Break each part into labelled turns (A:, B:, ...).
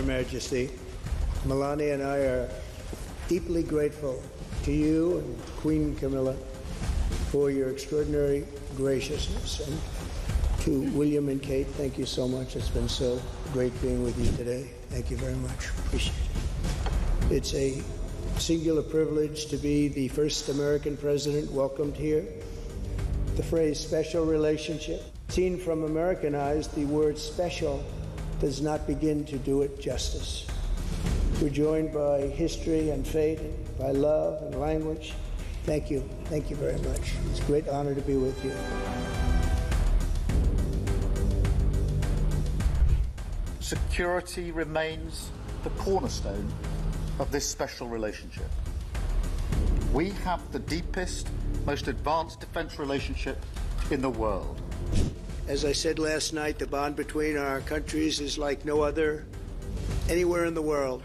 A: Majesty. Melania and I are deeply grateful to you and Queen Camilla for your extraordinary graciousness. And to William and Kate, thank you so much. It's been so great being with you today. Thank you very much. Appreciate it. It's a singular privilege to be the first American president welcomed here. The phrase special relationship, seen from American eyes, the word special does not begin to do it justice. We're joined by history and fate, by love and language. Thank you. Thank you very much. It's a great honor to be with you.
B: Security remains the cornerstone of this special relationship. We have the deepest, most advanced defense relationship in the world.
A: As I said last night, the bond between our countries is like no other anywhere in the world.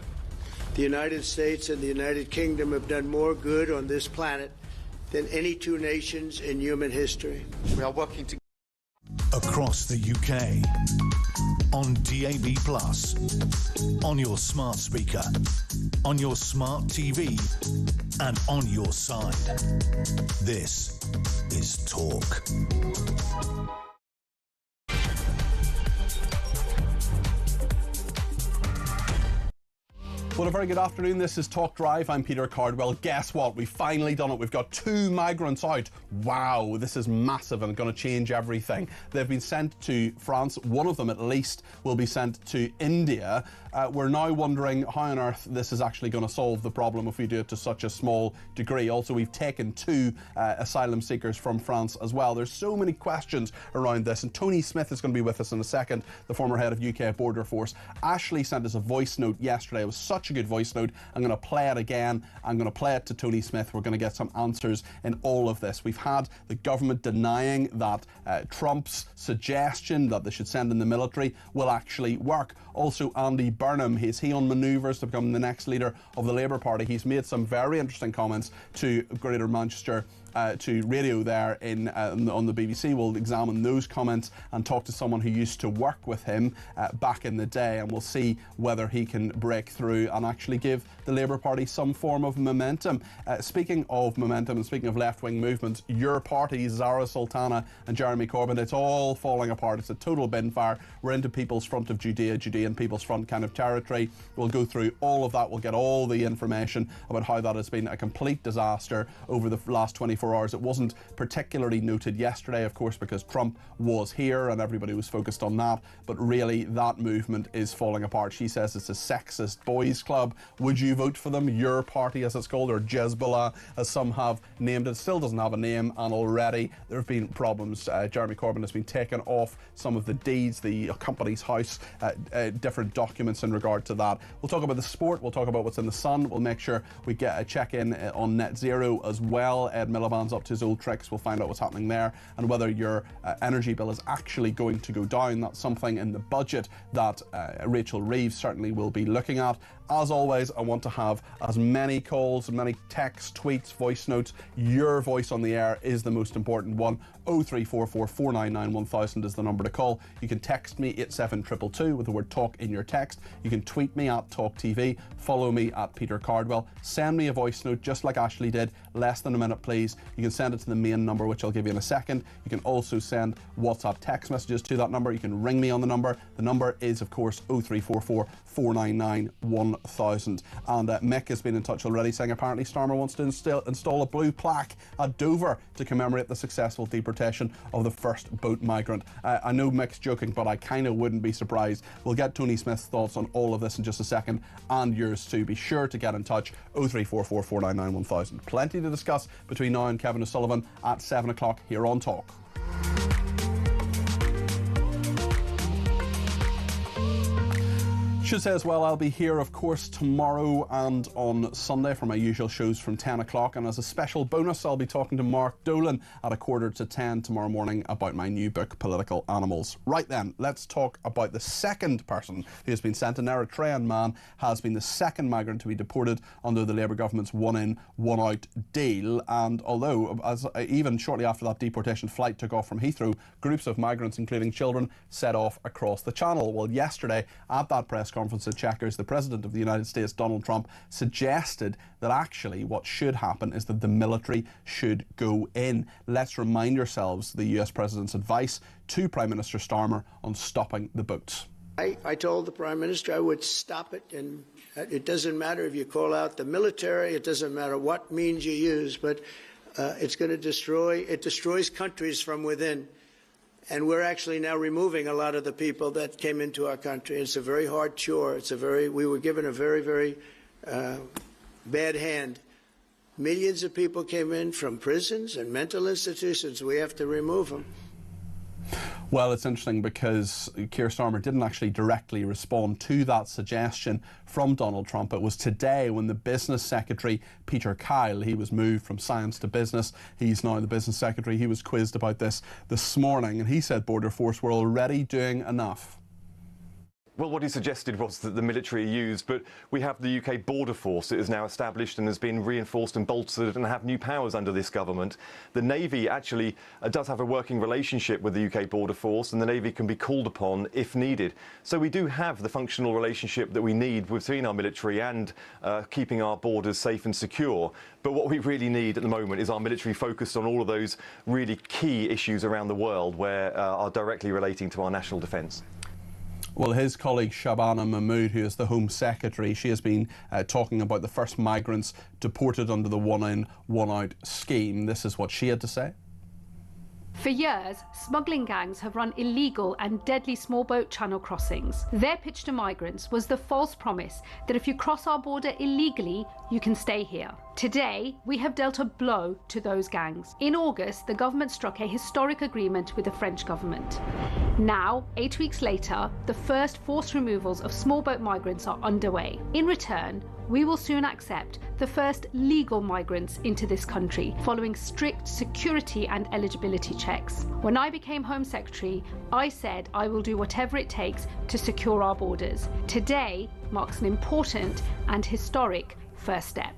A: The United States and the United Kingdom have done more good on this planet than any two nations in human history.
B: We are working together
C: across the UK, on DAB+, on your smart speaker, on your smart TV, and on your side. This is Talk.
D: Well, a very good afternoon. This is Talk Drive. I'm Peter Cardwell. Guess what? We've finally done it. We've got 2 migrants out. Wow, this is massive and going to change everything. They've been sent to France. One of them, at least, will be sent to India. We're now wondering how on earth this is actually going to solve the problem if we do it to such a small degree. Also, we've taken 2 asylum seekers from France as well. There's so many questions around this, and Tony Smith is going to be with us in a second, the former head of UK Border Force. Ashley sent us a voice note yesterday. It was such a good voice note. I'm going to play it again. I'm going to play it to Tony Smith. We're going to get some answers in all of this. We've had the government denying that Trump's suggestion that they should send in the military will actually work. Also, Andy Burnham, he on manoeuvres to become the next leader of the Labour Party. He's made some very interesting comments to Greater Manchester to radio there on the BBC. We'll examine those comments and talk to someone who used to work with him back in the day, and we'll see whether he can break through and actually give the Labour Party some form of momentum. Speaking of momentum and speaking of left-wing movements, your parties, Zara Sultana and Jeremy Corbyn, it's all falling apart. It's a total bin fire. We're into People's Front of Judea, Judean People's Front kind of territory. We'll go through all of that. We'll get all the information about how that has been a complete disaster over the last 24 hours. It wasn't particularly noted yesterday, of course, because Trump was here and everybody was focused on that, but really that movement is falling apart. She says it's a sexist boys club. Would you vote for them? Your party, as it's called, or Jezbollah, as some have named it. Still doesn't have a name, and already there have been problems. Jeremy Corbyn has been taken off some of the deeds, the Company's House, different documents in regard to that. We'll talk about the sport. We'll talk about what's in the Sun. We'll make sure we get a check-in on net zero as well. Ed Miliband's up to his old tricks. We'll find out what's happening there and whether your energy bill is actually going to go down. That's something in the budget that Rachel Reeves certainly will be looking at. As always, I want to have as many calls, as many texts, tweets, voice notes. Your voice on the air is the most important one. 0344 499 1000 is the number to call. You can text me 87222 with the word talk in your text. You can tweet me at talkTV. Follow me at Peter Cardwell. Send me a voice note just like Ashley did, less than a minute please. You can send it to the main number, which I'll give you in a second. You can also send WhatsApp text messages to that number. You can ring me on the number. The number is, of course, 0344 499 1000. And Mick has been in touch already, saying apparently Starmer wants to install a blue plaque at Dover to commemorate the successful deportation of the first boat migrant. I know Mick's joking, but I kind of wouldn't be surprised. We'll get Tony Smith's thoughts on all of this in just a second, and yours too. Be sure to get in touch. 0344 499 1000. Plenty to discuss between now and Kevin O'Sullivan at 7 o'clock here on Talk. Should say as well, I'll be here, of course, tomorrow and on Sunday for my usual shows from 10 o'clock. And as a special bonus, I'll be talking to Mark Dolan at 9:45 tomorrow morning about my new book, Political Animals. Right then, let's talk about the second person who has been sent. An Eritrean man has been the second migrant to be deported under the Labour government's one-in, one-out deal. And although, even shortly after that deportation flight took off from Heathrow, groups of migrants, including children, set off across the channel. Well, yesterday, at that press conference, conference at Chequers, the President of the United States, Donald Trump, suggested that actually what should happen is that the military should go in. Let's remind ourselves the US President's advice to Prime Minister Starmer on stopping the boats.
A: I told the Prime Minister I would stop it, and it doesn't matter if you call out the military, it doesn't matter what means you use, but it's going to destroys countries from within. And we're actually now removing a lot of the people that came into our country. It's a very hard chore. We were given a very, very bad hand. Millions of people came in from prisons and mental institutions. We have to remove them.
D: Well, it's interesting because Keir Starmer didn't actually directly respond to that suggestion from Donald Trump. It was today when the Business Secretary, Peter Cardwell, he was moved from science to business. He's now the Business Secretary. He was quizzed about this morning, and he said Border Force were already doing enough.
E: Well, what he suggested was that the military are used, but we have the UK Border Force that is now established and has been reinforced and bolstered and have new powers under this government. The Navy actually does have a working relationship with the UK Border Force, and the Navy can be called upon if needed. So we do have the functional relationship that we need between our military and keeping our borders safe and secure. But what we really need at the moment is our military focused on all of those really key issues around the world where are directly relating to our national defence.
D: Well, his colleague Shabana Mahmood, who is the Home Secretary, she has been talking about the first migrants deported under the one-in, one-out scheme. This is what she had to say.
F: For years, smuggling gangs have run illegal and deadly small boat channel crossings. Their pitch to migrants was the false promise that if you cross our border illegally, you can stay here. Today, we have dealt a blow to those gangs. In August, the government struck a historic agreement with the French government. Now, 8 weeks later, the first forced removals of small boat migrants are underway. In return, we will soon accept the first legal migrants into this country, following strict security and eligibility checks. When I became Home Secretary, I said I will do whatever it takes to secure our borders. Today marks an important and historic first step.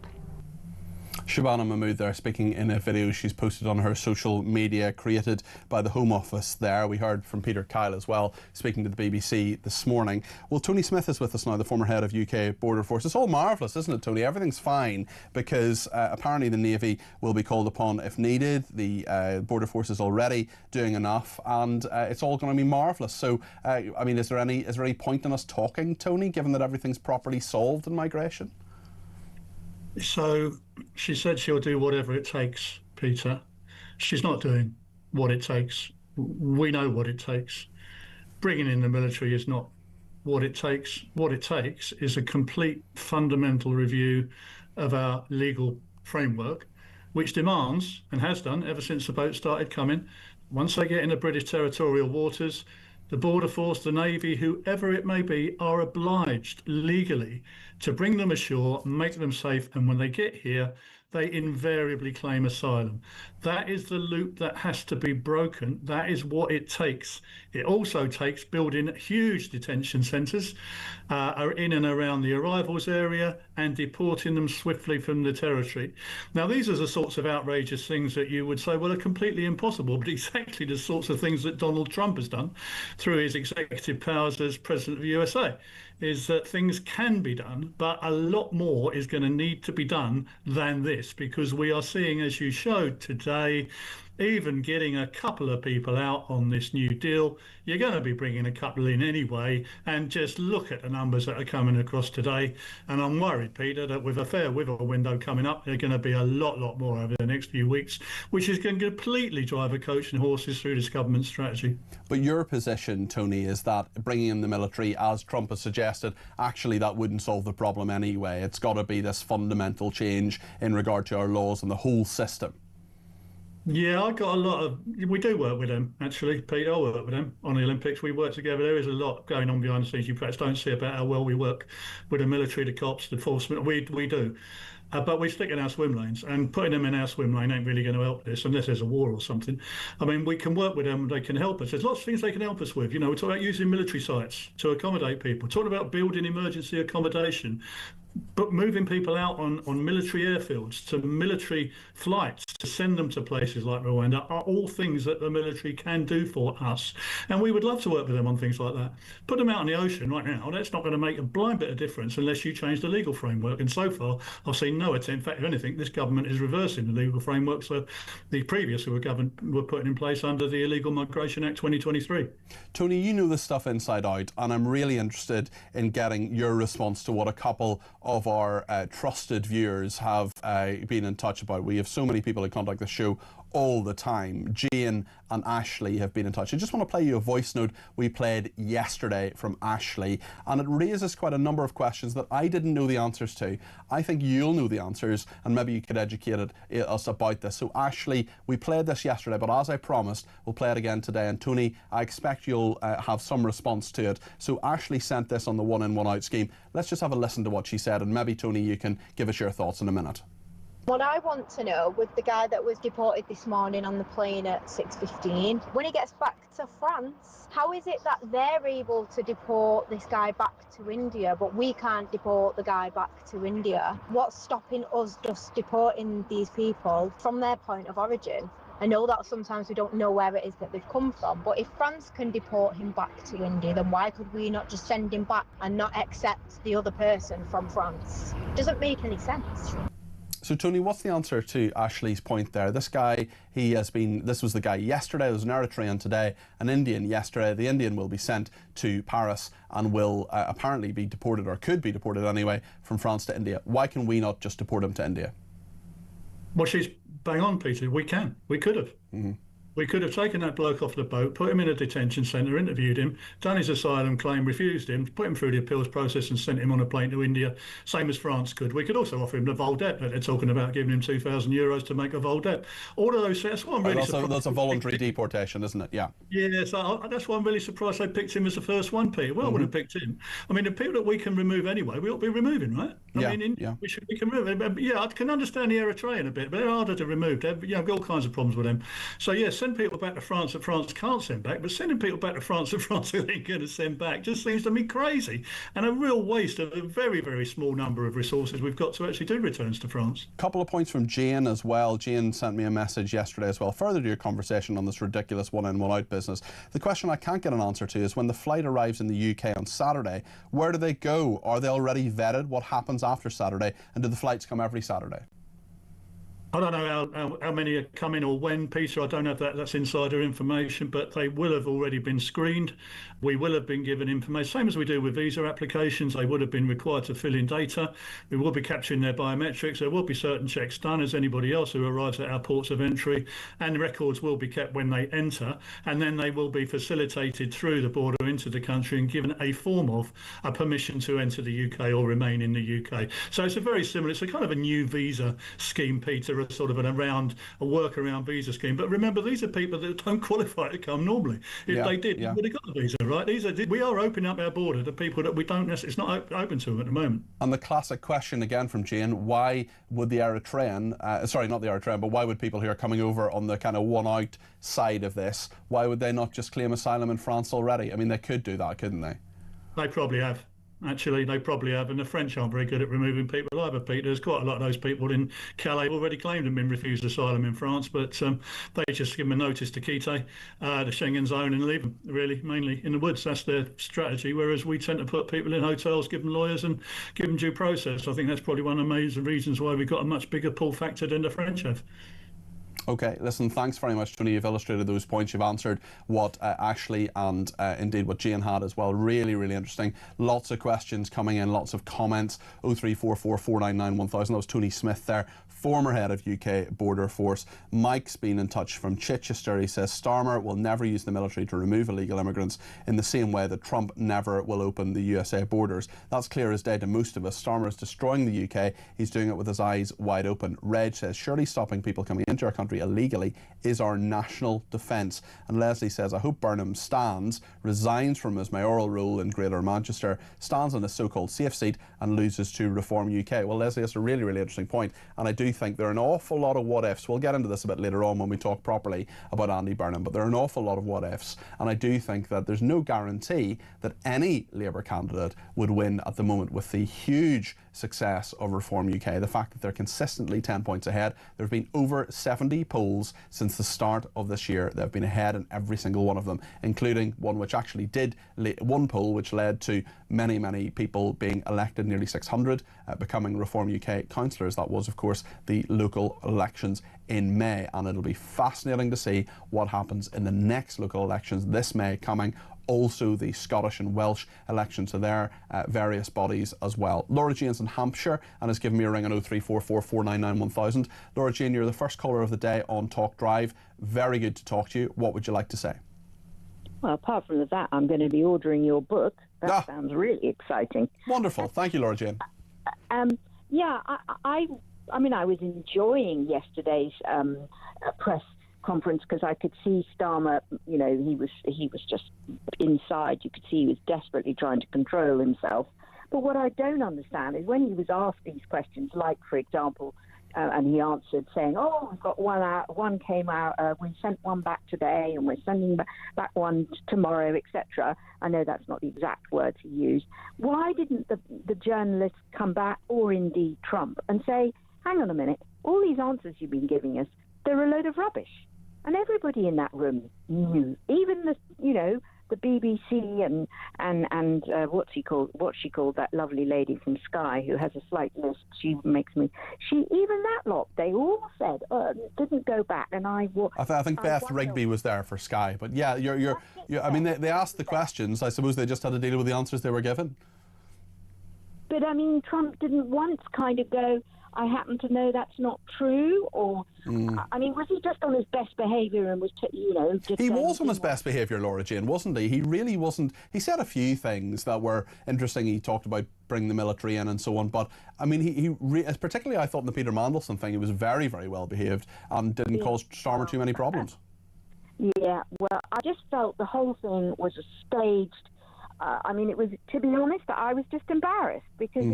D: Shabana Mahmood there speaking in a video she's posted on her social media created by the Home Office there. We heard from Peter Cardwell as well speaking to the BBC this morning. Well, Tony Smith is with us now, the former head of UK Border Force. It's all marvellous, isn't it, Tony? Everything's fine because apparently the Navy will be called upon if needed. The Border Force is already doing enough and it's all going to be marvellous. So, I mean, is there any point in us talking, Tony, given that everything's properly solved in migration?
G: So she said she'll do whatever it takes, Peter. She's not doing what it takes. We know what it takes. Bringing in the military is not what it takes. What it takes is a complete fundamental review of our legal framework, which demands, and has done ever since the boat started coming, once they get into British territorial waters, the Border Force, the Navy, whoever it may be, are obliged legally to bring them ashore, make them safe, and when they get here, they invariably claim asylum. That is the loop that has to be broken. That is what it takes. It also takes building huge detention centres in and around the arrivals area and deporting them swiftly from the territory. Now, these are the sorts of outrageous things that you would say, well, are completely impossible, but exactly the sorts of things that Donald Trump has done through his executive powers as President of the USA, is that things can be done, but a lot more is going to need to be done than this, because we are seeing, as you showed today, even getting a couple of people out on this new deal, you're going to be bringing a couple in anyway, and just look at the numbers that are coming across today. And I'm worried, Peter, that with a fair weather window coming up, there are going to be a lot more over the next few weeks, which is going to completely drive a coach and horses through this government strategy.
D: But your position, Tony, is that bringing in the military, as Trump has suggested, actually that wouldn't solve the problem anyway. It's got to be this fundamental change in regard to our laws and the whole system.
G: Yeah, I got a lot of. We do work with them, actually, Peter. I work with them on the Olympics. We work together. There is a lot going on behind the scenes you perhaps don't see about how well we work with the military, the cops, the enforcement. We do. But we stick in our swim lanes, and putting them in our swim lane ain't really going to help this unless there's a war or something. I mean, we can work with them, they can help us. There's lots of things they can help us with. You know, we're talking about using military sites to accommodate people, talking about building emergency accommodation, but moving people out on military airfields to military flights to send them to places like Rwanda are all things that the military can do for us. And we would love to work with them on things like that. Put them out in the ocean right now, that's not going to make a blind bit of difference unless you change the legal framework. And so far, I've seen no attempt. In fact, if anything, this government is reversing the legal frameworks that the previous were putting in place under the Illegal Migration Act 2023.
D: Tony, you know this stuff inside out, and I'm really interested in getting your response to what a couple of our trusted viewers have been in touch about. We have so many people who contact the show all the time. Jane and Ashley have been in touch. I just want to play you a voice note we played yesterday from Ashley, and it raises quite a number of questions that I didn't know the answers to. I think you'll know the answers, and maybe you could educate us about this. So Ashley, we played this yesterday, but as I promised, we'll play it again today. And Tony, I expect you'll have some response to it. So Ashley sent this on the one in, one out scheme. Let's just have a listen to what she said, and maybe Tony, you can give us your thoughts in a minute.
H: What I want to know, with the guy that was deported this morning on the plane at 6:15, when he gets back to France, how is it that they're able to deport this guy back to India, but we can't deport the guy back to India? What's stopping us just deporting these people from their point of origin? I know that sometimes we don't know where it is that they've come from, but if France can deport him back to India, then why could we not just send him back and not accept the other person from France? It doesn't make any sense.
D: So Tony, what's the answer to Ashley's point there? This guy, this was the guy yesterday, there was an Eritrean today, an Indian yesterday. The Indian will be sent to Paris and will apparently be deported, or could be deported anyway, from France to India. Why can we not just deport him to India?
G: Well, she's bang on, Peter. We can. We could have. Mm-hmm. We could have taken that bloke off the boat, put him in a detention centre, interviewed him, done his asylum claim, refused him, put him through the appeals process and sent him on a plane to India, same as France could. We could also offer him the vol debt that they're talking about, giving him €2,000 to make a vol debt. All of those, that's what I'm really surprised.
D: That's a voluntary deportation, isn't it? Yeah.
G: Yeah, so that's why I'm really surprised they picked him as the first one, Peter. Well, I would have picked him. I mean, the people that we can remove anyway, we ought to be removing, right? We can remove him. Yeah, I can understand the Eritrean a bit, but they're harder to remove. They've got all kinds of problems with them. So, yeah, send people back to France that France can't send back, but sending people back to France that France ain't going to send back just seems to me crazy and a real waste of a very, very small number of resources we've got to actually do returns to France.
D: Couple of points from Jane as well. Jane sent me a message yesterday as well, further to your conversation on this ridiculous one in, one out business. The question I can't get an answer to is when the flight arrives in the UK on Saturday, where do they go? Are they already vetted? What happens after Saturday? And do the flights come every Saturday?
G: I don't know how many are coming or when, Peter. I don't have that. That's insider information, but they will have already been screened. We will have been given information, same as we do with visa applications. They would have been required to fill in data. We will be capturing their biometrics. There will be certain checks done as anybody else who arrives at our ports of entry, and records will be kept when they enter, and then they will be facilitated through the border into the country and given a form of a permission to enter the UK or remain in the UK. So it's a very similar, it's a kind of a new visa scheme, Peter, sort of a workaround visa scheme. But remember, these are people that don't qualify to come normally. If they did, we would have got the visa, right? We are opening up our border to people that we don't necessarily, it's not open to them at the moment. And
D: the classic question again from Jane, why would the Eritrean, sorry, not the Eritrean, but why would people who are coming over on the kind of one out side of this, why would they not just claim asylum in France already? I mean, they could do that, couldn't they?
G: They probably have. Actually, they probably have, and the French aren't very good at removing people either, Peter. There's quite a lot of those people in Calais already claimed and been refused asylum in France, but they just give them a notice to quit the Schengen zone and leave them, really, mainly in the woods. That's their strategy, whereas we tend to put people in hotels, give them lawyers and give them due process. I think that's probably one of the major reasons why we've got a much bigger pull factor than the French have.
D: Okay, listen, thanks very much, Tony. You've illustrated those points. You've answered what Ashley and indeed what Jane had as well. Really, really interesting. Lots of questions coming in, lots of comments. 0344 499 1000. That was Tony Smith there, former head of UK Border Force. Mike's been in touch from Chichester. He says Starmer will never use the military to remove illegal immigrants in the same way that Trump never will open the USA borders. That's clear as day to most of us. Starmer is destroying the UK. He's doing it with his eyes wide open. Reg says surely stopping people coming into our country country illegally is our national defence. And Leslie says, I hope Burnham resigns from his mayoral role in Greater Manchester, stands on his so-called safe seat and loses to Reform UK. Well, Leslie, that's a really, really interesting point. And I do think there are an awful lot of what-ifs. We'll get into this a bit later on when we talk properly about Andy Burnham, but there are an awful lot of what-ifs. And I do think that there's no guarantee that any Labour candidate would win at the moment with the huge success of Reform UK. The fact that they're consistently 10 points ahead. There have been over 70 polls since the start of this year. They've been ahead in every single one of them, including one which actually one poll which led to many, many people being elected, nearly 600 becoming Reform UK councillors. That was, of course, the local elections in May, and it'll be fascinating to see what happens in the next local elections this May coming. Also the Scottish and Welsh elections to their various bodies as well. Laura Jane's in Hampshire and has given me a ring on 0344 499 1000. Laura Jane, you're the first caller of the day on Talk Drive. Very good to talk to you. What would you like to say?
I: Well, apart from that, I'm going to be ordering your book. That sounds really exciting.
D: Wonderful. Thank you, Laura Jane.
I: Yeah, I mean, I was enjoying yesterday's press conference because I could see Starmer, you know, he was just inside. You could see he was desperately trying to control himself. But what I don't understand is when he was asked these questions, like, for example, and he answered saying, oh, we've got one out, one came out, we sent one back today and we're sending back one tomorrow, etc. I know that's not the exact words he used. Why didn't the journalists come back, or indeed Trump, and say, hang on a minute, all these answers you've been giving us, they're a load of rubbish? And everybody in that room knew, even the BBC and what's she called, that lovely lady from Sky who has a slight lisp. Even that lot, they all said didn't go back. And I
D: think Beth Rigby was there for Sky, but yeah, I mean, they asked the questions. I suppose they just had to deal with the answers they were given.
I: But I mean, Trump didn't once kind of go, I happen to know that's not true, or I mean, was he just on his best behaviour and was, just
D: he was on his best behaviour, Laura Jane, wasn't he? He really wasn't. He said a few things that were interesting. He talked about bringing the military in and so on, but I mean, particularly I thought in the Peter Mandelson thing, he was very, very well behaved and didn't cause Starmer too many problems.
I: Yeah, well, I just felt the whole thing was a staged. I mean, it was, to be honest, I was just embarrassed because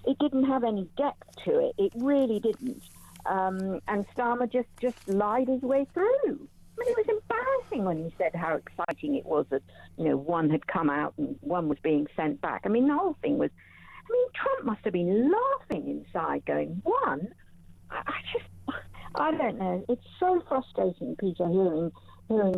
I: it didn't have any depth to it. It really didn't. And Starmer just lied his way through. I mean, it was embarrassing when he said how exciting it was that, one had come out and one was being sent back. I mean, the whole thing was, Trump must have been laughing inside going, one? I don't know. It's so frustrating, Peter, hearing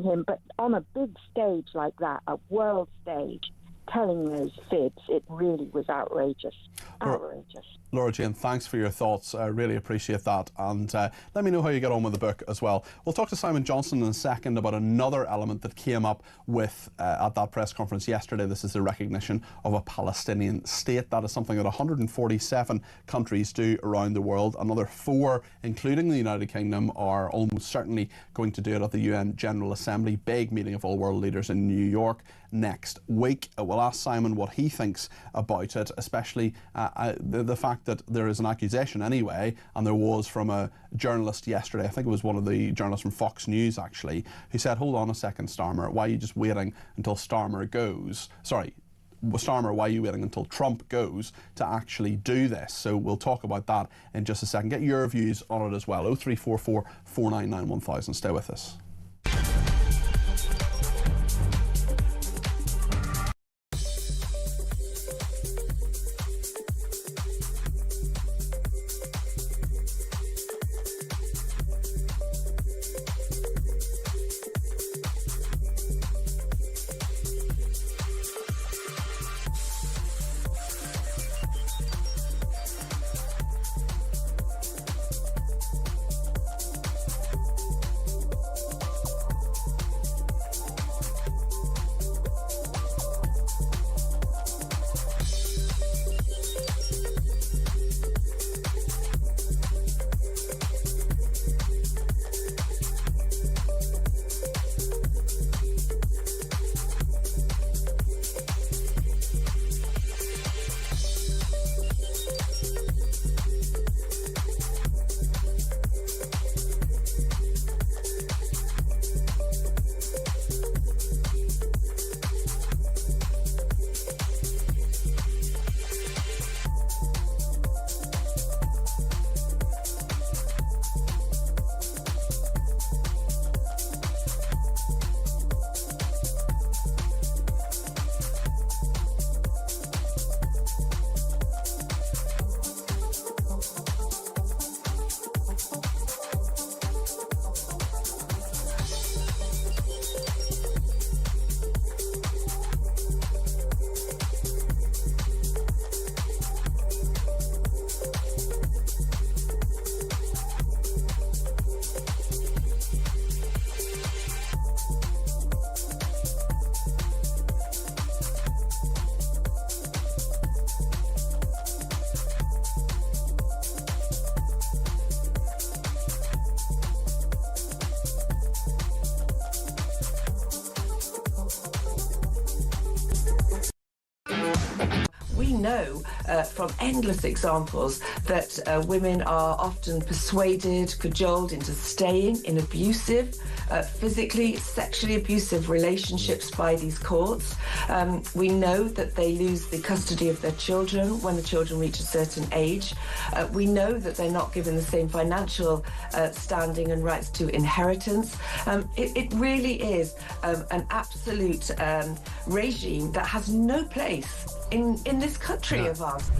I: him, but on a big stage like that, a world stage, telling those fibs, it really was outrageous. Outrageous.
D: Laura Jane, thanks for your thoughts. I really appreciate that. And let me know how you get on with the book as well. We'll talk to Simon Johnson in a second about another element that came up with at that press conference yesterday. This is the recognition of a Palestinian state. That is something that 147 countries do around the world. Another 4, including the United Kingdom, are almost certainly going to do it at the UN General Assembly. Big meeting of all world leaders in New York next week. We'll ask Simon what he thinks about it, especially the fact that there is an accusation anyway, and there was from a journalist yesterday, I think it was one of the journalists from Fox News actually, who said, hold on a second, Starmer, why are you just waiting until Starmer goes? Sorry, Starmer, why are you waiting until Trump goes to actually do this? So we'll talk about that in just a second. Get your views on it as well. 0344 499 1000. Stay with us.
J: know from endless examples that women are often persuaded, cajoled into staying in abusive, physically, sexually abusive relationships by these courts. We know that they lose the custody of their children when the children reach a certain age. We know that they're not given the same financial standing and rights to inheritance. It really is an absolute regime that has no place in this country of ours.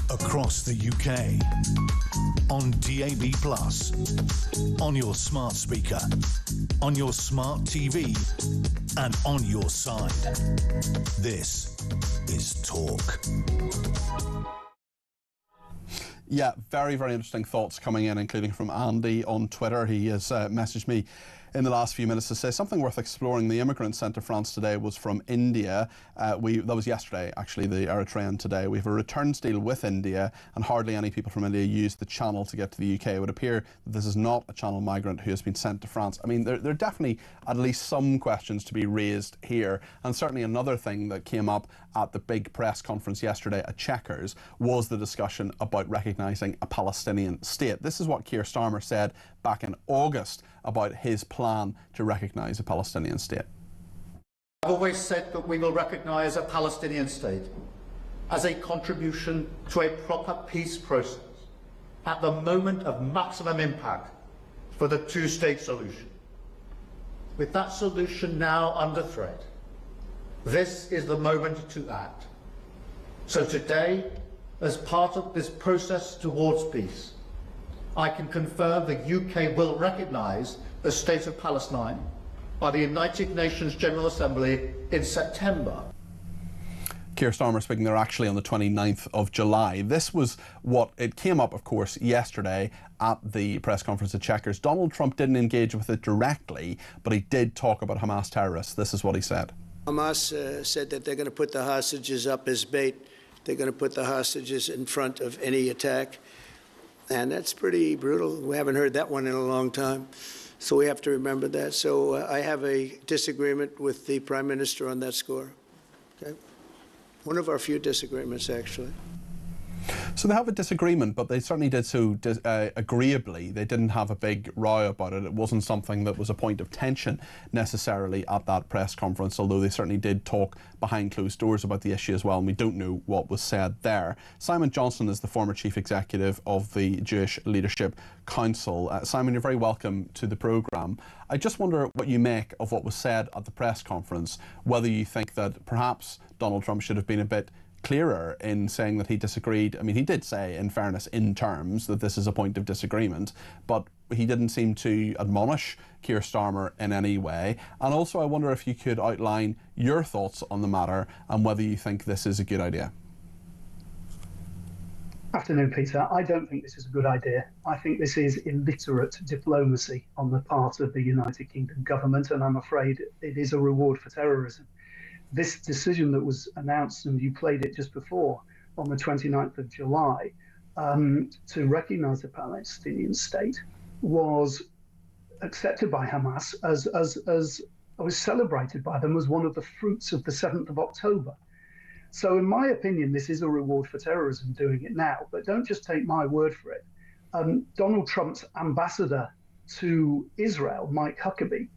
C: Across the UK, on DAB+, on your smart speaker, on your smart TV, and on your side. This is Talk.
D: Yeah, very, very interesting thoughts coming in, including from Andy on Twitter. He has messaged me in the last few minutes to say something worth exploring. The immigrant sent to France today was from India. That was yesterday, actually, the Eritrean today. We have a returns deal with India, and hardly any people from India use the channel to get to the UK. It would appear that this is not a channel migrant who has been sent to France. I mean, there are definitely at least some questions to be raised here. And certainly another thing that came up at the big press conference yesterday at Chequers was the discussion about recognising a Palestinian state. This is what Keir Starmer said back in August about his plan to recognise a Palestinian state.
B: I've always said that we will recognise a Palestinian state as a contribution to a proper peace process at the moment of maximum impact for the two-state solution. With that solution now under threat, this is the moment to act. So today, as part of this process towards peace, I can confirm the UK will recognise the State of Palestine by the United Nations General Assembly in September.
D: Keir Starmer speaking there actually on the 29th of July. This was what it came up, of course, yesterday at the press conference at Chequers. Donald Trump didn't engage with it directly, but he did talk about Hamas terrorists. This is what he said.
A: Hamas said that they're going to put the hostages up as bait. They're going to put the hostages in front of any attack. And that's pretty brutal. We haven't heard that one in a long time. So we have to remember that. So I have a disagreement with the Prime Minister on that score. Okay? One of our few disagreements, actually.
D: So they have a disagreement, but they certainly did so agreeably. They didn't have a big row about it. It wasn't something that was a point of tension necessarily at that press conference, although they certainly did talk behind closed doors about the issue as well, and we don't know what was said there. Simon Johnson is the former chief executive of the Jewish Leadership Council. Simon, you're very welcome to the programme. I just wonder what you make of what was said at the press conference, whether you think that perhaps Donald Trump should have been a bit clearer in saying that he disagreed. I mean, he did say, in fairness, in terms, that this is a point of disagreement, but he didn't seem to admonish Keir Starmer in any way. And also, I wonder if you could outline your thoughts on the matter and whether you think this is a good idea.
K: Afternoon, Peter. I don't think this is a good idea. I think this is illiterate diplomacy on the part of the United Kingdom government, and I'm afraid it is a reward for terrorism. This decision that was announced, and you played it just before, on the 29th of July, to recognise the Palestinian state, was accepted by Hamas as was celebrated by them as one of the fruits of the 7th of October. So in my opinion, this is a reward for terrorism doing it now, but don't just take my word for it. Donald Trump's ambassador to Israel, Mike Huckabee,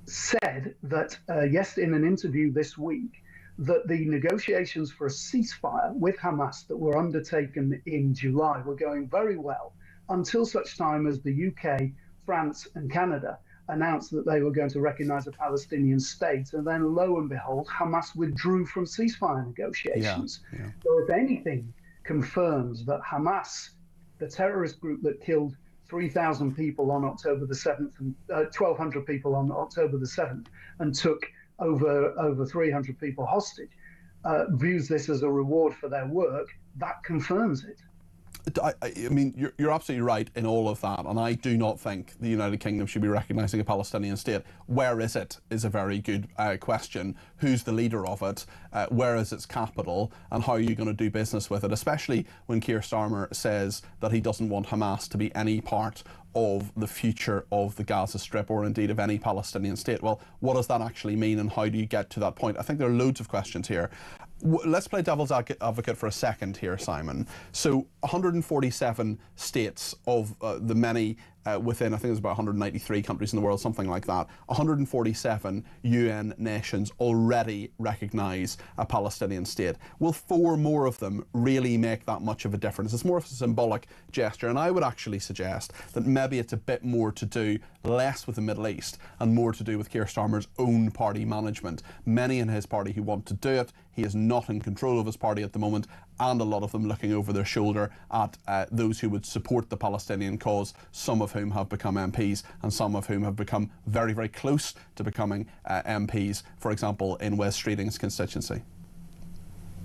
K: said that, yes, in an interview this week, that the negotiations for a ceasefire with Hamas that were undertaken in July were going very well until such time as the UK, France and Canada announced that they were going to recognize a Palestinian state. And then lo and behold, Hamas withdrew from ceasefire negotiations. Yeah. So if anything confirms that Hamas, the terrorist group that killed 3,000 people on October the 7th, and 1,200 people on October the 7th, and took over 300 people hostage, views this as a reward for their work, that confirms it.
D: I mean, you're absolutely right in all of that, and I do not think the United Kingdom should be recognising a Palestinian state. Where is it is a very good question. Who's the leader of it? Where is its capital? And how are you going to do business with it? Especially when Keir Starmer says that he doesn't want Hamas to be any part of the future of the Gaza Strip, or indeed of any Palestinian state. Well, what does that actually mean, and how do you get to that point? I think there are loads of questions here. Let's play devil's advocate for a second here, Simon. So 147 states of the many within, I think there's about 193 countries in the world, something like that. 147 UN nations already recognise a Palestinian state. Will 4 more of them really make that much of a difference? It's more of a symbolic gesture, and I would actually suggest that maybe it's a bit more to do, less with the Middle East and more to do with Keir Starmer's own party management. Many in his party who want to do it. He is not in control of his party at the moment, and a lot of them looking over their shoulder at those who would support the Palestinian cause, some of whom have become MPs and some of whom have become very, very close to becoming MPs, for example, in Wes Streeting's constituency.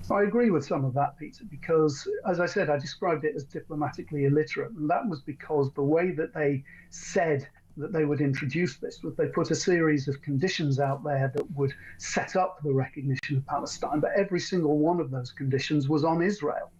K: I agree with some of that, Peter, because, as I said, I described it as diplomatically illiterate, and that was because the way that they said that they would introduce this was they put a series of conditions out there that would set up the recognition of Palestine, but every single one of those conditions was on Israel.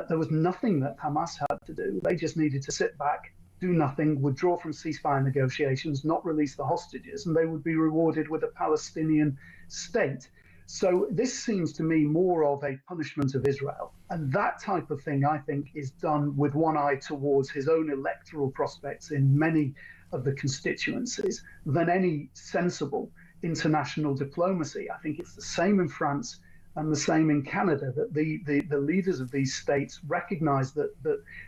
K: There was nothing that Hamas had to do. They just needed to sit back, do nothing, withdraw from ceasefire negotiations, not release the hostages, and they would be rewarded with a Palestinian state. So this seems to me more of a punishment of Israel. And that type of thing, I think, is done with one eye towards his own electoral prospects in many of the constituencies than any sensible international diplomacy. I think it's the same in France and the same in Canada, that the leaders of these states recognize that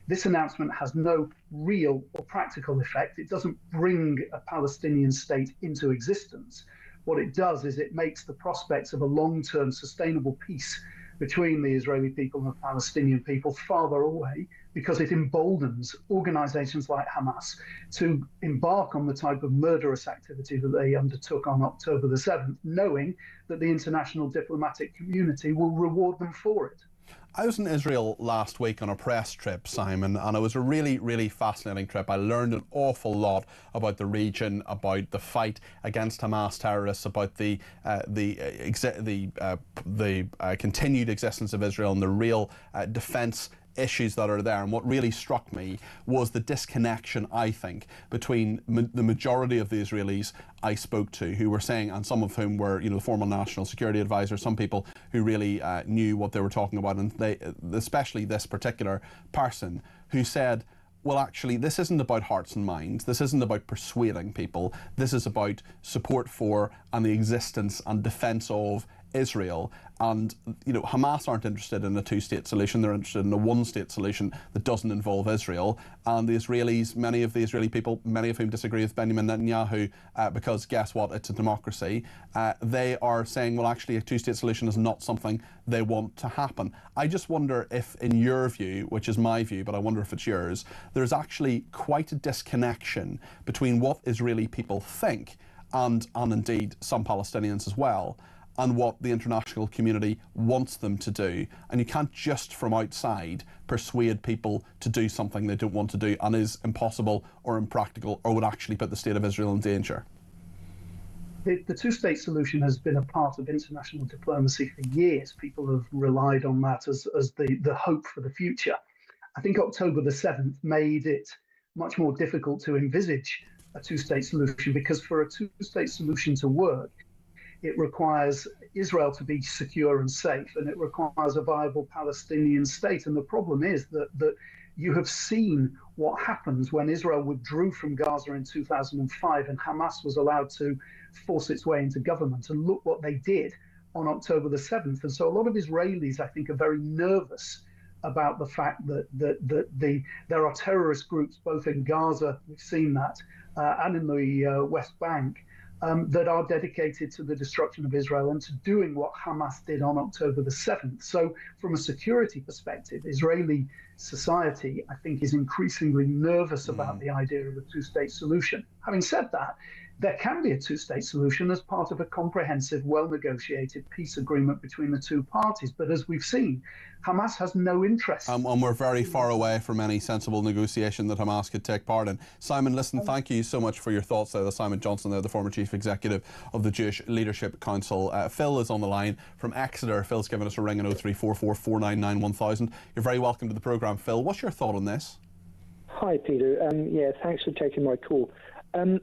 K: this announcement has no real or practical effect. It doesn't bring a Palestinian state into existence. What it does is it makes the prospects of a long-term sustainable peace between the Israeli people and the Palestinian people farther away, because it emboldens organizations like Hamas to embark on the type of murderous activity that they undertook on October the 7th, knowing that the international diplomatic community will reward them for it.
D: I was in Israel last week on a press trip, Simon, and it was a really, really fascinating trip. I learned an awful lot about the region, about the fight against Hamas terrorists, about the continued existence of Israel and the real defence issues that are there. And what really struck me was the disconnection, I think, between the majority of the Israelis I spoke to, who were saying, and some of whom were, you know, former national security advisors, some people who really knew what they were talking about, and they, especially this particular person, who said, well, actually, this isn't about hearts and minds. This isn't about persuading people. This is about support for and the existence and defence of Israel. And, you know, Hamas aren't interested in a two-state solution. They're interested in a one-state solution that doesn't involve Israel. And the Israelis, many of the Israeli people, many of whom disagree with Benjamin Netanyahu, because guess what, it's a democracy, they are saying, well, actually, a two-state solution is not something they want to happen. I just wonder if, in your view, which is my view, but I wonder if it's yours, there's actually quite a disconnection between what Israeli people think, and indeed some Palestinians as well, and what the international community wants them to do. And you can't just from outside persuade people to do something they don't want to do and is impossible or impractical or would actually put the state of Israel in danger.
K: The two-state solution has been a part of international diplomacy for years. People have relied on that as the hope for the future. I think October the 7th made it much more difficult to envisage a two-state solution, because for a two-state solution to work, it requires Israel to be secure and safe, and it requires a viable Palestinian state. And the problem is that you have seen what happens when Israel withdrew from Gaza in 2005 and Hamas was allowed to force its way into government. And look what they did on October the 7th. And so a lot of Israelis, I think, are very nervous about the fact that there are terrorist groups both in Gaza, we've seen that, and in the West Bank, that are dedicated to the destruction of Israel and to doing what Hamas did on October the 7th. So from a security perspective, Israeli society, I think, is increasingly nervous about the idea of a two-state solution. Having said that, there can be a two-state solution as part of a comprehensive, well-negotiated peace agreement between the two parties. But as we've seen, Hamas has no interest.
D: And we're very far away from any sensible negotiation that Hamas could take part in. Simon, listen, thank you so much for your thoughts there. Simon Johnson there, the former Chief Executive of the Jewish Leadership Council. Phil is on the line from Exeter. Phil's given us a ring on 0344 499 1000. You're very welcome to the programme, Phil. What's your thought on this?
L: Hi, Peter. Yeah, thanks for taking my call.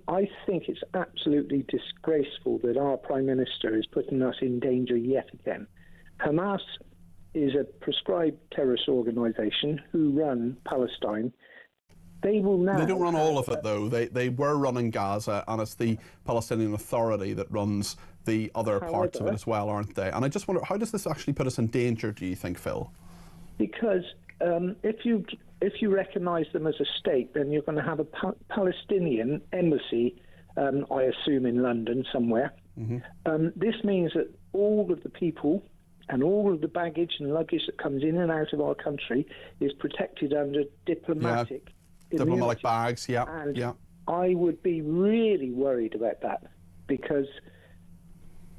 L: I think it's absolutely disgraceful that our Prime Minister is putting us in danger yet again. Hamas is a proscribed terrorist organisation who run Palestine. They will now...
D: They don't run all of it, though. They were running Gaza, and it's the Palestinian Authority that runs the other parts of it as well, aren't they? And I just wonder, how does this actually put us in danger, do you think, Phil?
L: Because if you recognise them as a state, then you're going to have a Palestinian embassy, I assume in London somewhere. Mm-hmm. This means that all of the people and all of the baggage and luggage that comes in and out of our country is protected under diplomatic
D: bags,
L: and I would be really worried about that, because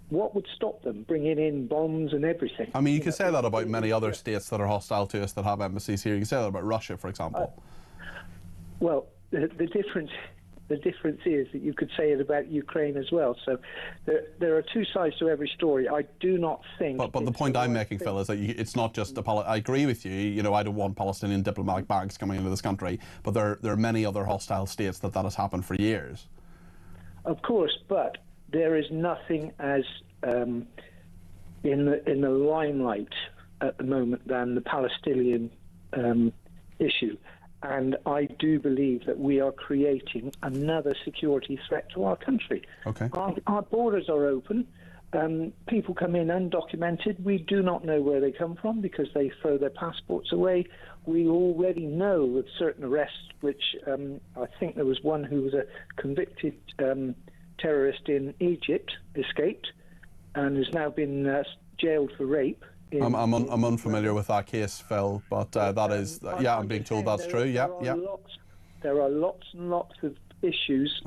L: what would stop them bringing in bombs and everything?
D: I mean, you can say that about many other states that are hostile to us that have embassies here. You can say that about Russia, for example.
L: Well, the difference is that you could say it about Ukraine as well. So there are two sides to every story. I do not think...
D: But the point I'm making, Phil, is that it's not just... I agree with you. You know, I don't want Palestinian diplomatic bags coming into this country, but there are many other hostile states that has happened for years.
L: Of course, but there is nothing as in the limelight at the moment than the Palestinian issue. And I do believe that we are creating another security threat to our country.
D: Okay.
L: Our borders are open. People come in undocumented. We do not know where they come from because they throw their passports away. We already know of certain arrests, which I think there was one who was a convicted terrorist in Egypt, escaped, and has now been jailed for rape.
D: I'm unfamiliar with that case, Phil, but that is, I'm being told that's true.
L: There are lots and lots of issues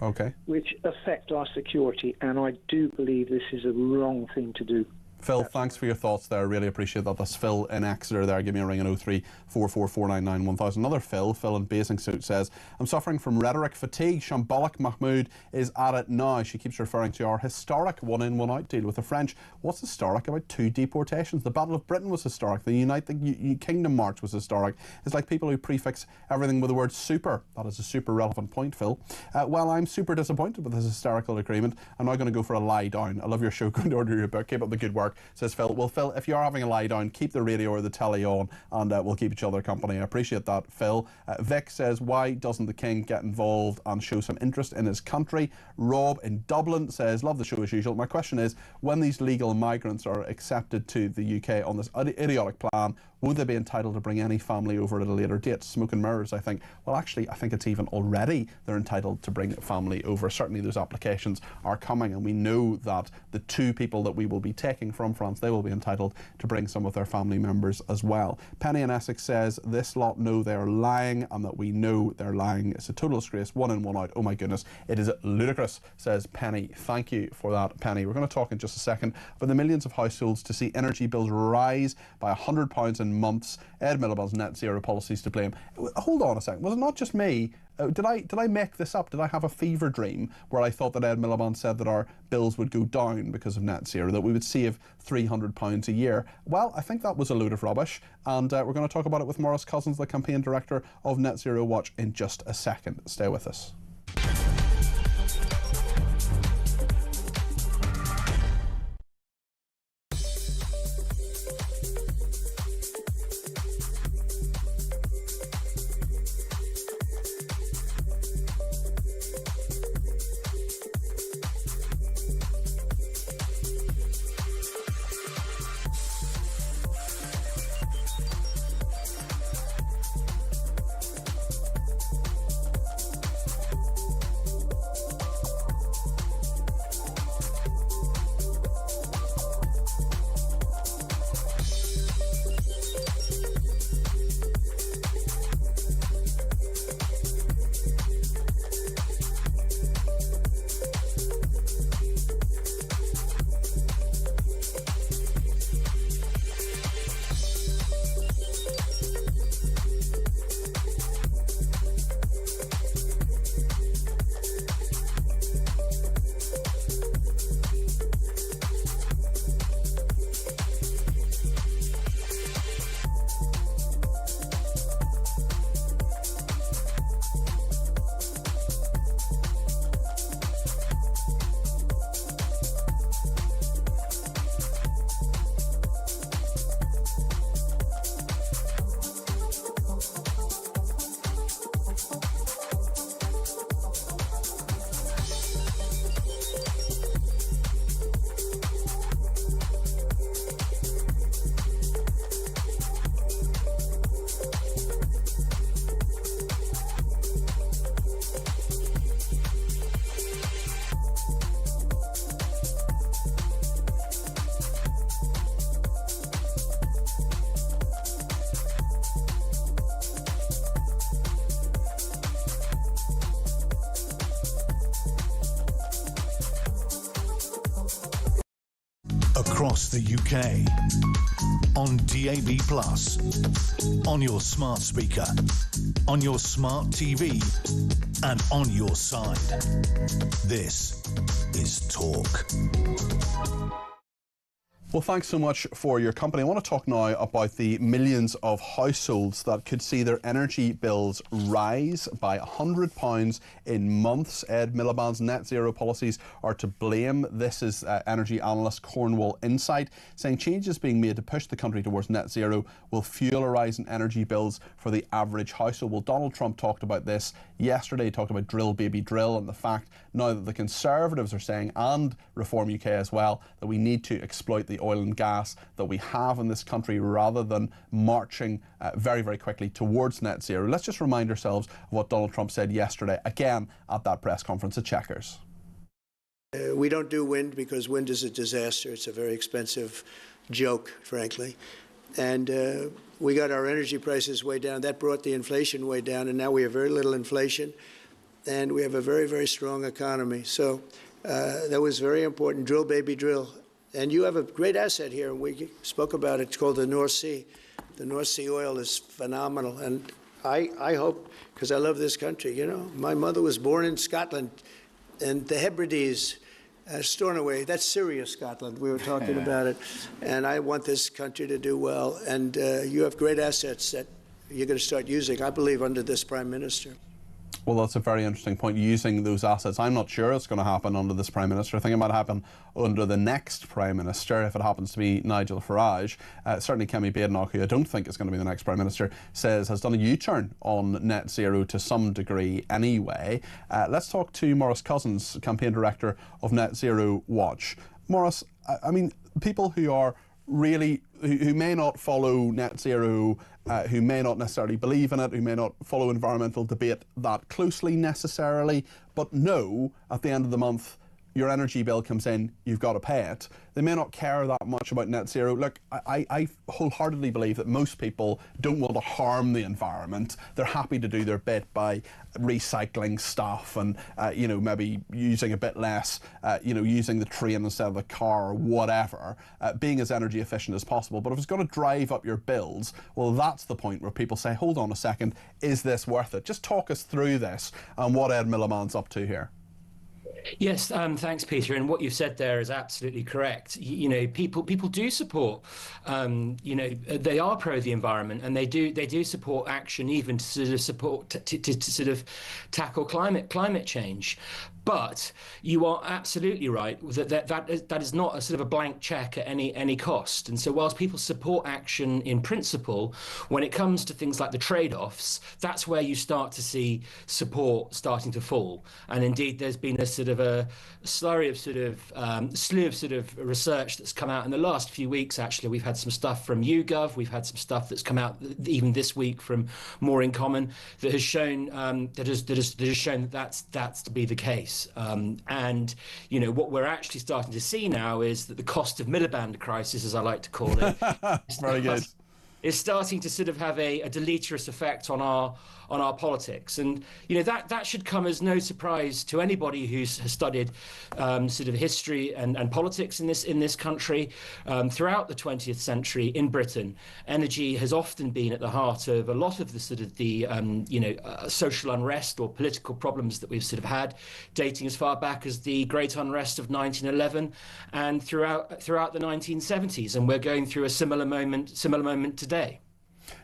L: which affect our security, and I do believe this is a wrong thing to do.
D: Phil, thanks for your thoughts there. Really appreciate that. That's Phil in Exeter there. Give me a ring on 0344 499 1000. Another Phil in Basingstoke says, I'm suffering from rhetoric fatigue. Shambolic Mahmoud is at it now. She keeps referring to our historic one-in, one-out deal with the French. What's historic about 2 deportations? The Battle of Britain was historic. The United Kingdom March was historic. It's like people who prefix everything with the word super. That is a super relevant point, Phil. Well, I'm super disappointed with this hysterical agreement. I'm now going to go for a lie down. I love your show. Go and order your book. Keep up the good work, says Phil. Well, Phil, if you're having a lie down, keep the radio or the telly on, and we'll keep each other company. I appreciate that, Phil. Vic says, why doesn't the King get involved and show some interest in his country? Rob in Dublin says, love the show as usual. My question is, when these legal migrants are accepted to the UK on this idiotic plan, would they be entitled to bring any family over at a later date? Smoke and mirrors, I think. Well, actually, I think it's even already they're entitled to bring family over. Certainly those applications are coming, and we know that the 2 people that we will be taking from France, they will be entitled to bring some of their family members as well. Penny in Essex says, this lot know they're lying, and that we know they're lying. It's a total disgrace. 1 in, 1 out. Oh my goodness. It is ludicrous, says Penny. Thank you for that, Penny. We're going to talk in just a second about the millions of households to see energy bills rise by £100 in months. Ed Miliband's net zero policies to blame. Hold on a second. Was it not just me? Did I make this up? Did I have a fever dream where I thought that Ed Miliband said that our bills would go down because of net zero, that we would save £300 a year? Well, I think that was a load of rubbish, and we're going to talk about it with Maurice Cousins, the campaign director of Net Zero Watch, in just a second. Stay with us.
C: across the UK, on DAB+, on your smart speaker, on your smart TV, and on your side. This is Talk.
D: Well, thanks so much for your company. I want to talk now about the millions of households that could see their energy bills rise by £100 in months. Ed Miliband's net zero policies are to blame. This is energy analyst Cornwall Insight saying changes being made to push the country towards net zero will fuel a rise in energy bills for the average household. Well, Donald Trump talked about this yesterday. He talked about drill baby drill and the fact now that the Conservatives are saying, and Reform UK as well, that we need to exploit the oil and gas that we have in this country rather than marching very, very quickly towards net zero. Let's just remind ourselves of what Donald Trump said yesterday, again at that press conference at Chequers.
A: We don't do wind because wind is a disaster. It's a very expensive joke, frankly. And we got our energy prices way down. That brought the inflation way down, and now we have very little inflation. And we have a very, very strong economy. So that was very important. Drill, baby, drill. And you have a great asset here. We spoke about it. It's called the North Sea. The North Sea oil is phenomenal. And I hope, because I love this country, you know, my mother was born in Scotland, and the Hebrides, Stornoway, that's Syria, Scotland. We were talking about it. And I want this country to do well. And you have great assets that you're going to start using, I believe, under this Prime Minister.
D: Well, that's a very interesting point, using those assets. I'm not sure it's going to happen under this Prime Minister. I think it might happen under the next Prime Minister, if it happens to be Nigel Farage. Certainly Kemi Badenoch, who I don't think is going to be the next Prime Minister, has done a U-turn on net zero to some degree anyway. Let's talk to Maurice Cousins, Campaign Director of Net Zero Watch. Maurice, I mean, people who are really, who may not follow net zero, who may not necessarily believe in it, who may not follow environmental debate that closely necessarily, but know at the end of the month your energy bill comes in, you've got to pay it. They may not care that much about net zero. Look, I wholeheartedly believe that most people don't want to harm the environment. They're happy to do their bit by recycling stuff and, you know, maybe using a bit less, you know, using the train instead of the car or whatever, being as energy efficient as possible. But if it's going to drive up your bills, well, that's the point where people say, hold on a second, is this worth it? Just talk us through this and what Ed Miliband's up to here.
M: Yes, thanks, Peter. And what you've said there is absolutely correct. You know, people do support. You know, they are pro the environment, and they do support action, even to sort of support to sort of tackle climate change. But you are absolutely right that is not a sort of a blank check at any cost. And so whilst people support action in principle, when it comes to things like the trade-offs, that's where you start to see support starting to fall. And indeed, there's been a sort of a slew of sort of research that's come out in the last few weeks. Actually, we've had some stuff from YouGov, we've had some stuff that's come out even this week from More in Common that has shown that's to be the case. And you know what we're actually starting to see now is that the cost of Miliband crisis, as I like to call it,
D: very good,
M: is starting to sort of have a deleterious effect on our politics. And you know that should come as no surprise to anybody has studied sort of history and politics in this country. Throughout the 20th century in Britain, energy has often been at the heart of a lot of the sort of the social unrest or political problems that we've sort of had, dating as far back as the Great Unrest of 1911 and throughout the 1970s. And we're going through a similar moment today.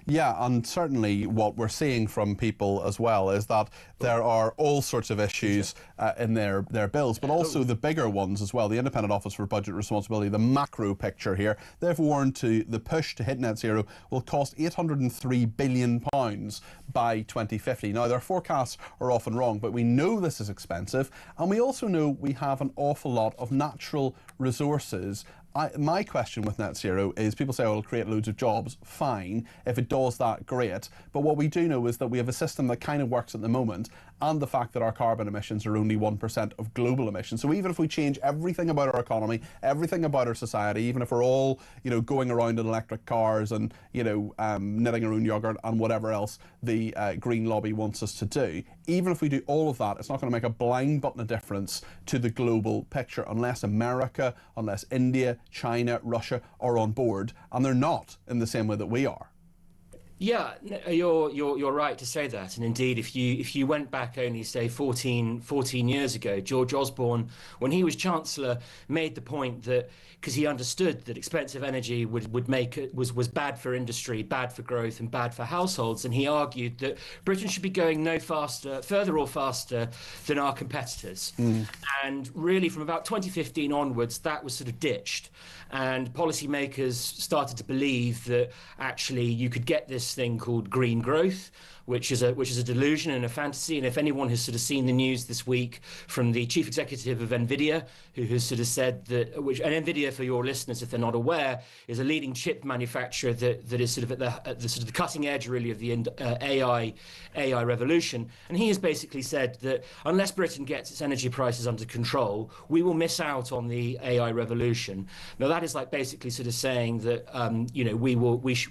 D: Yeah, and certainly what we're seeing from people as well is that there are all sorts of issues in their bills, but also the bigger ones as well. The Independent Office for Budget Responsibility, the macro picture here, they've warned the push to hit net zero will cost £803 billion by 2050. Now, their forecasts are often wrong, but we know this is expensive, and we also know we have an awful lot of natural resources. My question with net zero is, people say, oh, it'll create loads of jobs. Fine, if it does that, great. But what we do know is that we have a system that kind of works at the moment, and the fact that our carbon emissions are only 1% of global emissions. So even if we change everything about our economy, everything about our society, even if we're all, going around in electric cars and, knitting our own yogurt and whatever else the green lobby wants us to do, even if we do all of that, it's not going to make a blind button of difference to the global picture unless America, unless India, China, Russia are on board, and they're not in the same way that we are.
M: Yeah, you're right to say that. And indeed, if you went back only, say, 14 years ago, George Osborne, when he was Chancellor, made the point that, because he understood that expensive energy would make it was bad for industry, bad for growth, and bad for households, and he argued that Britain should be going further or faster than our competitors. And really, from about 2015 onwards, that was sort of ditched, and policymakers started to believe that actually you could get this thing called green growth, which is a delusion and a fantasy. And if anyone has sort of seen the news this week from the chief executive of NVIDIA, who has sort of said that, and NVIDIA, for your listeners, if they're not aware, is a leading chip manufacturer that is sort of at the sort of the cutting edge, really, of the AI revolution. And he has basically said that unless Britain gets its energy prices under control, we will miss out on the AI revolution. Now, that is like basically sort of saying that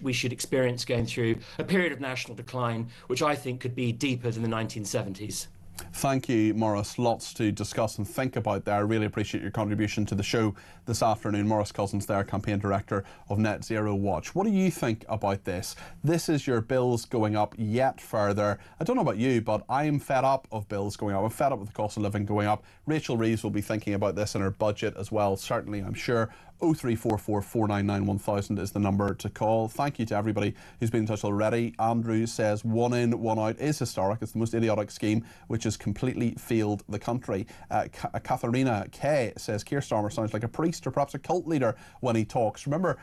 M: we should experience going through a period of national decline, which I think could be deeper than the 1970s.
D: Thank you, Maurice. Lots to discuss and think about there. I really appreciate your contribution to the show this afternoon. Maurice Cousins there, Campaign Director of Net Zero Watch. What do you think about this? This is your bills going up yet further. I don't know about you, but I'm fed up of bills going up. I'm fed up with the cost of living going up. Rachel Reeves will be thinking about this in her budget as well, certainly, I'm sure. 0344 499 1000 is the number to call. Thank you to everybody who's been in touch already. Andrew says 1 in, 1 out is historic. It's the most idiotic scheme which has completely failed the country. Katharina K says Keir Starmer sounds like a priest or perhaps a cult leader when he talks. Remember,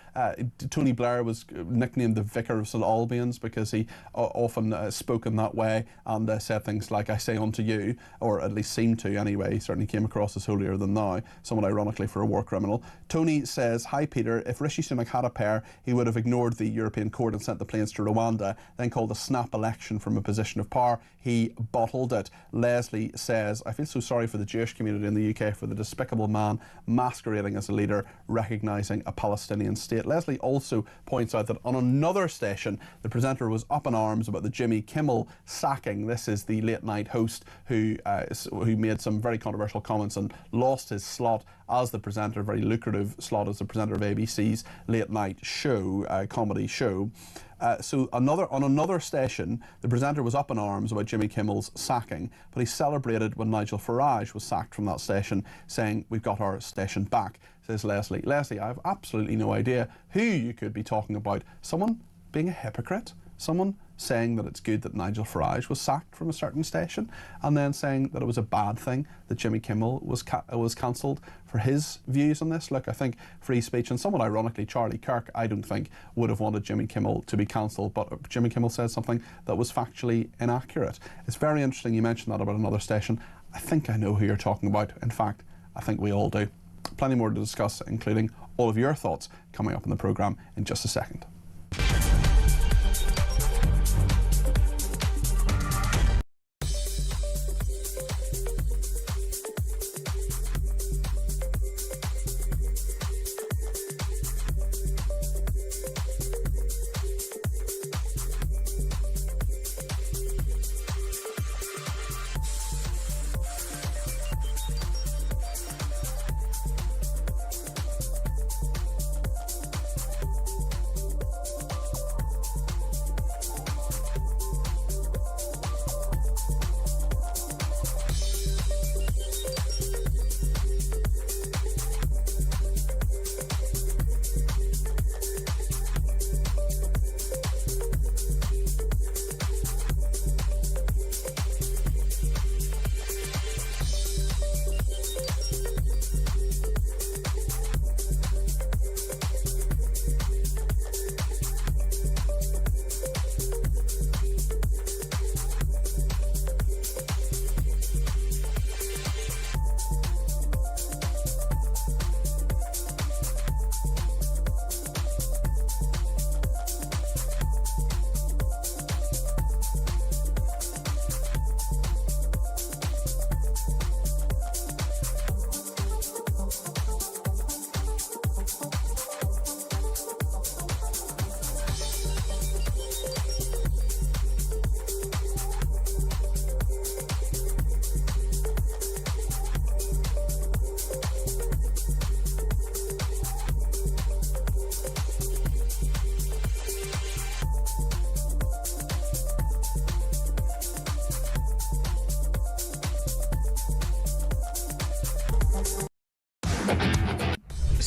D: Tony Blair was nicknamed the Vicar of St Albans because he often spoke in that way and said things like, I say unto you, or at least seemed to anyway. He certainly came across as holier than thou, somewhat ironically for a war criminal. Tony says, hi Peter, if Rishi Sunak had a pair, he would have ignored the European court and sent the planes to Rwanda, then called a snap election from a position of power. He bottled it. Leslie says, I feel so sorry for the Jewish community in the UK for the despicable man masquerading as a leader, recognising a Palestinian state. Leslie also points out that on another station, the presenter was up in arms about the Jimmy Kimmel sacking. This is the late night host who made some very controversial comments and lost his slot as the presenter, very lucrative slot as the presenter of ABC's late night show, comedy show. So on another station, the presenter was up in arms about Jimmy Kimmel's sacking, but he celebrated when Nigel Farage was sacked from that station, saying, we've got our station back, says Leslie. Leslie, I have absolutely no idea who you could be talking about. Someone being a hypocrite? Someone saying that it's good that Nigel Farage was sacked from a certain station, and then saying that it was a bad thing that Jimmy Kimmel was cancelled for his views on this. Look, I think free speech, and somewhat ironically, Charlie Kirk, I don't think, would have wanted Jimmy Kimmel to be cancelled, but Jimmy Kimmel said something that was factually inaccurate. It's very interesting you mentioned that about another station. I think I know who you're talking about. In fact, I think we all do. Plenty more to discuss, including all of your thoughts, coming up in the programme in just a second.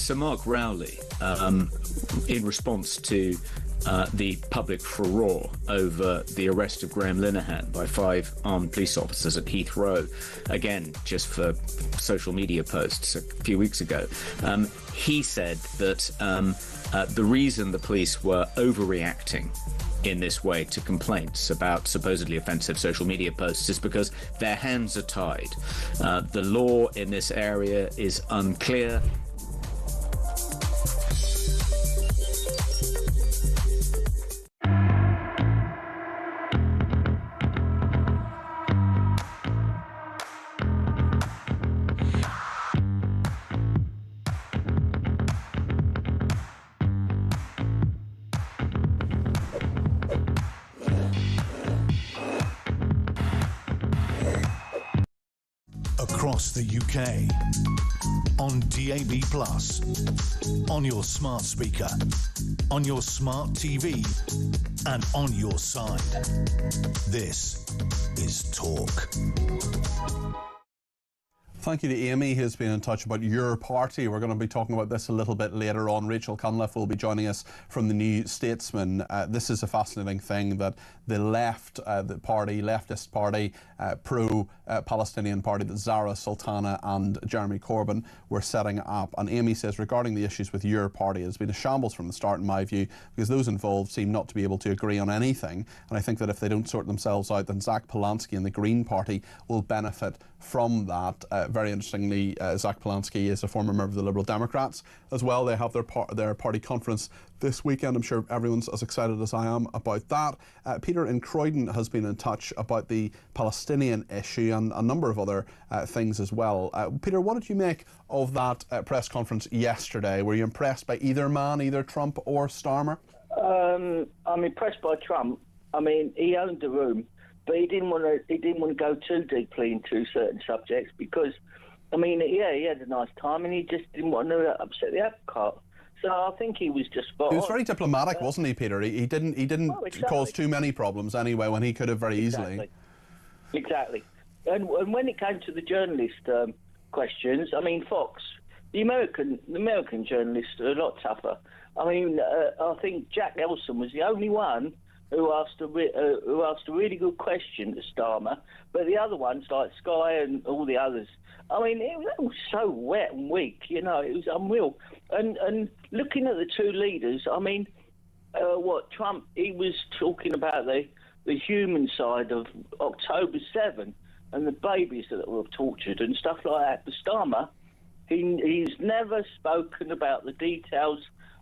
N: Sir Mark Rowley, in response to the public furore over the arrest of Graham Linehan by 5 armed police officers at Heathrow, again, just for social media posts a few weeks ago, he said that the reason the police were overreacting in this way to complaints about supposedly offensive social media posts is because their hands are tied. The law in this area is unclear.
C: Across the UK, on DAB+, on your smart speaker, on your smart TV, and on your side. This is Talk.
D: Thank you to Amy, who's been in touch about your party. We're going to be talking about this a little bit later on. Rachel Cunliffe will be joining us from the New Statesman. This is a fascinating thing that the leftist party, pro-Palestinian party that Zara Sultana and Jeremy Corbyn were setting up. And Amy says, regarding the issues with your party, it's been a shambles from the start, in my view, because those involved seem not to be able to agree on anything. And I think that if they don't sort themselves out, then Zach Polanski and the Green Party will benefit from that. Very interestingly, Zach Polanski is a former member of the Liberal Democrats as well. They have their party conference this weekend. I'm sure everyone's as excited as I am about that. Peter in Croydon has been in touch about the Palestinian issue and a number of other things as well. Peter, what did you make of that press conference yesterday? Were you impressed by either man, either Trump or Starmer?
O: I'm impressed by Trump. I mean, he owned the room, but he didn't want to go too deeply into certain subjects because, I mean, yeah, he had a nice time and he just didn't want to upset the apple cart. So I think he was just spot on.
D: He was very diplomatic, wasn't he, Peter? He didn't
O: exactly.
D: cause too many problems anyway when he could have very easily.
O: Exactly. And when it came to the journalist questions, I mean, Fox, the American journalists are a lot tougher. I mean, I think Jack Elson was the only one who asked a really good question to Starmer, but the other ones, like Sky and all the others, I mean, it was so wet and weak, you know, it was unreal. And looking at the two leaders, I mean, Trump, he was talking about the human side of October 7 and the babies that were tortured and stuff like that. But Starmer, he's never spoken about the details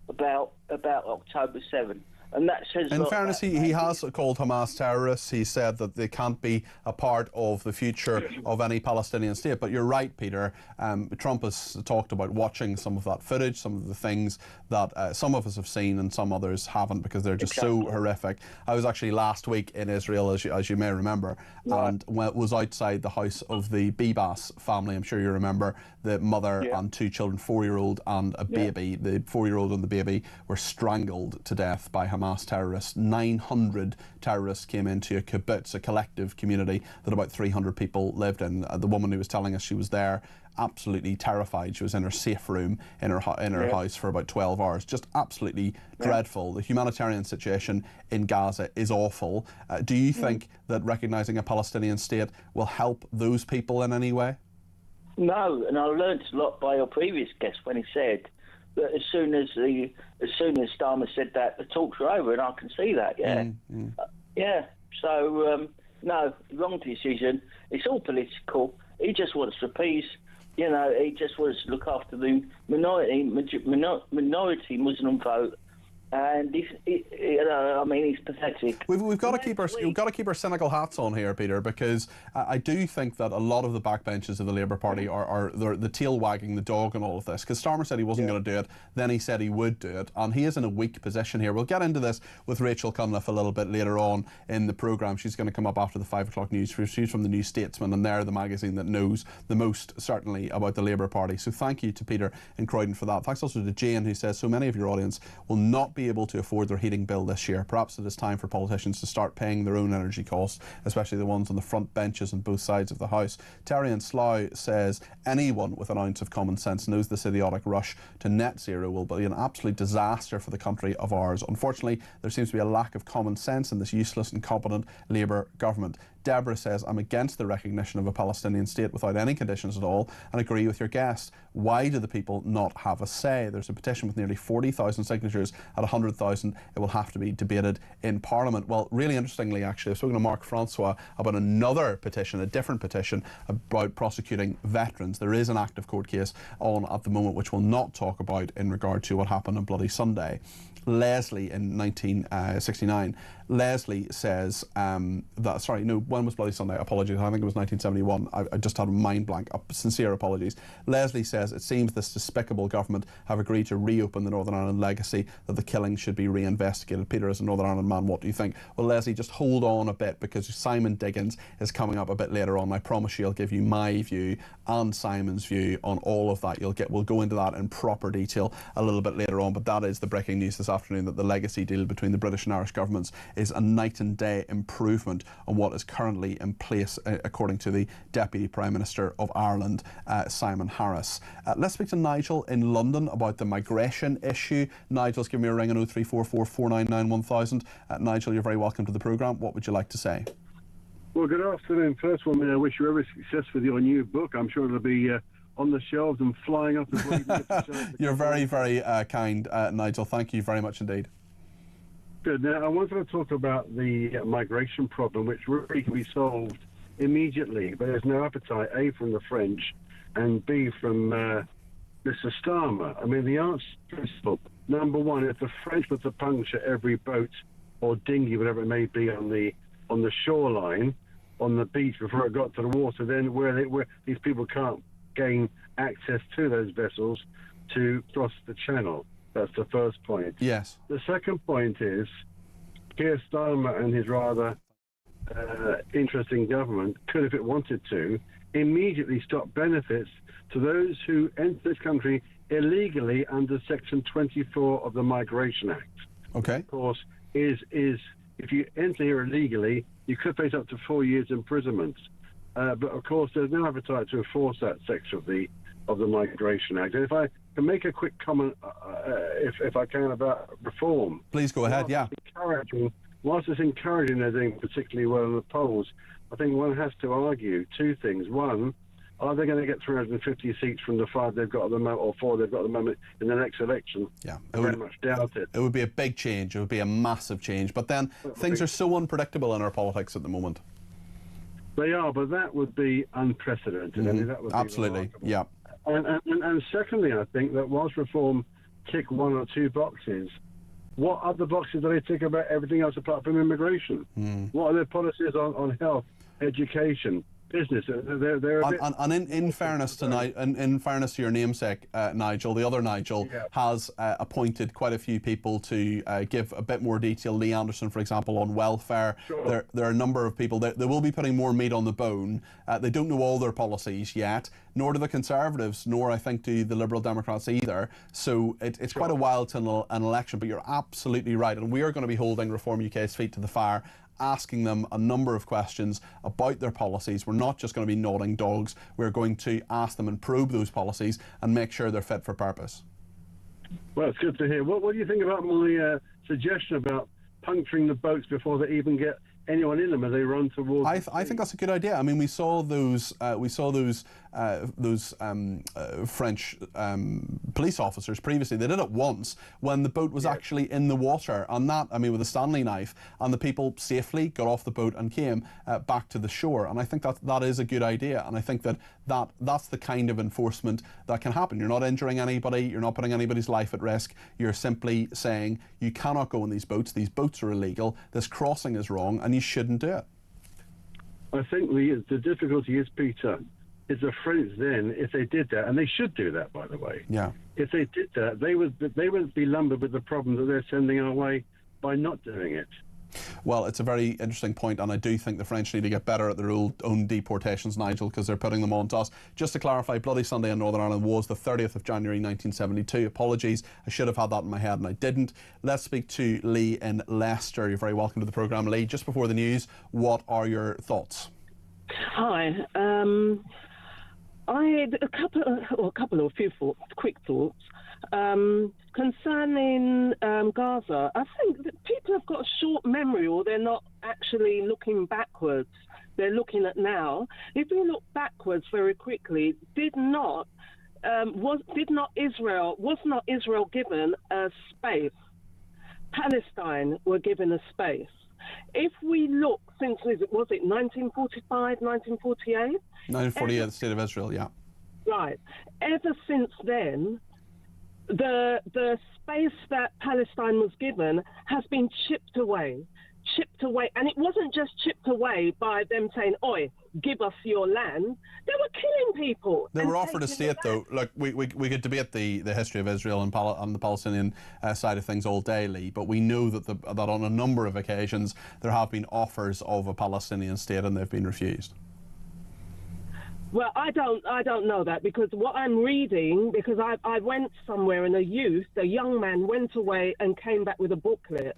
O: about October 7. And that says
D: in fairness, he has called Hamas terrorists. He said that they can't be a part of the future of any Palestinian state. But you're right, Peter. Trump has talked about watching some of that footage, some of the things that some of us have seen and some others haven't because they're just so horrific. I was actually last week in Israel, as you may remember, and was outside the house of the Bibas family. I'm sure you remember the mother and two children, 4-year-old and a baby. The 4-year-old and the baby were strangled to death by Hamas terrorists. 900 terrorists came into a kibbutz, a collective community that about 300 people lived in. The woman who was telling us she was there, absolutely terrified. She was in her safe room in her house for about 12 hours. Just absolutely dreadful. The humanitarian situation in Gaza is awful. Do you think that recognising a Palestinian state will help those people in any way? No, and I learned a lot by your previous guest when he said that as soon as Starmer said that, the talks were over, and I can see that. So no, wrong decision. It's all political. He just wants to appease. You know, he just wants to look after the minority Muslim vote. And I mean, he's pathetic. We've got to keep our cynical hats on here, Peter, because I do think that a lot of the backbenches of the Labour Party are the tail wagging the dog in all of this. Because Starmer said he wasn't going to do it, then he said he would do it, and he is in a weak position here. We'll get into this with Rachel Cunliffe a little bit later on in the programme. She's going to come up after the 5 o'clock news. She's from the New Statesman, and they're the magazine that knows the most, certainly, about the Labour Party. So thank you to Peter in Croydon for that. Thanks also to Jane, who says so many of your audience will not be be able to afford their heating bill this year. Perhaps it is time for politicians to start paying their own energy costs, especially the ones on the front benches on both sides of the House. Terry in Slough says anyone with an ounce of common sense knows this idiotic rush to net zero will be an absolute disaster for the country of ours. Unfortunately, there seems to be a lack of common sense in this useless and incompetent Labour government. Deborah says, I'm against the recognition of a Palestinian state without any conditions at all, and agree with your guest. Why do the people not have a say? There's a petition with nearly 40,000 signatures. At 100,000, it will have to be debated in Parliament. Well, really interestingly, actually, I've spoken to Mark Francois about another petition, a different petition about prosecuting veterans. There is an active court case on at the moment, which we'll not talk about in regard to what happened on Bloody Sunday. Leslie in 1969. Leslie says when was Bloody Sunday? Apologies, I think it was 1971. I just had a mind blank. Sincere apologies. Leslie says, it seems this despicable government have agreed to reopen the Northern Ireland legacy, that the killing should be reinvestigated. Peter, as a Northern Ireland man, what do you think? Well, Leslie, just hold on a bit, because Simon Diggins is coming up a bit later on. I promise you I'll give you my view and Simon's view on all of that. We'll go into that in proper detail a little bit later on, but that is the breaking news this afternoon, that the legacy deal between the British and Irish governments is a night and day improvement on what is currently in place, according to the Deputy Prime Minister of Ireland, Simon Harris. Let's speak to Nigel in London about the migration issue. Nigel's giving me a ring on 0344 499 1000. Nigel, you're very welcome to the programme. What would you like to say?
P: Well, good afternoon. First of all, may I wish you every success with your new book. I'm sure it'll be on the shelves and flying up as well.
D: You're very, very kind, Nigel. Thank you very much indeed.
P: Good. Now, I wanted to talk about the migration problem, which really can be solved immediately, but there's no appetite, A, from the French, and B, from Mr. Starmer. I mean, the answer is simple. Number one, if the French were to puncture every boat or dinghy, whatever it may be, on the shoreline, on the beach before it got to the water, then where these people can't gain access to those vessels to cross the channel. That's the first point.
D: Yes.
P: The second point is Keir Starmer and his rather interesting government could, if it wanted to, immediately stop benefits to those who enter this country illegally under Section 24 of the Migration Act.
D: Okay.
P: Of course, is if you enter here illegally, you could face up to 4 years imprisonment. But of course, there's no appetite to enforce that section of the Migration Act. And if I can make a quick comment, if I can, about reform.
D: Please go ahead.
P: Whilst it's encouraging they're doing particularly well in the polls, I think one has to argue two things. One, are they going to get 350 seats from the 5 they've got at the moment, or 4 they've got at the moment in the next election?
D: Yeah,
P: I very much doubt it.
D: It would be a big change. It would be a massive change. But then things are so unpredictable in our politics at the moment.
P: They are, but that would be unprecedented.
D: Mm-hmm.
P: I mean, that would
D: absolutely,
P: be
D: yeah.
P: And secondly, I think that whilst reform tick 1 or 2 boxes, what other boxes do they tick about everything else apart from immigration? What are their policies on health, education, business? They're a bit...
D: And in fairness tonight, in fairness to your namesake, Nigel, the other Nigel has appointed quite a few people to give a bit more detail. Lee Anderson, for example, on welfare. Sure. There are a number of people. They will be putting more meat on the bone. They don't know all their policies yet, nor do the Conservatives, nor I think do the Liberal Democrats either. So it's quite a while till an election, but you're absolutely right. And we are going to be holding Reform UK's feet to the fire, asking them a number of questions about their policies. We're not just going to be nodding dogs. We're going to ask them and probe those policies and make sure they're fit for purpose.
P: Well, it's good to hear. What do you think about my suggestion about puncturing the boats before they even get anyone in them as they run towards?
D: I think that's a good idea. I mean, we saw those French police officers previously. They did it once when the boat was actually in the water, and that, I mean, with a Stanley knife, and the people safely got off the boat and came back to the shore. And I think that is a good idea, and I think that's the kind of enforcement that can happen. You're not injuring anybody, you're not putting anybody's life at risk, you're simply saying you cannot go in these boats are illegal, this crossing is wrong, and you shouldn't do it.
P: I think the difficulty is, Peter, is the French then, if they did that, and they should do that, by the way.
D: Yeah.
P: If they did that, they would be lumbered with the problem that they're sending our way by not doing it.
D: Well, it's a very interesting point, and I do think the French need to get better at their own deportations, Nigel, because they're putting them on to us. Just to clarify, Bloody Sunday in Northern Ireland was the 30th of January 1972. Apologies, I should have had that in my head and I didn't. Let's speak to Lee in Leicester. You're very welcome to the programme, Lee. Just before the news, what are your thoughts?
Q: Hi. I had a couple of few quick thoughts. Concerning Gaza, I think that people have got a short memory, or they're not actually looking backwards. They're looking at now. If we look backwards very quickly, was not Israel given a space? Palestine were given a space. If we look since, was it 1945, 1948?
D: 1948, the State of Israel, yeah.
Q: Right. Ever since then, the space that Palestine was given has been chipped away. And it wasn't just chipped away by them saying, oi, give us your land. They were killing people.
D: They were offered a state, though. Look, we could debate the history of Israel and on the Palestinian side of things all day, Lee, but we know that on a number of occasions there have been offers of a Palestinian state and they've been refused.
Q: Well, I don't know that, because what I'm reading, because I went somewhere and a young man went away and came back with a booklet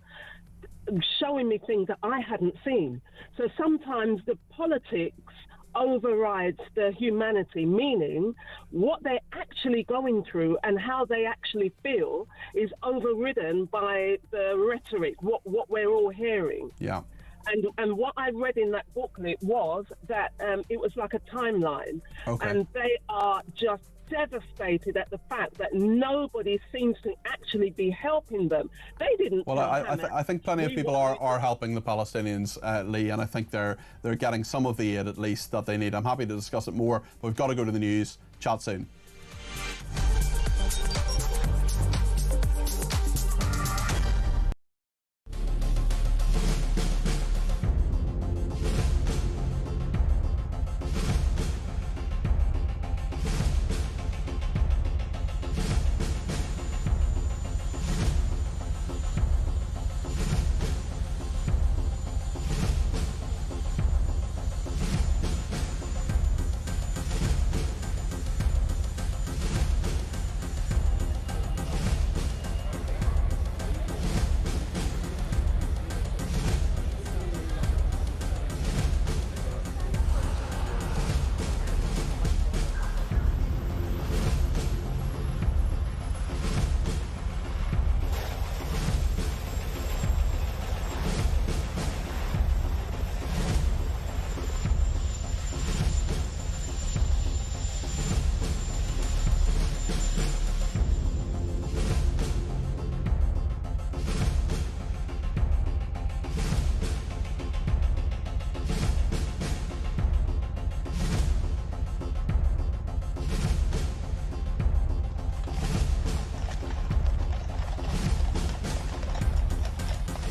Q: showing me things that I hadn't seen. So sometimes the politics overrides the humanity, meaning what they're actually going through and how they actually feel is overridden by the rhetoric, what we're all hearing.
D: Yeah.
Q: And what I read in that booklet was that it was like a timeline.
D: Okay.
Q: And they are just devastated at the fact that nobody seems to actually be helping them. They didn't.
D: Well, I think plenty of people are helping the Palestinians, Lee, and I think they're getting some of the aid at least that they need. I'm happy to discuss it more, but we've got to go to the news. Chat soon.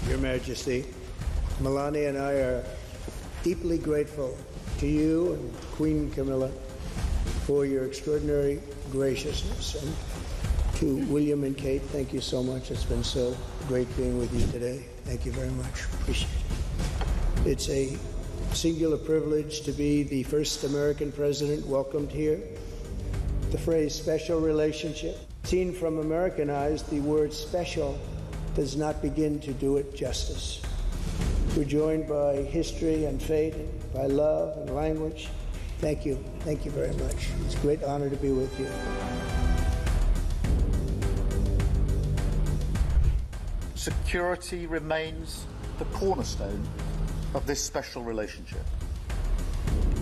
A: Your Majesty, Melania and I are deeply grateful to you and Queen Camilla for your extraordinary graciousness. And to William and Kate, thank you so much. It's been so great being with you today. Thank you very much. Appreciate it. It's a singular privilege to be the first American president welcomed here. The phrase special relationship, seen from American eyes, the word special does not begin to do it justice. We're joined by history and fate, by love and language. Thank you. Thank you very much. It's a great honor to be with you.
B: Security remains the cornerstone of this special relationship.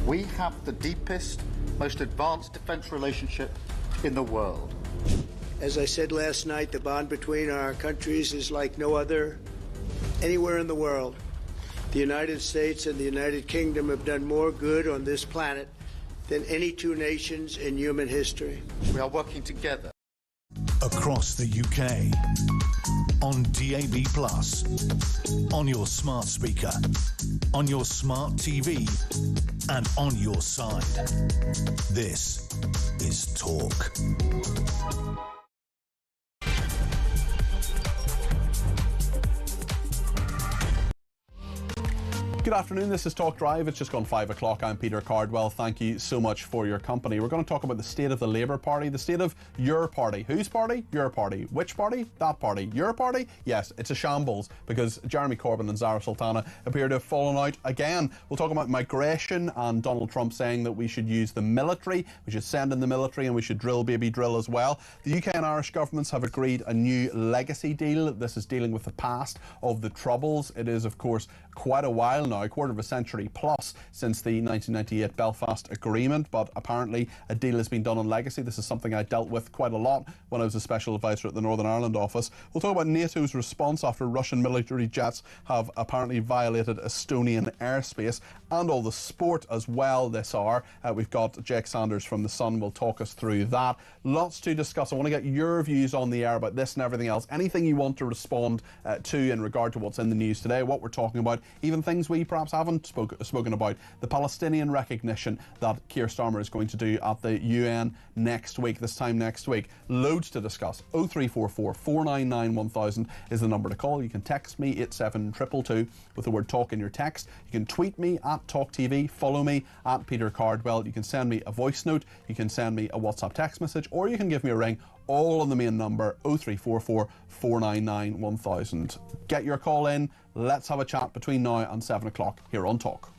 B: We have the deepest, most advanced defense relationship in the world.
A: As I said last night, the bond between our countries is like no other anywhere in the world. The United States and the United Kingdom have done more good on this planet than any two nations in human history.
B: We are working together.
C: Across the UK, on DAB+, on your smart speaker, on your smart TV, and on your side. This is Talk.
D: Good afternoon, this is Talk Drive. It's just gone 5 o'clock. I'm Peter Cardwell. Thank you so much for your company. We're going to talk about the state of the Labour Party, the state of your party. Whose party? Your party. Which party? That party. Your party? Yes, it's a shambles because Jeremy Corbyn and Zara Sultana appear to have fallen out again. We'll talk about migration and Donald Trump saying that we should use the military, we should send in the military and we should drill baby drill as well. The UK and Irish governments have agreed a new legacy deal. This is dealing with the past of the Troubles. It is, of course, quite a while now, a quarter of a century plus since the 1998 Belfast Agreement, but apparently a deal has been done on legacy. This is something I dealt with quite a lot when I was a special advisor at the Northern Ireland office. We'll talk about NATO's response after Russian military jets have apparently violated Estonian airspace, and all the sport as well this hour. We've got Jake Sanders from The Sun will talk us through that. Lots to discuss. I want to get your views on the air about this and everything else. Anything you want to respond to in regard to what's in the news today, what we're talking about, even things we perhaps haven't spoken about. The Palestinian recognition that Keir Starmer is going to do at the UN next week, this time next week. Loads to discuss. 0344 499 1000 is the number to call. You can text me 87222 with the word talk in your text. You can tweet me at talkTV, follow me at Peter Cardwell. You can send me a voice note, you can send me a WhatsApp text message, or you can give me a ring, all on the main number 0344 499 1000. Get your call in. Let's have a chat between now and 7 o'clock here on Talk.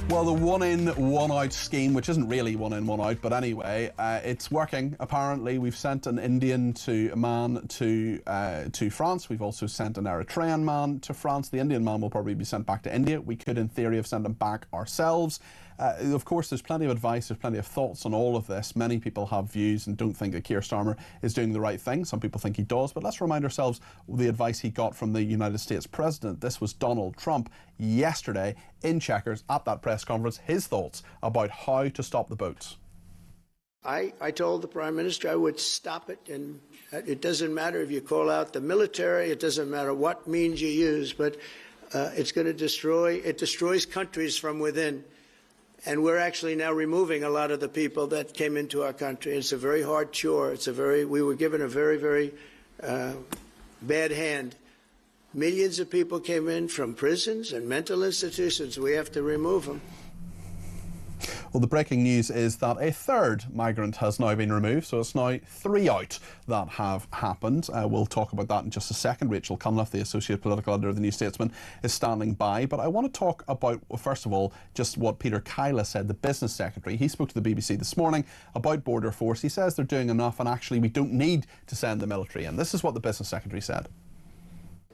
D: Well, the one in, one out scheme, which isn't really one in, one out, but anyway, it's working. Apparently, we've sent an Indian man to France. We've also sent an Eritrean man to France. The Indian man will probably be sent back to India. We could, in theory, have sent him back ourselves. Of course, there's plenty of advice, there's plenty of thoughts on all of this. Many people have views and don't think that Keir Starmer is doing the right thing. Some people think he does, but let's remind ourselves the advice he got from the United States President. This was Donald Trump yesterday in Chequers at that press conference, his thoughts about how to stop the boats.
A: I told the Prime Minister I would stop it, and it doesn't matter if you call out the military, it doesn't matter what means you use, but it's going to destroys countries from within. And we're actually now removing a lot of the people that came into our country. It's a very hard chore. We were given a very, very bad hand. Millions of people came in from prisons and mental institutions. We have to remove them.
D: Well, the breaking news is that a third migrant has now been removed, so it's now 3 out that have happened. We'll talk about that in just a second. Rachel Cunliffe, the Associate Political Editor of the New Statesman, is standing by. But I want to talk about, first of all, just what Peter Cardwell said, the Business Secretary. He spoke to the BBC this morning about Border Force. He says they're doing enough and actually we don't need to send the military in. This is what the Business Secretary said.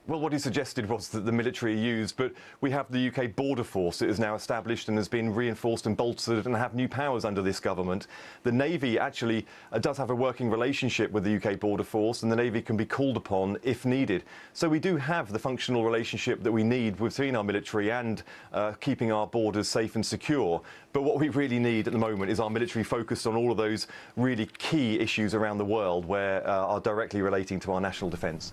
E: Well, what he suggested was that the military are used, but we have the UK border force that is now established and has been reinforced and bolstered and have new powers under this government. The Navy actually does have a working relationship with the UK border force, and the Navy can be called upon if needed. So we do have the functional relationship that we need between our military and keeping our borders safe and secure. But what we really need at the moment is our military focused on all of those really key issues around the world where are directly relating to our national defence.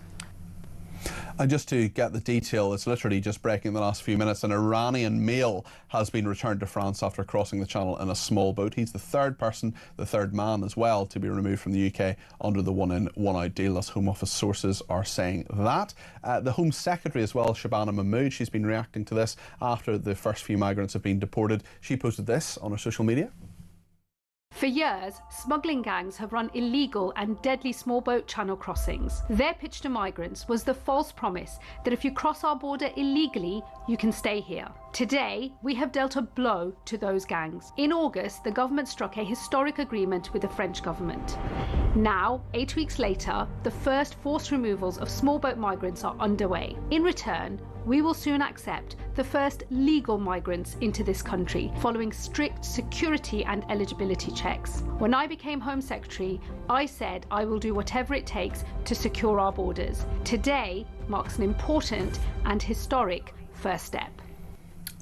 D: And just to get the detail, it's literally just breaking in the last few minutes. An Iranian male has been returned to France after crossing the channel in a small boat. He's the third person, the third man as well, to be removed from the UK under the one in, one out deal. As Home Office sources are saying that. The Home Secretary as well, Shabana Mahmood, she's been reacting to this after the first few migrants have been deported. She posted this on her social media.
F: For years, smuggling gangs have run illegal and deadly small boat channel crossings. Their pitch to migrants was the false promise that if you cross our border illegally, you can stay here. Today, we have dealt a blow to those gangs. In August, the government struck a historic agreement with the French government. Now, 8 weeks later, the first forced removals of small boat migrants are underway. In return, we will soon accept the first legal migrants into this country, following strict security and eligibility checks. When I became Home Secretary, I said I will do whatever it takes to secure our borders. Today marks an important and historic first step.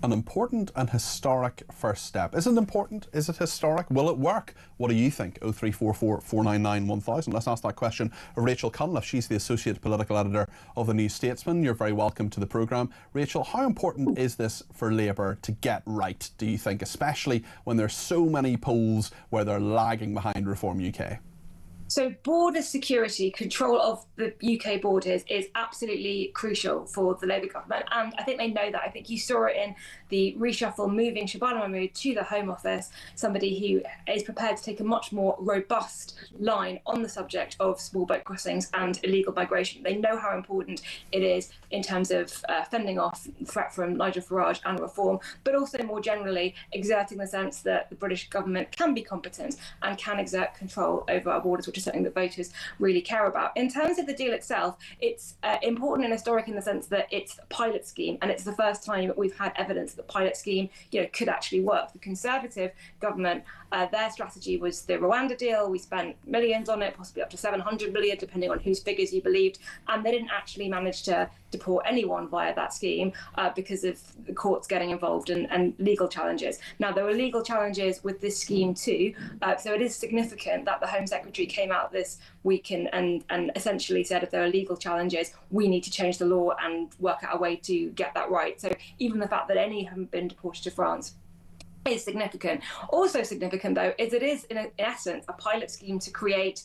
D: An important and historic first step. Is it important? Is it historic? Will it work? What do you think? 0344 499 1000. Let's ask that question of Rachel Cunliffe. She's the Associate Political Editor of the New Statesman. You're very welcome to the programme. Rachel, how important is this for Labour to get right, do you think, especially when there's so many polls where they're lagging behind Reform UK?
R: So border security, control of the UK borders is absolutely crucial for the Labour government. And I think they know that. I think you saw it in the reshuffle moving Shabana Mahmood to the Home Office, somebody who is prepared to take a much more robust line on the subject of small boat crossings and illegal migration. They know how important it is in terms of fending off the threat from Nigel Farage and reform, but also more generally exerting the sense that the British government can be competent and can exert control over our borders, which is something that voters really care about. In terms of the deal itself, it's important and historic in the sense that it's a pilot scheme, and it's the first time that we've had evidence that the pilot scheme, could actually work. The Conservative government, their strategy was the Rwanda deal. We spent millions on it, possibly up to 700 million, depending on whose figures you believed, and they didn't actually manage to deport anyone via that scheme because of the courts getting involved and legal challenges. Now, there were legal challenges with this scheme too, so it is significant that the Home Secretary came out this week and essentially said if there are legal challenges, we need to change the law and work out a way to get that right. So even the fact that any haven't been deported to France is significant. Also significant, though, is it is, in essence, a pilot scheme to create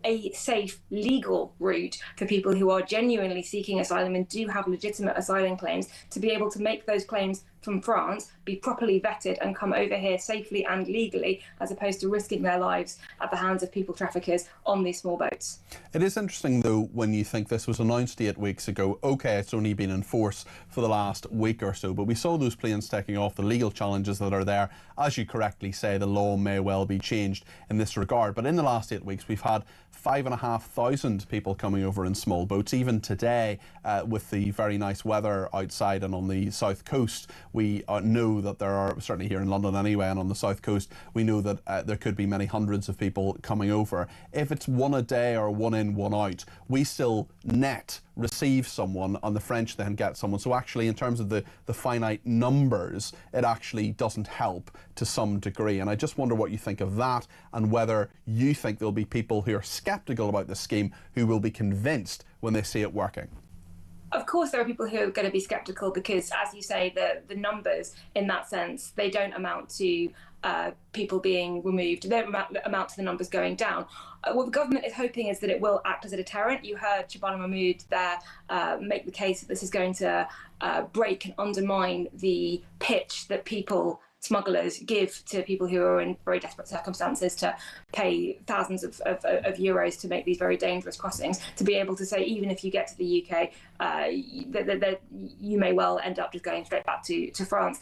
R: a safe legal route for people who are genuinely seeking asylum and do have legitimate asylum claims to be able to make those claims from France, be properly vetted and come over here safely and legally, as opposed to risking their lives at the hands of people traffickers on these small boats.
D: It is interesting, though, when you think this was announced 8 weeks ago. OK, it's only been in force for the last week or so, but we saw those planes taking off, the legal challenges that are there. As you correctly say, the law may well be changed in this regard. But in the last 8 weeks, we've had 5,500 people coming over in small boats. Even today, with the very nice weather outside and on the south coast, we know that there are, certainly here in London anyway, and on the south coast, we know that there could be many hundreds of people coming over. If it's one a day or one in, one out, we still receive someone, and the French then get someone. So actually, in terms of the finite numbers, it actually doesn't help to some degree. And I just wonder what you think of that, and whether you think there'll be people who are sceptical about this scheme who will be convinced when they see it working.
R: Of course, there are people who are going to be sceptical because, as you say, the numbers in that sense, they don't amount to people being removed. They don't amount to the numbers going down. What the government is hoping is that it will act as a deterrent. You heard Shabana Mahmood there make the case that this is going to break and undermine the pitch that smugglers give to people who are in very desperate circumstances to pay thousands of euros to make these very dangerous crossings, to be able to say, even if you get to the UK, you may well end up just going straight back to France.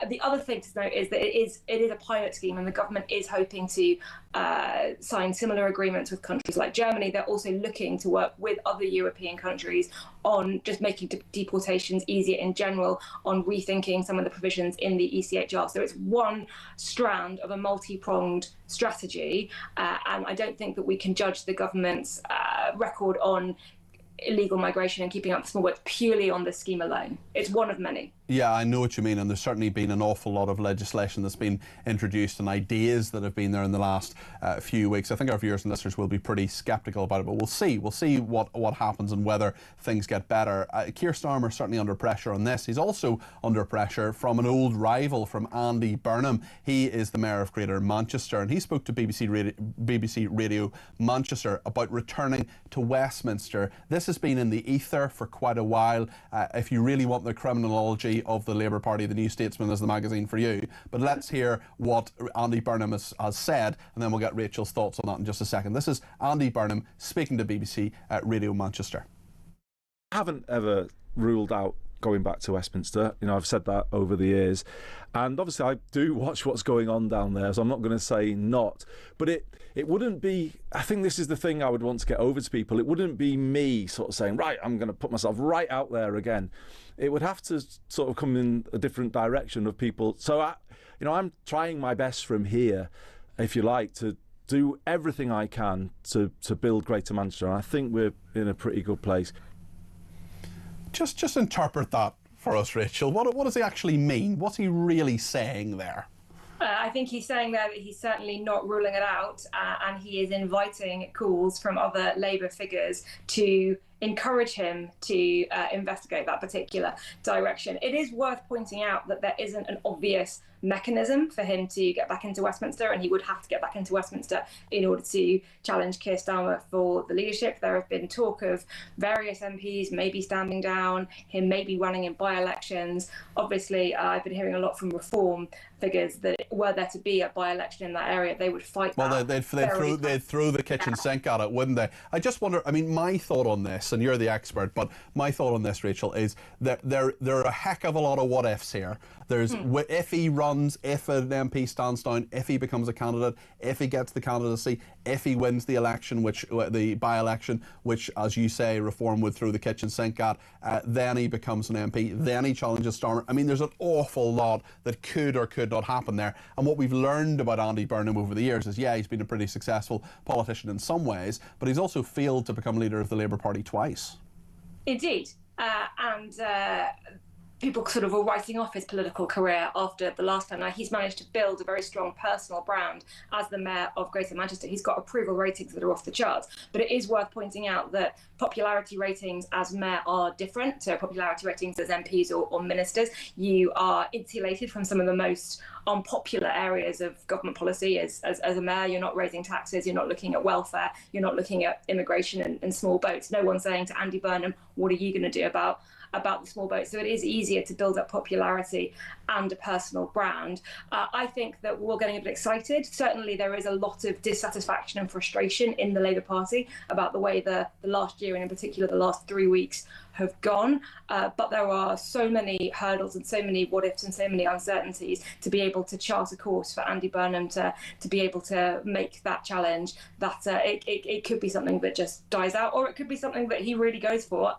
R: The other thing to note is that it is a pilot scheme, and the government is hoping to sign similar agreements with countries like Germany. They're also looking to work with other European countries on just making deportations easier in general, on rethinking some of the provisions in the ECHR. So it's one strand of a multi-pronged strategy, and I don't think that we can judge the government's record on illegal migration and keeping up the small boats purely on this scheme alone. It's one of many.
D: Yeah, I know what you mean, and there's certainly been an awful lot of legislation that's been introduced and ideas that have been there in the last few weeks. I think our viewers and listeners will be pretty sceptical about it, but we'll see what happens and whether things get better. Keir Starmer's certainly under pressure on this. He's also under pressure from an old rival, from Andy Burnham. He is the Mayor of Greater Manchester, and he spoke to BBC Radio Manchester about returning to Westminster. This has been in the ether for quite a while. If you really want the criminology of the Labour Party, the New Statesman is the magazine for you. But let's hear what Andy Burnham has said, and then we'll get Rachel's thoughts on that in just a second. This is Andy Burnham speaking to BBC Radio Manchester.
S: I haven't ever ruled out going back to Westminster. I've said that over the years, and obviously I do watch what's going on down there, so I'm not going to say not. But it wouldn't be, I think this is the thing I would want to get over to people, it wouldn't be me sort of saying, right, I'm going to put myself right out there again. It would have to sort of come in a different direction of people. So I'm trying my best from here, if you like, to do everything I can to build Greater Manchester, and I think we're in a pretty good place.
D: Just interpret that for us, Rachel. What does he actually mean? What's he really saying there?
R: I think he's saying there that he's certainly not ruling it out, and he is inviting calls from other Labour figures to encourage him to investigate that particular direction. It is worth pointing out that there isn't an obvious mechanism for him to get back into Westminster, and he would have to get back into Westminster in order to challenge Keir Starmer for the leadership. There have been talk of various MPs maybe standing down, him maybe running in by-elections. Obviously, I've been hearing a lot from Reform figures that were there to be a by-election in that area, they would fight that.
D: Well, they'd throw the kitchen sink at it, wouldn't they? I just wonder, I mean, my thought on this, and you're the expert, but my thought on this, Rachel, is that there are a heck of a lot of what-ifs here. There's if he runs, if an MP stands down, if he becomes a candidate, if he gets the candidacy, if he wins the election, the by-election, which, as you say, Reform would throw the kitchen sink at, then he becomes an MP, then he challenges Starmer. I mean, there's an awful lot that could or could not happen there. And what we've learned about Andy Burnham over the years is, yeah, he's been a pretty successful politician in some ways, but he's also failed to become leader of the Labour Party twice.
R: Indeed. People sort of were writing off his political career after the last time. Now, he's managed to build a very strong personal brand as the Mayor of Greater Manchester. He's got approval ratings that are off the charts. But it is worth pointing out that popularity ratings as Mayor are different to popularity ratings as MPs or ministers. You are insulated from some of the most unpopular areas of government policy as a Mayor. You're not raising taxes, you're not looking at welfare, you're not looking at immigration and small boats. No one's saying to Andy Burnham, what are you going to do about the small boats? So it is easier to build up popularity and a personal brand. I think that we're getting a bit excited. Certainly there is a lot of dissatisfaction and frustration in the Labour Party about the way the last year, and in particular the last 3 weeks, have gone. But there are so many hurdles and so many what-ifs and so many uncertainties to be able to chart a course for Andy Burnham to be able to make that challenge, that it could be something that just dies out, or it could be something that he really goes for.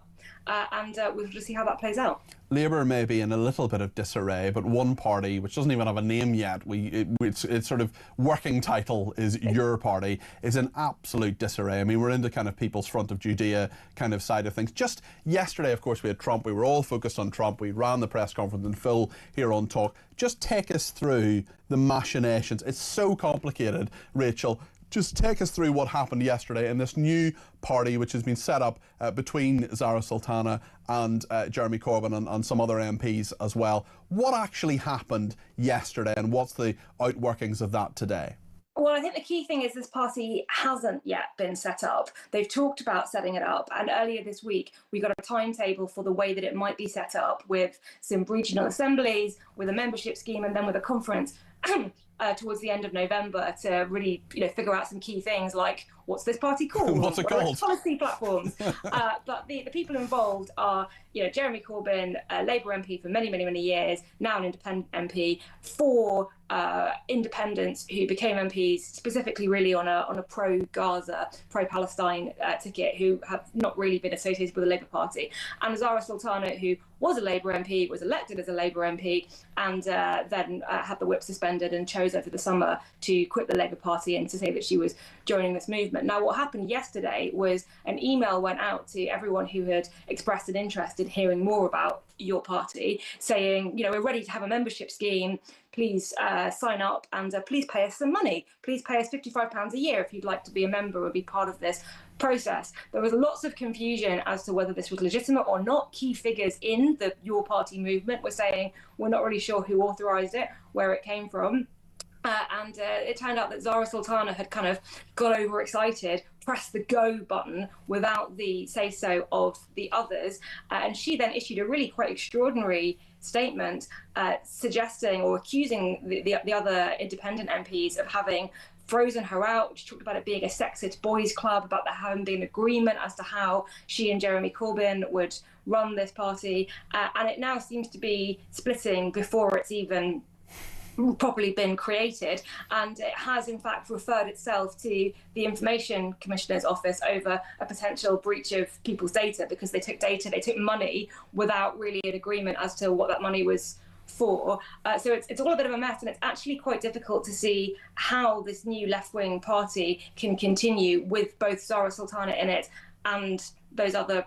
R: And we'll just see how that plays out.
D: Labour may be in a little bit of disarray, but one party, which doesn't even have a name yet, its sort of working title is Your Party, is in absolute disarray. I mean, we're into kind of People's Front of Judea kind of side of things. Just yesterday, of course, we had Trump. We were all focused on Trump. We ran the press conference in full here on Talk. Just take us through the machinations. It's so complicated, Rachel. Just take us through what happened yesterday in this new party which has been set up between Zara Sultana and Jeremy Corbyn and some other MPs as well. What actually happened yesterday, and what's the outworkings of that today?
R: Well, I think the key thing is this party hasn't yet been set up. They've talked about setting it up, and earlier this week we got a timetable for the way that it might be set up, with some regional assemblies, with a membership scheme, and then with a conference towards the end of November to really, figure out some key things like, what's this party called?
D: What's it called?
R: Policy platforms. But the people involved are, Jeremy Corbyn, a Labour MP for many, many, many years, now an independent MP, 4 independents who became MPs specifically really on a pro-Gaza, pro-Palestine ticket, who have not really been associated with the Labour Party, and Zara Sultana, who was a Labour MP, was elected as a Labour MP, and then had the whip suspended and chose over the summer to quit the Labour Party and to say that she was joining this movement. Now, what happened yesterday was an email went out to everyone who had expressed an interest in hearing more about Your Party, saying, we're ready to have a membership scheme. Please sign up and please pay us some money. Please pay us £55 a year if you'd like to be a member or be part of this process. There was lots of confusion as to whether this was legitimate or not. Key figures in the Your Party movement were saying, we're not really sure who authorised it, where it came from. And it turned out that Zara Sultana had kind of got overexcited, pressed the go button without the say-so of the others. And she then issued a really quite extraordinary statement suggesting or accusing the other independent MPs of having frozen her out. She talked about it being a sexist boys club, about there having been agreement as to how she and Jeremy Corbyn would run this party. And it now seems to be splitting before it's even properly been created, and it has in fact referred itself to the Information Commissioner's office over a potential breach of people's data, because they took money without really an agreement as to what that money was for. So it's all a bit of a mess, and it's actually quite difficult to see how this new left-wing party can continue with both Zara Sultana in it and those other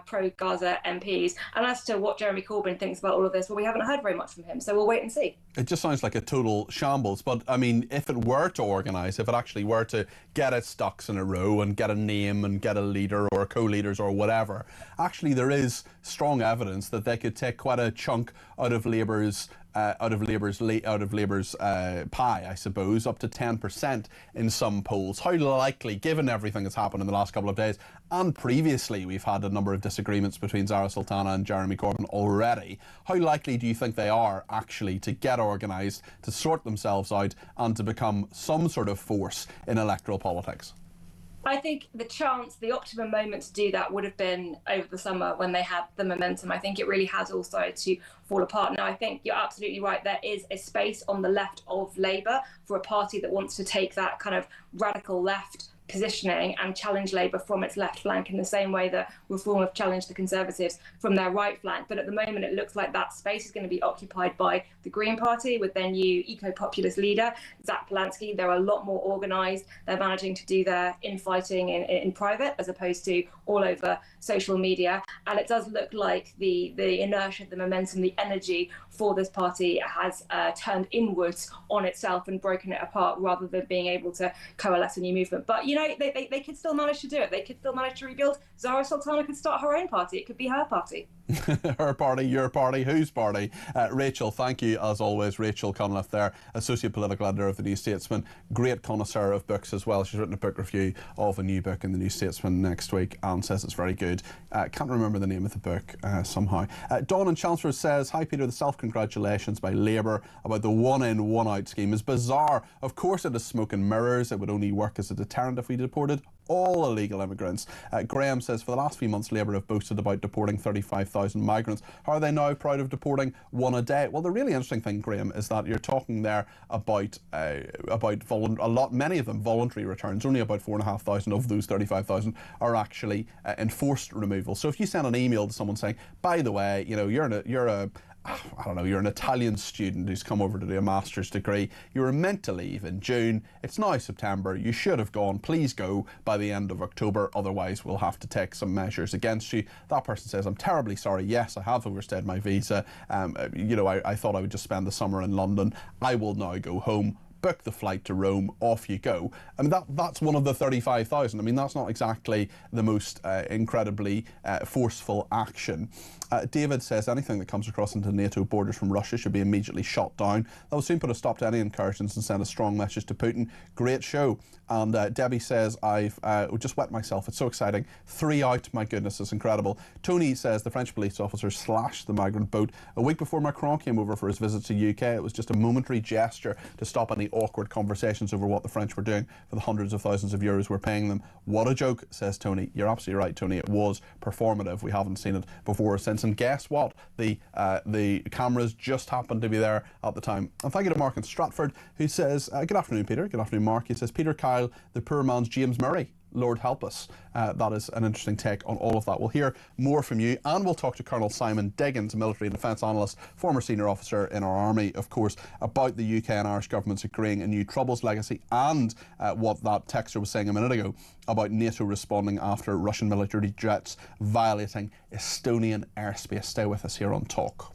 R: pro-Gaza MPs. And as to what Jeremy Corbyn thinks about all of this, well, we haven't heard very much from him, so we'll wait and see.
D: It just sounds like a total shambles. But, I mean, if it were to organise, if it actually were to get its ducks in a row and get a name and get a leader or co-leaders or whatever, actually there is strong evidence that they could take quite a chunk out of Labour's Labour's out of Labour's pie, I suppose, up to 10% in some polls. How likely, given everything that's happened in the last couple of days, and previously we've had a number of disagreements between Zara Sultana and Jeremy Corbyn already, how likely do you think they are actually to get organised, to sort themselves out and to become some sort of force in electoral politics?
R: I think the optimum moment to do that would have been over the summer when they had the momentum. I think it really has all started to fall apart. Now, I think you're absolutely right. There is a space on the left of Labour for a party that wants to take that kind of radical left positioning and challenge Labour from its left flank in the same way that Reform have challenged the Conservatives from their right flank. But at the moment, it looks like that space is going to be occupied by the Green Party with their new eco-populist leader, Zach Polansky. They're a lot more organised. They're managing to do their infighting in private as opposed to all over social media. And it does look like the inertia, the momentum, the energy for this party has turned inwards on itself and broken it apart rather than being able to coalesce a new movement. But, you know, they could still manage to do it. They could still manage to rebuild. Zara Sultana could start her own party. It could be her party.
D: Her party, your party, whose party? Rachel, thank you as always. Rachel Conliffe there, Associate Political Editor of the New Statesman, great connoisseur of books as well. She's written a book review of a new book in the New Statesman next week and says it's very good. Can't remember the name of the book somehow. Dawn in Chelmsford says, hi Peter, the self-congratulations by Labour about the one-in, one-out scheme is bizarre. Of course it is smoke and mirrors. It would only work as a deterrent if we deported all illegal immigrants. Graham says, for the last few months, Labour have boasted about deporting 35,000 migrants. How are they now proud of deporting one a day? Well, the really interesting thing, Graham, is that you're talking there about many of them voluntary returns. Only about 4,500 of those 35,000 are actually enforced removal. So if you send an email to someone saying, by the way, you know, you're an Italian student who's come over to do a master's degree. You were meant to leave in June. It's now September. You should have gone. Please go by the end of October. Otherwise, we'll have to take some measures against you. That person says, I'm terribly sorry. Yes, I have overstayed my visa. I thought I would just spend the summer in London. I will now go home. Book the flight to Rome, off you go. I mean, that's one of the 35,000. I mean, that's not exactly the most incredibly forceful action. David says anything that comes across into NATO borders from Russia should be immediately shot down. That will soon put a stop to any incursions and send a strong message to Putin. Great show. And Debbie says, I've just wet myself. It's so exciting. 3 out. My goodness, it's incredible. Tony says the French police officers slashed the migrant boat a week before Macron came over for his visit to UK. It was just a momentary gesture to stop any awkward conversations over what the French were doing for the hundreds of thousands of euros we're paying them. What a joke, says Tony. You're absolutely right, Tony. It was performative. We haven't seen it before or since. And guess what? The cameras just happened to be there at the time. And thank you to Mark in Stratford, who says, good afternoon, Peter. Good afternoon, Mark. He says, Peter Kyle, the poor man's James Murray. Lord help us. That is an interesting take on all of that. We'll hear more from you, and we'll talk to Colonel Simon Diggins, a military defence analyst, former senior officer in our army, of course, about the UK and Irish governments agreeing a new Troubles legacy, and what that texter was saying a minute ago about NATO responding after Russian military jets violating Estonian airspace. Stay with us here on Talk.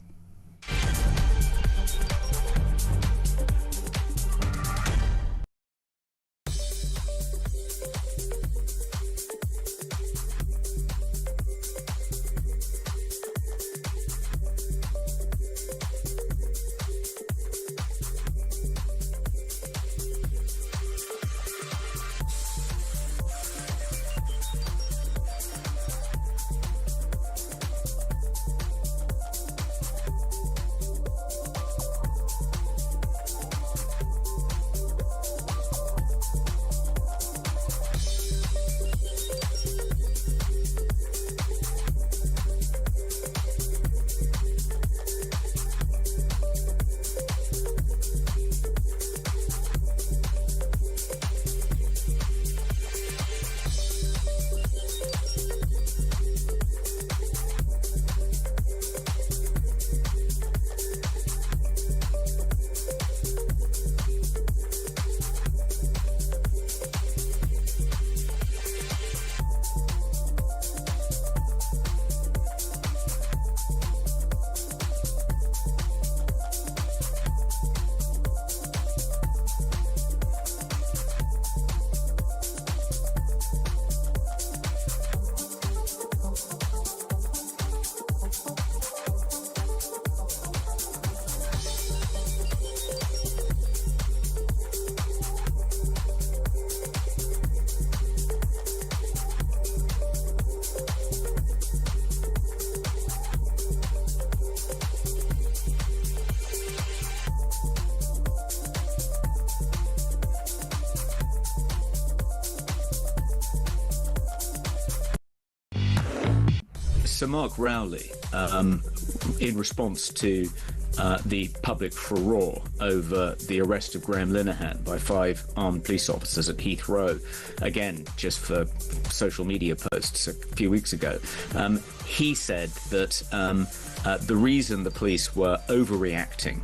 N: Sir Mark Rowley, in response to the public furore over the arrest of Graham Linehan by 5 armed police officers at Heathrow, again, just for social media posts a few weeks ago, he said that the reason the police were overreacting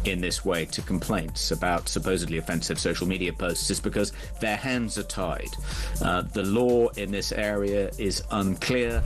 N: in this way to complaints about supposedly offensive social media posts is because their hands are tied. The law in this area is unclear.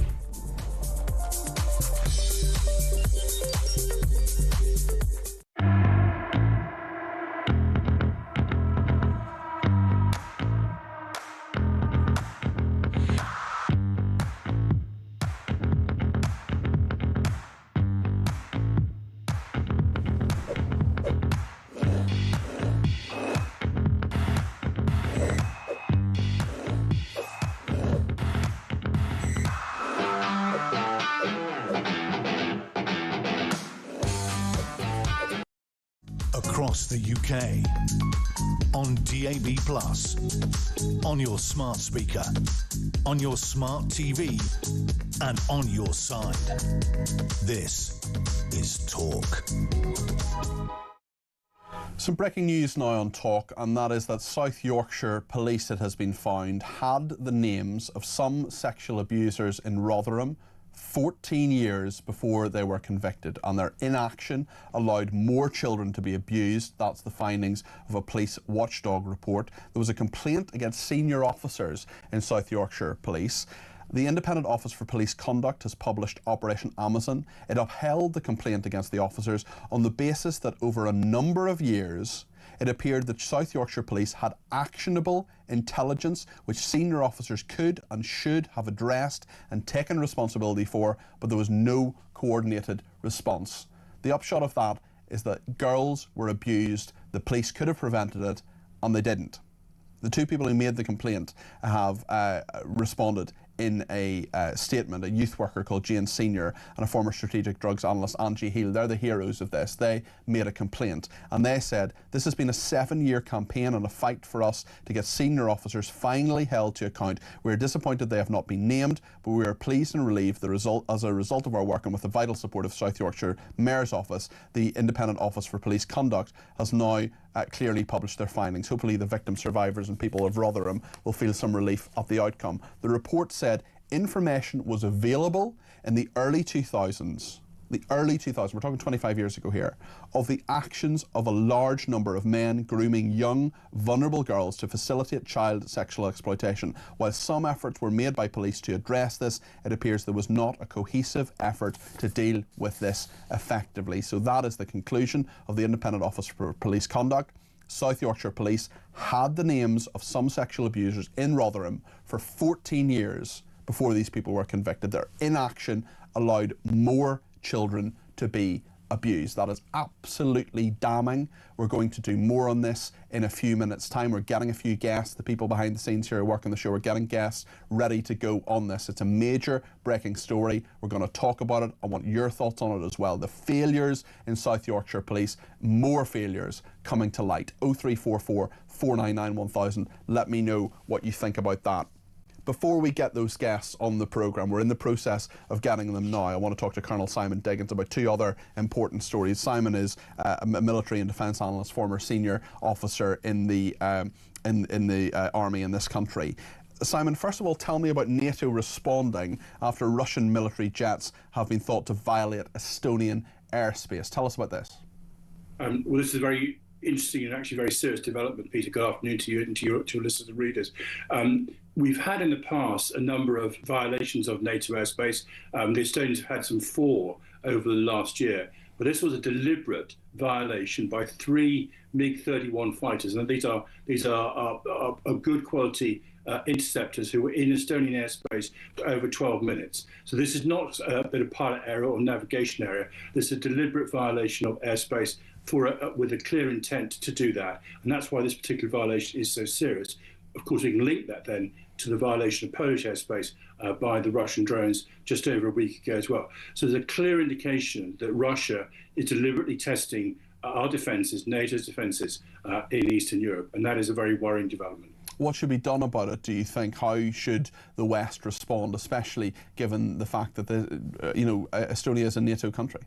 C: Across the UK, on DAB+, on your smart speaker, on your smart TV, and on your side. This is Talk.
D: Some breaking news now on Talk, and that is that South Yorkshire Police, it has been found, had the names of some sexual abusers in Rotherham 14 years before they were convicted, and their inaction allowed more children to be abused. That's the findings of a police watchdog report. There was a complaint against senior officers in South Yorkshire Police. The Independent Office for Police Conduct has published Operation Amazon. It upheld the complaint against the officers on the basis that over a number of years it appeared that South Yorkshire Police had actionable intelligence which senior officers could and should have addressed and taken responsibility for, but there was no coordinated response. The upshot of that is that girls were abused, the police could have prevented it, and they didn't. The two people who made the complaint have responded in a statement. A youth worker called Jane Senior and a former strategic drugs analyst, Angie Heal, they're the heroes of this. They made a complaint and they said, this has been a 7-year campaign and a fight for us to get senior officers finally held to account. We're disappointed they have not been named, but we are pleased and relieved as a result of our work and with the vital support of South Yorkshire Mayor's Office. The Independent Office for Police Conduct has now clearly published their findings. Hopefully the victim survivors and people of Rotherham will feel some relief at the outcome. The report said information was available in the early 2000s, we're talking 25 years ago here, of the actions of a large number of men grooming young, vulnerable girls to facilitate child sexual exploitation. While some efforts were made by police to address this, it appears there was not a cohesive effort to deal with this effectively. So that is the conclusion of the Independent Office for Police Conduct. South Yorkshire Police had the names of some sexual abusers in Rotherham for 14 years before these people were convicted. Their inaction allowed more children to be abused. That is absolutely damning. We're going to do more on this in a few minutes' time. We're getting a few guests. The people behind the scenes here who work on the show, we're getting guests ready to go on this. It's a major breaking story. We're going to talk about it. I want your thoughts on it as well. The failures in South Yorkshire Police, more failures coming to light. 0344 499 1000. Let me know what you think about that. Before we get those guests on the programme, we're in the process of getting them now. I want to talk to Colonel Simon Diggins about two other important stories. Simon is a military and defence analyst, former senior officer in the army in this country. Simon, first of all, tell me about NATO responding after Russian military jets have been thought to violate Estonian airspace. Tell us about this.
T: Well, this is a very interesting and actually very serious development, Peter. Good afternoon to you and to your listeners and readers. We've had in the past a number of violations of NATO airspace. The Estonians have had some 4 over the last year, but this was a deliberate violation by 3 MiG-31 fighters, and these are good quality interceptors who were in Estonian airspace for over 12 minutes. So this is not a bit of pilot error or navigation error. This is a deliberate violation of airspace with a clear intent to do that, and that's why this particular violation is so serious. Of course, we can link that then to the violation of Polish airspace by the Russian drones just over a week ago as well. So there's a clear indication that Russia is deliberately testing our defences, NATO's defences in Eastern Europe, and that is a very worrying development.
D: What should be done about it, do you think? How should the West respond, especially given the fact that Estonia is a NATO country?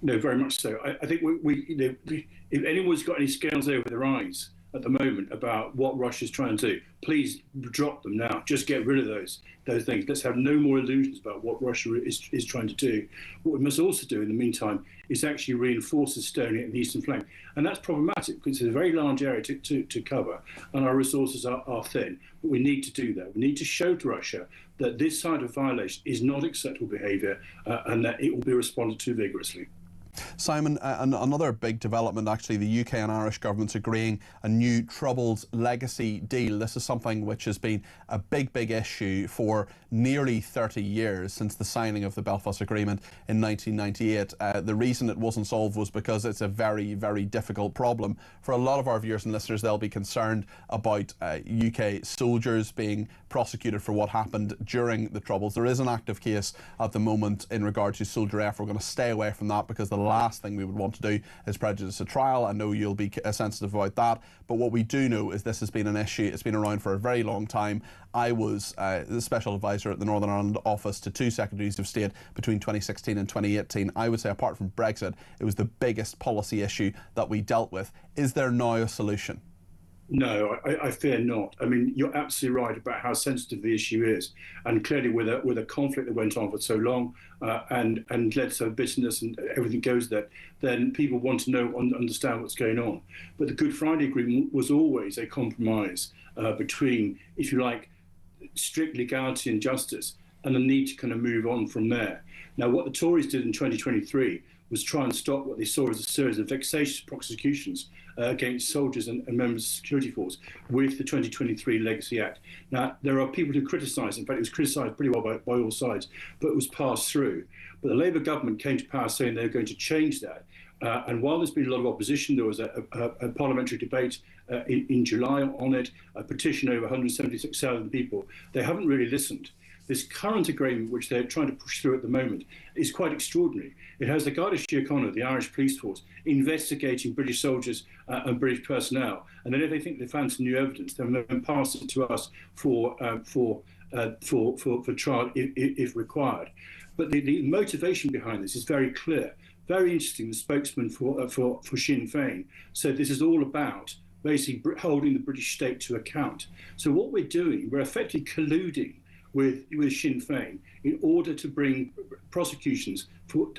T: No, very much so. I think if anyone's got any scales over their eyes at the moment about what Russia's trying to do, please drop them now. Just get rid of those things. Let's have no more illusions about what Russia is trying to do. What we must also do in the meantime is actually reinforce Estonia and the eastern flank. And that's problematic because it's a very large area to cover and our resources are thin. But we need to do that. We need to show to Russia that this side of violation is not acceptable behaviour and that it will be responded to vigorously.
D: Simon, another big development, actually, the UK and Irish governments agreeing a new Troubles legacy deal. This is something which has been a big issue for nearly 30 years since the signing of the Belfast Agreement in 1998. The reason it wasn't solved was because it's a very difficult problem. For a lot of our viewers and listeners, they'll be concerned about UK soldiers being prosecuted for what happened during the Troubles. There is an active case at the moment in regard to Soldier F. We're going to stay away from that because the last thing we would want to do is prejudice a trial. I know you'll be sensitive about that, but what we do know is this has been an issue. It's been around for a very long time. I was the special advisor at the Northern Ireland office to two Secretaries of State between 2016 and 2018. I would say, apart from Brexit, it was the biggest policy issue that we dealt with. Is there now a solution?
T: No, I fear not. I mean, you're absolutely right about how sensitive the issue is, and clearly with a conflict that went on for so long and led to bitterness and everything goes there, then people want to know and understand what's going on. But the Good Friday Agreement was always a compromise between, if you like, strict legality and justice and the need to kind of move on from there. Now, what the Tories did in 2023 was try and stop what they saw as a series of vexatious prosecutions against soldiers and members of the security force with the 2023 Legacy Act. Now, there are people who criticise, in fact, it was criticised pretty well by all sides, but it was passed through. But the Labour government came to power saying they were going to change that. And while there's been a lot of opposition, there was a parliamentary debate in July on it, a petition over 176,000 people. They haven't really listened. This current agreement, which they're trying to push through at the moment, is quite extraordinary. It has the Garda Síochána, the Irish police force, investigating British soldiers and British personnel, and then if they think they found some new evidence, then pass it to us for trial if required. But the motivation behind this is very clear. Very interesting. The spokesman for Sinn Féin said this is all about basically holding the British state to account. So what we're doing, we're effectively colluding with Sinn Féin in order to bring prosecutions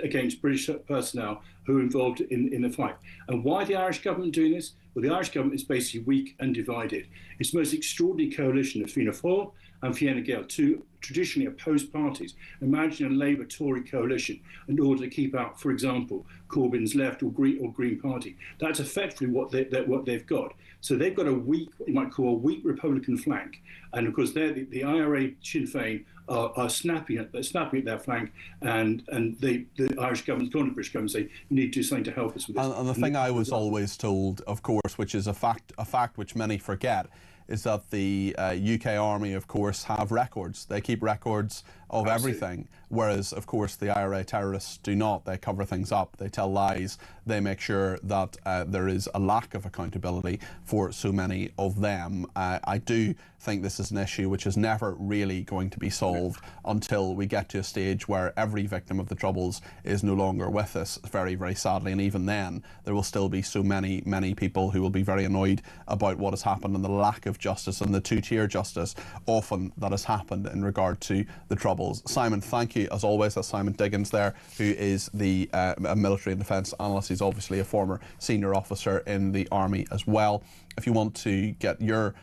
T: against British personnel who are involved in the fight. And why the Irish government doing this? Well, the Irish government is basically weak and divided. It's the most extraordinary coalition of Fianna Fáil and Fine Gael, two traditionally opposed parties. Imagine a Labour-Tory coalition in order to keep out, for example, Corbyn's Left or Green Party. That's effectively what they've got. So they've got a weak, what you might call a weak Republican flank, and of course, the IRA Sinn Féin are snapping at their flank, and the Irish government, the British government, say you need to do something to help us with this.
D: And the thing I was always told, of course, which is a fact which many forget, is that the UK Army, of course, have records. They keep records of everything, whereas, of course, the IRA terrorists do not. They cover things up, they tell lies, they make sure that there is a lack of accountability for so many of them. I do think this is an issue which is never really going to be solved until we get to a stage where every victim of the Troubles is no longer with us, very sadly, and even then there will still be so many people who will be very annoyed about what has happened and the lack of justice and the two-tier justice often that has happened in regard to the Troubles. Simon, thank you as always. That's Simon Diggins there, who is the military and defence analyst. He's obviously a former senior officer in the Army as well. If you want to get your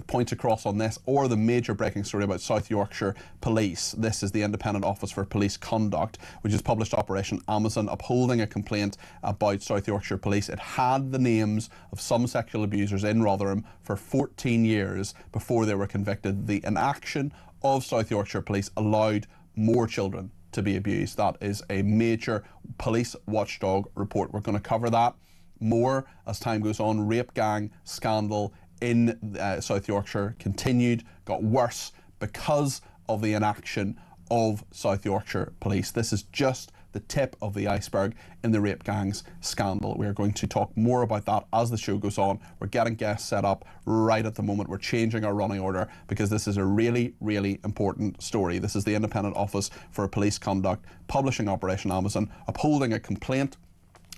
D: point across on this or the major breaking story about South Yorkshire Police, this is the Independent Office for Police Conduct, which has published Operation Amazon, upholding a complaint about South Yorkshire Police. It had the names of some sexual abusers in Rotherham for 14 years before they were convicted. The inaction of South Yorkshire Police allowed more children to be abused. That is a major police watchdog report. We're going to cover that more as time goes on. Rape gang scandal in South Yorkshire continued, got worse because of the inaction of South Yorkshire Police. This is just the tip of the iceberg in the rape gangs scandal. We're going to talk more about that as the show goes on. We're getting guests set up right at the moment. We're changing our running order because this is a really, really important story. This is the Independent Office for Police Conduct publishing Operation Amazon, upholding a complaint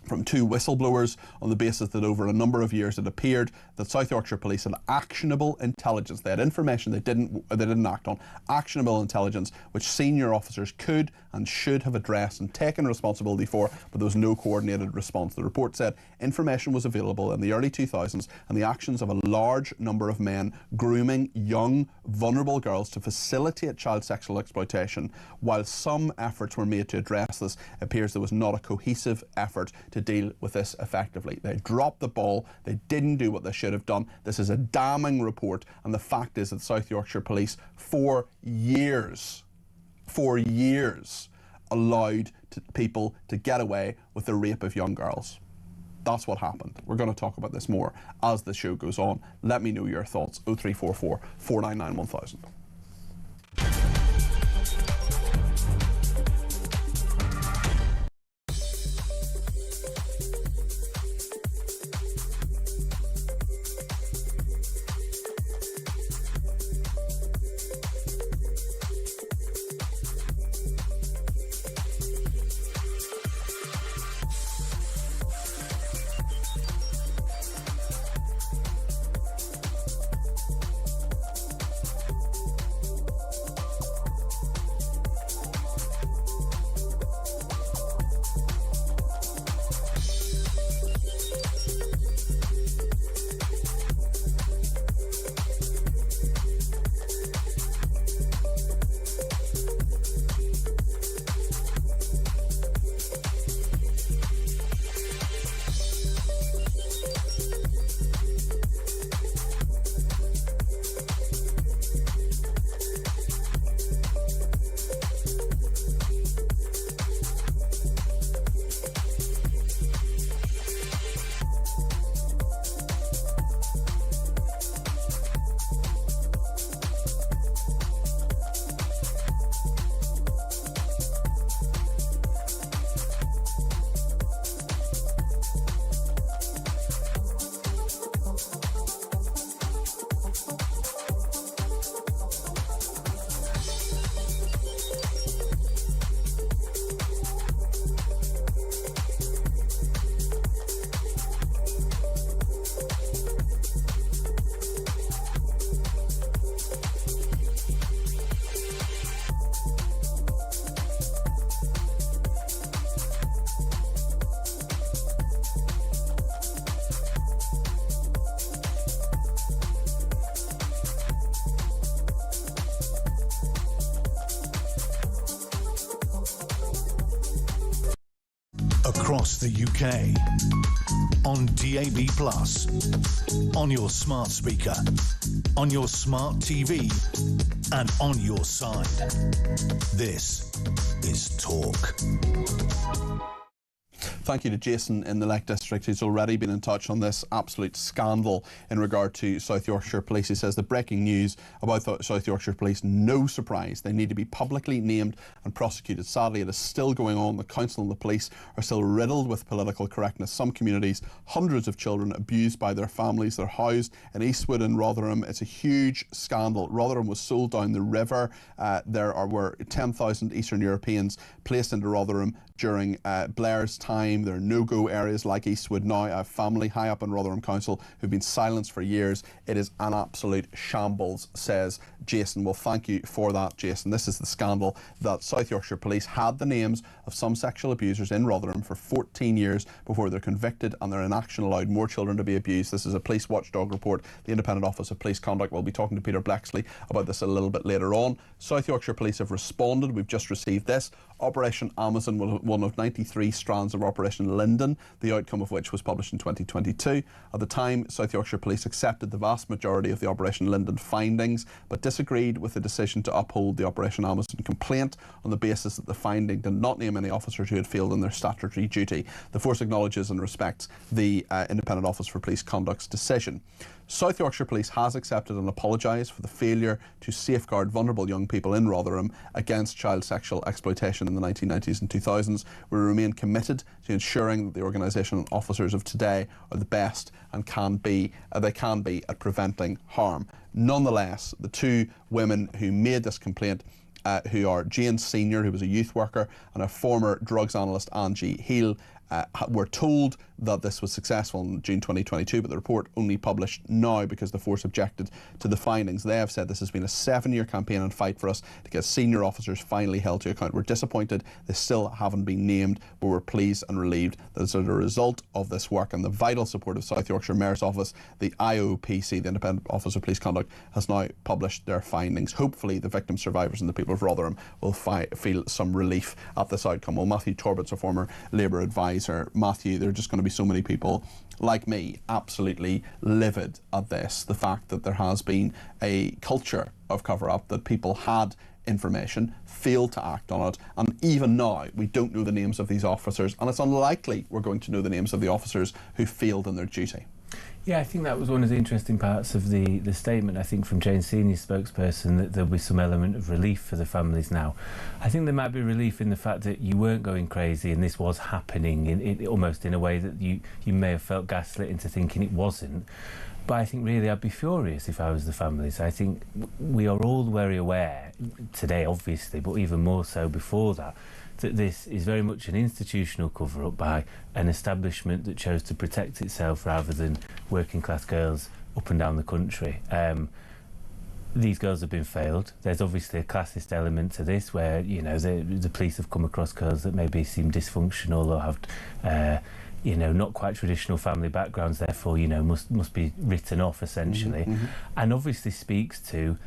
D: from 2 whistleblowers on the basis that over a number of years it appeared that South Yorkshire Police had actionable intelligence. They had information they didn't act on, actionable intelligence which senior officers could and should have addressed and taken responsibility for, but there was no coordinated response. The report said information was available in the early 2000s and the actions of a large number of men grooming young, vulnerable girls to facilitate child sexual exploitation. While some efforts were made to address this, it appears there was not a cohesive effort to deal with this effectively. They dropped the ball. They didn't do what they should have done. This is a damning report, and the fact is that South Yorkshire Police for years allowed people to get away with the rape of young girls. That's what happened. We're going to talk about this more as the show goes on. Let me know your thoughts. 0344 499 1000.
C: Across the UK, on DAB+, on your smart speaker, on your smart TV, and on your side. This is Talk.
D: Thank you to Jason in the Lake District, who's already been in touch on this absolute scandal in regard to South Yorkshire Police. He says the breaking news about South Yorkshire Police, no surprise. They need to be publicly named and prosecuted. Sadly, it is still going on. The council and the police are still riddled with political correctness. Some communities, hundreds of children abused by their families. They're housed in Eastwood and Rotherham. It's a huge scandal. Rotherham was sold down the river. Were 10,000 Eastern Europeans placed into Rotherham during Blair's time. There are no-go areas like Eastwood now. I have family high up in Rotherham Council who've been silenced for years. It is an absolute shambles, says Jason. Well, thank you for that, Jason. This is the scandal that South Yorkshire Police had the names of some sexual abusers in Rotherham for 14 years before they're convicted, and their inaction allowed more children to be abused. This is a police watchdog report. The Independent Office of Police Conduct will be talking to Peter Blexley about this a little bit later on. South Yorkshire Police have responded. We've just received this. Operation Amazon was one of 93 strands of Operation Linden, the outcome of which was published in 2022. At the time, South Yorkshire Police accepted the vast majority of the Operation Linden findings, but disagreed with the decision to uphold the Operation Amazon complaint on the basis that the finding did not name any officers who had failed in their statutory duty. The force acknowledges and respects the Independent Office for Police Conduct's decision. South Yorkshire Police has accepted and apologised for the failure to safeguard vulnerable young people in Rotherham against child sexual exploitation in the 1990s and 2000s. We remain committed to ensuring that the organisation and officers of today are the best and they can be at preventing harm. Nonetheless, the two women who made this complaint, who are Jane Senior, who was a youth worker, and a former drugs analyst, Angie Heal, were told that this was successful in June 2022, but the report only published now because the force objected to the findings. They have said this has been a 7-year campaign and fight for us to get senior officers finally held to account. We're disappointed they still haven't been named, but we're pleased and relieved that as a result of this work and the vital support of South Yorkshire Mayor's Office, the IOPC, the Independent Office of Police Conduct, has now published their findings. Hopefully the victim survivors and the people of Rotherham will feel some relief at this outcome. Well, Matthew Torbett's a former Labour advisor. Matthew, there are just going to be so many people like me absolutely livid at this, the fact that there has been a culture of cover-up, that people had information, failed to act on it, and even now we don't know the names of these officers, and it's unlikely we're going to know the names of the officers who failed in their duty.
U: Yeah, I think that was one of the interesting parts of the statement, I think, from Jane Senior's spokesperson, that there'll be some element of relief for the families now. I think there might be relief in the fact that you weren't going crazy and this was happening in almost in a way that you may have felt gaslit into thinking it wasn't. But I think really I'd be furious if I was the families. I think we are all very aware, today obviously, but even more so before that this is very much an institutional cover-up by an establishment that chose to protect itself rather than working class girls up and down the country. These girls have been failed. There's obviously a classist element to this where, you know, the police have come across girls that maybe seem dysfunctional or have you know, not quite traditional family backgrounds, therefore, you know, must be written off essentially. And obviously speaks to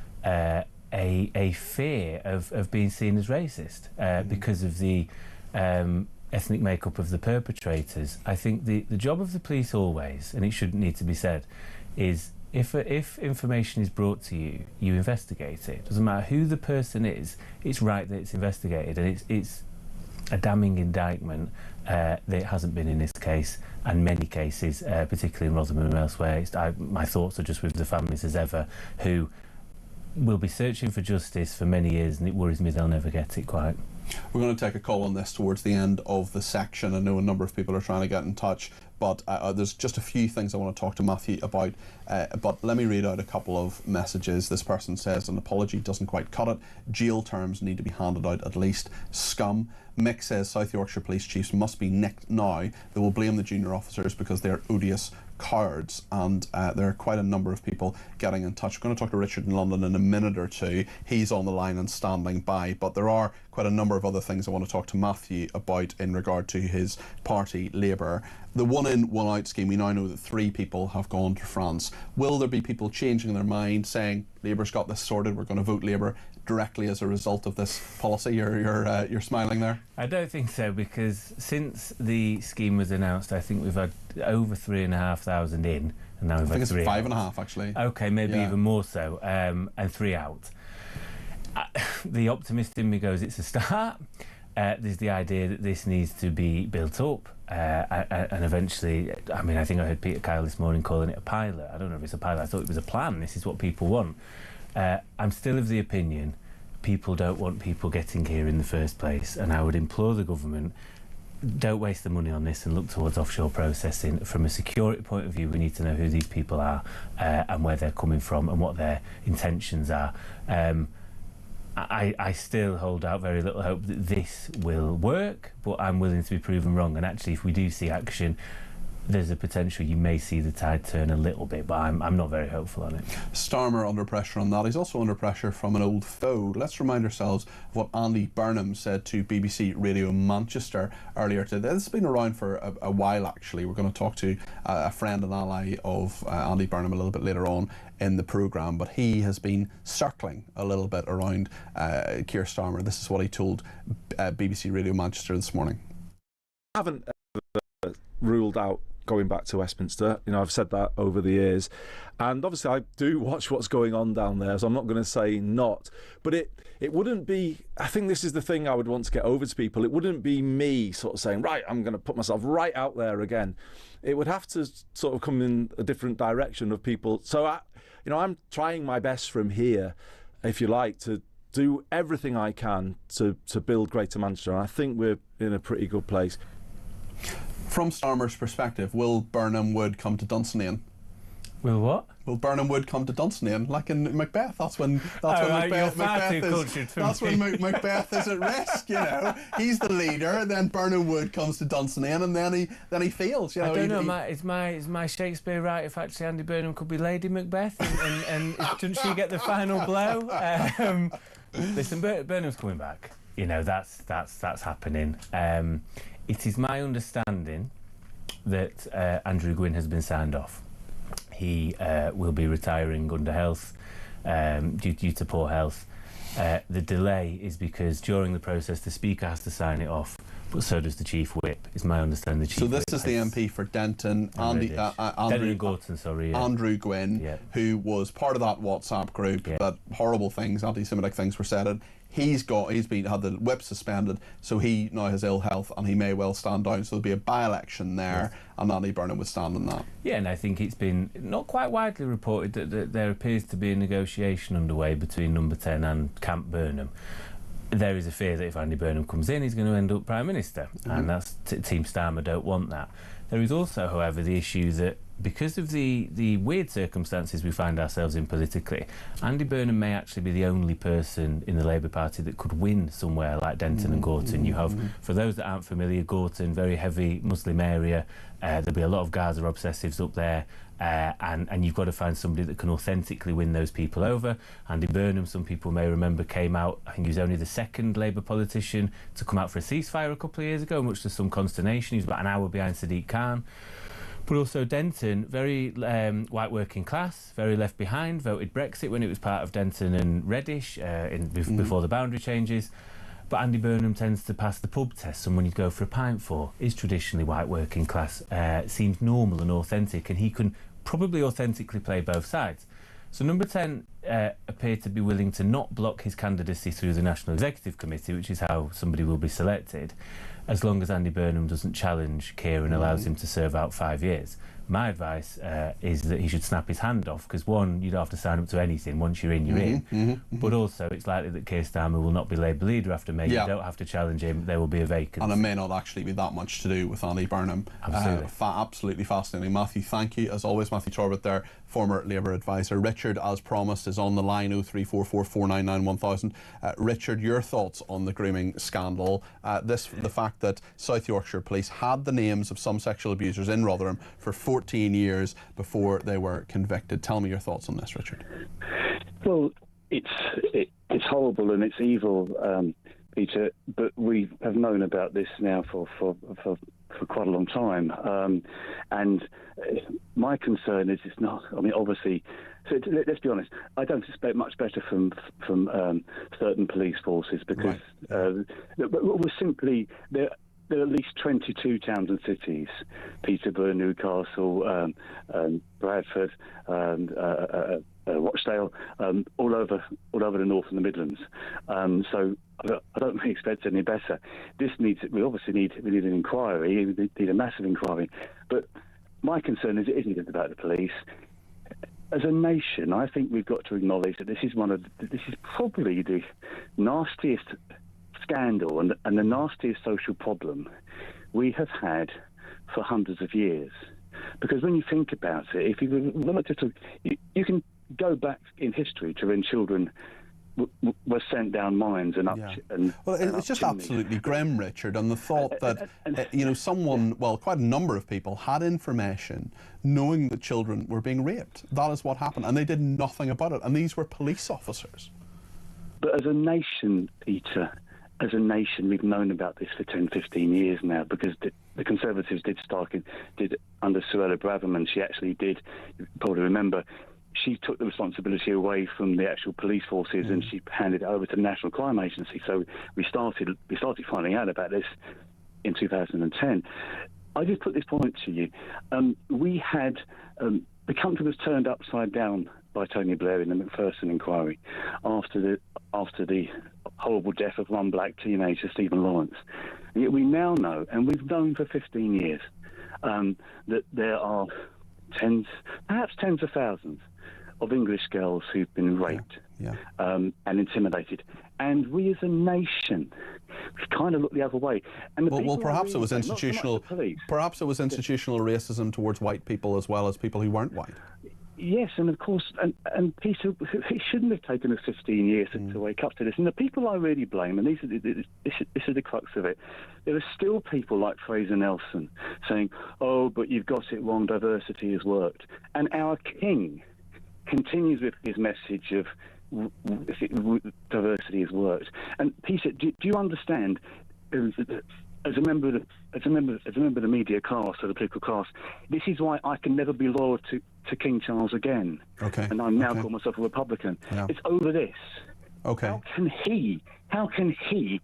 U: a fear of being seen as racist because of the ethnic makeup of the perpetrators. I think the job of the police always, and it shouldn't need to be said, is if information is brought to you, you investigate it. Doesn't matter who the person is, it's right that it's investigated, and it's a damning indictment that it hasn't been in this case and many cases, particularly in Rotherham and elsewhere. My thoughts are just with the families as ever, who will be searching for justice for many years, and it worries me they'll never get it quite.
D: We're going to take a call on this towards the end of the section. I know a number of people are trying to get in touch, but there's just a few things I want to talk to Matthew about. But let me read out a couple of messages. This person says an apology doesn't quite cut it. Jail terms need to be handed out at least. Scum. Mick says South Yorkshire Police Chiefs must be nicked now. They will blame the junior officers because they are odious cowards. And there are quite a number of people getting in touch. We're going to talk to Richard in London in a minute or two. He's on the line and standing by, but there are quite a number of other things I want to talk to Matthew about in regard to his party, Labour. The one-in, one-out scheme, we now know that 3 people have gone to France. Will there be people changing their mind, saying Labour's got this sorted, we're going to vote Labour directly as a result of this policy? You're smiling there.
U: I don't think so, because since the scheme was announced, I think we've had over 3,500 in, and now we've had 3 out.
D: I think it's 5.5 actually.
U: Okay, maybe even more so, and 3 out. The optimist in me goes, it's a start. There's the idea that this needs to be built up, and eventually, I mean, I think I heard Peter Cardwell this morning calling it a pilot. I don't know if it's a pilot. I thought it was a plan. This is what people want. I'm still of the opinion people don't want people getting here in the first place, and I would implore the government, don't waste the money on this and look towards offshore processing. From a security point of view, we need to know who these people are and where they're coming from and what their intentions are. I still hold out very little hope that this will work, but I'm willing to be proven wrong. And actually, if we do see action, there's a potential you may see the tide turn a little bit, but I'm not very hopeful on it.
D: Starmer under pressure on that. He's also under pressure from an old foe. Let's remind ourselves of what Andy Burnham said to BBC Radio Manchester earlier today. This has been around for a while actually. We're going to talk to a friend and ally of Andy Burnham a little bit later on in the programme, but he has been circling a little bit around Keir Starmer. This is what he told BBC Radio Manchester this morning.
S: I haven't ruled out going back to Westminster. I've said that over the years. And obviously I do watch what's going on down there, so I'm not going to say not. But it wouldn't be, I think this is the thing I would want to get over to people, it wouldn't be me sort of saying, right, I'm going to put myself right out there again. It would have to sort of come in a different direction of people. So, I'm trying my best from here, if you like, to do everything I can to build Greater Manchester. And I think we're in a pretty good place.
D: From Starmer's perspective, will Burnham Wood come to Dunsinane?
U: Will what?
D: Will Burnham Wood come to Dunsinane, like in Macbeth? That's when Macbeth is at risk. He's the leader, then Burnham Wood comes to Dunsinane, and then he fails.
U: I don't know. Is my Shakespeare right? If actually Andy Burnham could be Lady Macbeth, and doesn't she get the final blow? Listen, Burnham's coming back. That's happening. It is my understanding that Andrew Gwynn has been signed off. He will be retiring under health due to poor health. The delay is because during the process the Speaker has to sign it off, but so does the Chief Whip, is my understanding.
D: So this is the MP for Denton, Andrew Gorton, Andrew Gwynn, who was part of that WhatsApp group that horrible things, anti-Semitic things were said in. He's had the whip suspended, so he now has ill health and he may well stand down. So there'll be a by-election there, and Andy Burnham would stand in that. Yeah,
U: and I think it's been not quite widely reported that there appears to be a negotiation underway between Number 10 and Camp Burnham. There is a fear that if Andy Burnham comes in, he's going to end up Prime Minister, and that's Team Starmer don't want that. There is also, however, the issue that because of the weird circumstances we find ourselves in politically, Andy Burnham may actually be the only person in the Labour Party that could win somewhere like Denton and Gorton. You have, for those that aren't familiar, Gorton, very heavy Muslim area. There'll be a lot of Gaza obsessives up there. And you've got to find somebody that can authentically win those people over. Andy Burnham, some people may remember, came out, I think he was only the second Labour politician to come out for a ceasefire a couple of years ago, much to some consternation. He was about an hour behind Sadiq Khan. But also Denton, very white working class, very left behind, voted Brexit when it was part of Denton and Reddish before the boundary changes. But Andy Burnham tends to pass the pub test, someone you'd go for a pint for, is traditionally white working class, seems normal and authentic, and he can probably authentically play both sides. So Number 10 appeared to be willing to not block his candidacy through the National Executive Committee, which is how somebody will be selected, as long as Andy Burnham doesn't challenge Keir and allows him to serve out 5 years. My advice is that he should snap his hand off, because one, you don't have to sign up to anything. Once you're in, you're in. But also, it's likely that Keir Starmer will not be Labour leader after May. You don't have to challenge him. There will be a vacancy.
D: And it may not actually be that much to do with Andy Burnham.
U: Absolutely.
D: Absolutely fascinating. Matthew, thank you. As always, Matthew Torbett there, former Labour advisor. Richard, as promised, is on the line, 0344 499 1000. Richard, your thoughts on the grooming scandal. The fact that South Yorkshire Police had the names of some sexual abusers in Rotherham for 14 years before they were convicted. Tell me your thoughts on this, Richard.
H: Well, it's horrible and it's evil, Peter, but we have known about this now for quite a long time. And my concern is it's not, I mean, obviously, so let's be honest, I don't expect much better from certain police forces, because we're simply... There are at least 22 towns and cities, Peterborough, Newcastle, Bradford, Rochdale, all over the North and the Midlands. So I don't really expect any better. We obviously need an inquiry. We need a massive inquiry. But my concern is it isn't about the police. As a nation, I think we've got to acknowledge that this is probably the nastiest scandal and the nastiest social problem we have had for hundreds of years. Because when you think about it, if you can go back in history to when children were sent down mines and up.
D: It's just absolutely grim, Richard, and the thought that quite a number of people had information knowing that children were being raped. That is what happened, and they did nothing about it, and these were police officers.
H: But as a nation, Peter, as a nation, we've known about this for 10, 15 years now, because the Conservatives did under Suella Braverman. She actually did, you probably remember, she took the responsibility away from the actual police forces and she handed it over to the National Crime Agency. So we started finding out about this in 2010. I just put this point to you. We had the country was turned upside down by Tony Blair in the Macpherson inquiry after the horrible death of one black teenager, Stephen Lawrence. And yet we now know, and we've known for 15 years, that there are perhaps tens of thousands of English girls who've been raped and intimidated. And we as a nation, we've kind of looked the other way. And
D: perhaps it was institutional. Perhaps it was institutional racism towards white people as well as people who weren't white.
H: Yes, and of course, and Peter, it shouldn't have taken us 15 years to wake up to this. And the people I really blame, and this is the crux of it, there are still people like Fraser Nelson saying, "Oh, but you've got it wrong. Diversity has worked," and our king continues with his message of diversity has worked. And Peter, do you understand? As a member of the media class, or the political class, this is why I can never be loyal to King Charles again.
D: Okay.
H: And I'm now call myself a Republican. Yeah. It's over this.
D: Okay.
H: How can he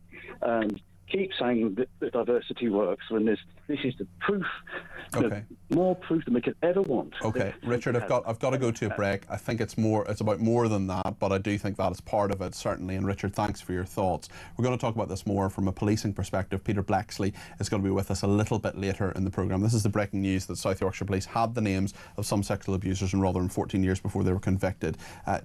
H: keep saying that diversity works when this is the proof, more proof than we could ever want?
D: Okay, Richard, I've got to go to a break. I think it's about more than that, but I do think that is part of it, certainly. And Richard, thanks for your thoughts. We're going to talk about this more from a policing perspective. Peter Blexley is going to be with us a little bit later in the programme. This is the breaking news that South Yorkshire Police had the names of some sexual abusers in Rotherham 14 years before they were convicted.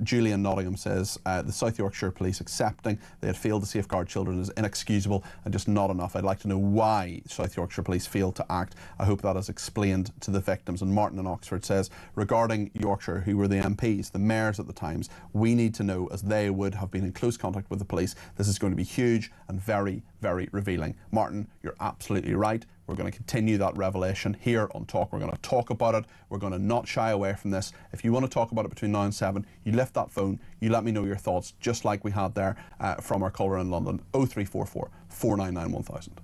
D: Julian Nottingham says the South Yorkshire Police accepting they had failed to safeguard children is inexcusable and just not enough. I'd like to know why South Yorkshire Police failed to act. I hope that is explained to the victims. And Martin in Oxford says, regarding Yorkshire, who were the MPs, the mayors at the times, we need to know, as they would have been in close contact with the police. This is going to be huge and very, very revealing. Martin, you're absolutely right. We're going to continue that revelation here on Talk. We're going to talk about it. We're going to not shy away from this. If you want to talk about it between now and 7, you lift that phone, you let me know your thoughts, just like we had there from our caller in London, 0344 499 1000.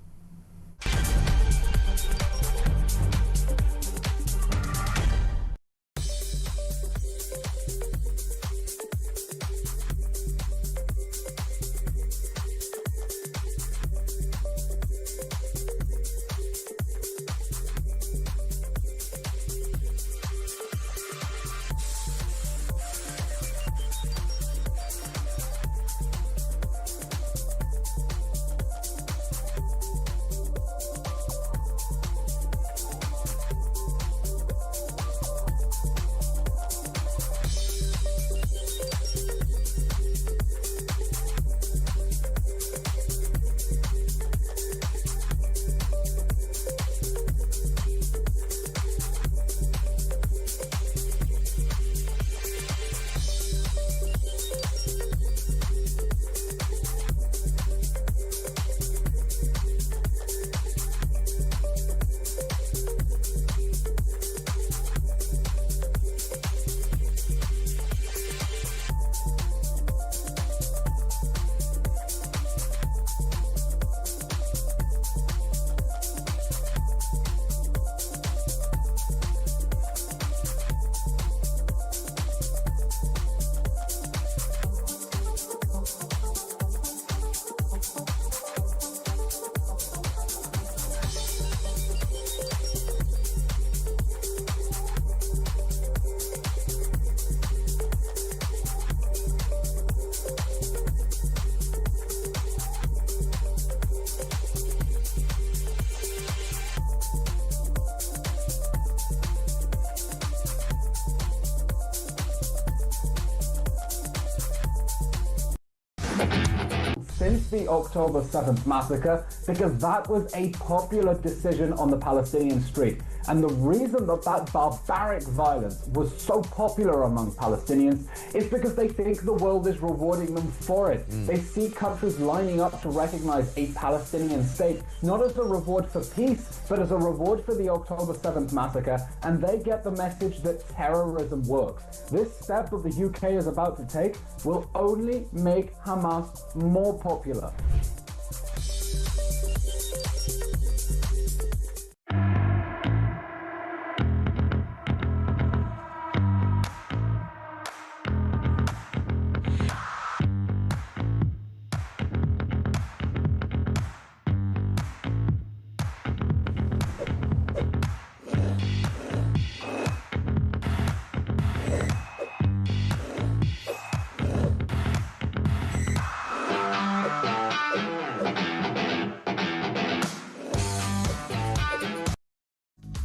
G: Since the October 7th massacre, because that was a popular decision on the Palestinian street. And the reason that that barbaric violence was so popular among Palestinians is because they think the world is rewarding them for it. They see countries lining up to recognize a Palestinian state, not as a reward for peace, but as a reward for the October 7th massacre, and they get the message that terrorism works. This step that the UK is about to take will only make Hamas more popular.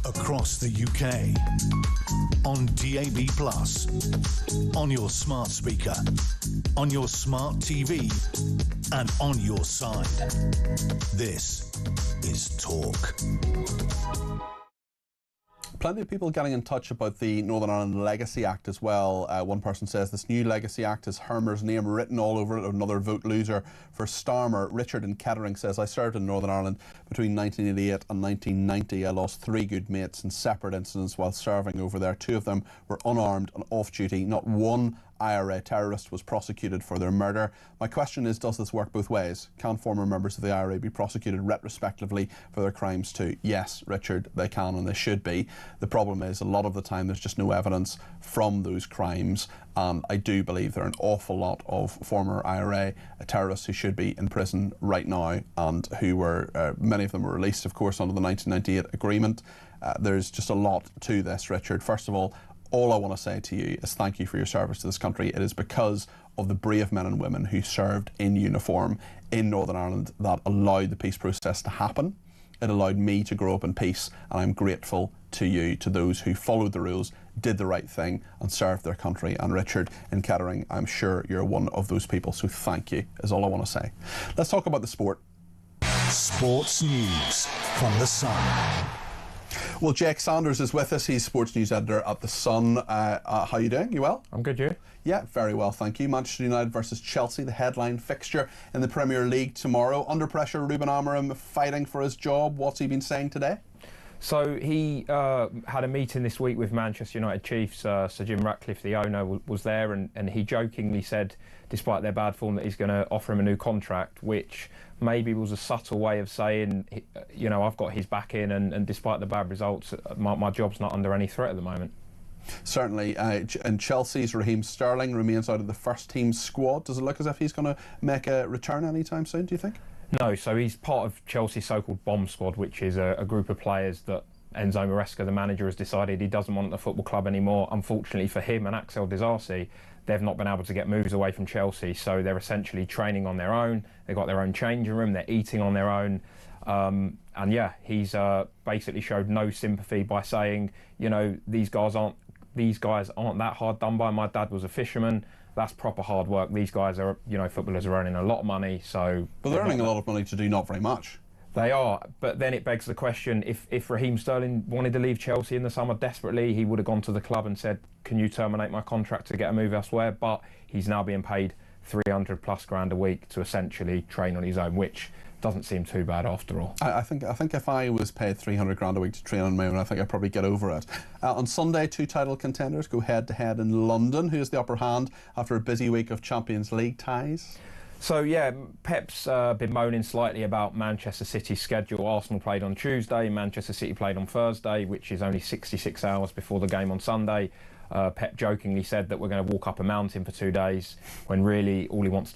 C: across the UK. On DAB+, on your smart speaker, on your smart TV, and on your side. This is Talk.
D: Plenty of people getting in touch about the Northern Ireland Legacy Act as well. One person says this new Legacy Act has Hermer's name written all over it, another vote loser for Starmer. Richard in Kettering says, I served in Northern Ireland between 1988 and 1990. I lost 3 good mates in separate incidents while serving over there. 2 of them were unarmed and off duty. Not one IRA terrorist was prosecuted for their murder. My question is, does this work both ways? Can former members of the IRA be prosecuted retrospectively for their crimes too? Yes, Richard, they can and they should be. The problem is a lot of the time there's just no evidence from those crimes, and I do believe there are an awful lot of former IRA terrorists who should be in prison right now, and who were, many of them were released of course under the 1998 agreement. There's just a lot to this, Richard. First of all I want to say to you is thank you for your service to this country. It is because of the brave men and women who served in uniform in Northern Ireland that allowed the peace process to happen. It allowed me to grow up in peace, and I'm grateful to you, to those who followed the rules, did the right thing and served their country. And Richard in Kettering, I'm sure you're one of those people, so thank you is all I want to say. Let's talk about the sport.
C: Sports news from The Sun.
D: Well, Jake Sanders is with us. He's sports news editor at The Sun. How are you doing? You well?
I: I'm good, you?
D: Yeah, very well, thank you. Manchester United versus Chelsea, the headline fixture in the Premier League tomorrow. Under pressure, Ruben Amorim fighting for his job. What's he been saying today?
I: So he had a meeting this week with Manchester United chiefs. Sir Jim Ratcliffe, the owner, was there, and he jokingly said, despite their bad form, that he's going to offer him a new contract, which maybe was a subtle way of saying, you know, I've got his back in, and despite the bad results, my job's not under any threat at the moment.
D: Certainly, and Chelsea's Raheem Sterling remains out of the first team squad. Does it look as if he's going to make a return anytime soon, do you think?
I: No, so he's part of Chelsea's so-called bomb squad, which is a group of players that Enzo Maresca, the manager, has decided he doesn't want at the football club anymore. Unfortunately for him and Axel Disasi, they've not been able to get moves away from Chelsea, so they're essentially training on their own. They've got their own changing room, they're eating on their own. And yeah, he's basically showed no sympathy by saying, you know, these guys aren't that hard done by. My dad was a fisherman. That's proper hard work. These guys are, you know, footballers are earning a lot of money, so...
D: But they're earning a lot of money to do not very much.
I: They are, but then it begs the question, if Raheem Sterling wanted to leave Chelsea in the summer desperately, he would have gone to the club and said, can you terminate my contract to get a move elsewhere? But he's now being paid 300 plus grand a week to essentially train on his own, which doesn't seem too bad after all.
D: I think if I was paid 300 grand a week to train on my own, I think I'd probably get over it. On Sunday, 2 title contenders go head-to-head in London. Who has the upper hand after a busy week of Champions League ties?
I: So yeah, Pep's been moaning slightly about Manchester City's schedule. Arsenal played on Tuesday, Manchester City played on Thursday, which is only 66 hours before the game on Sunday. Pep jokingly said that we're going to walk up a mountain for 2 days, when really all he wants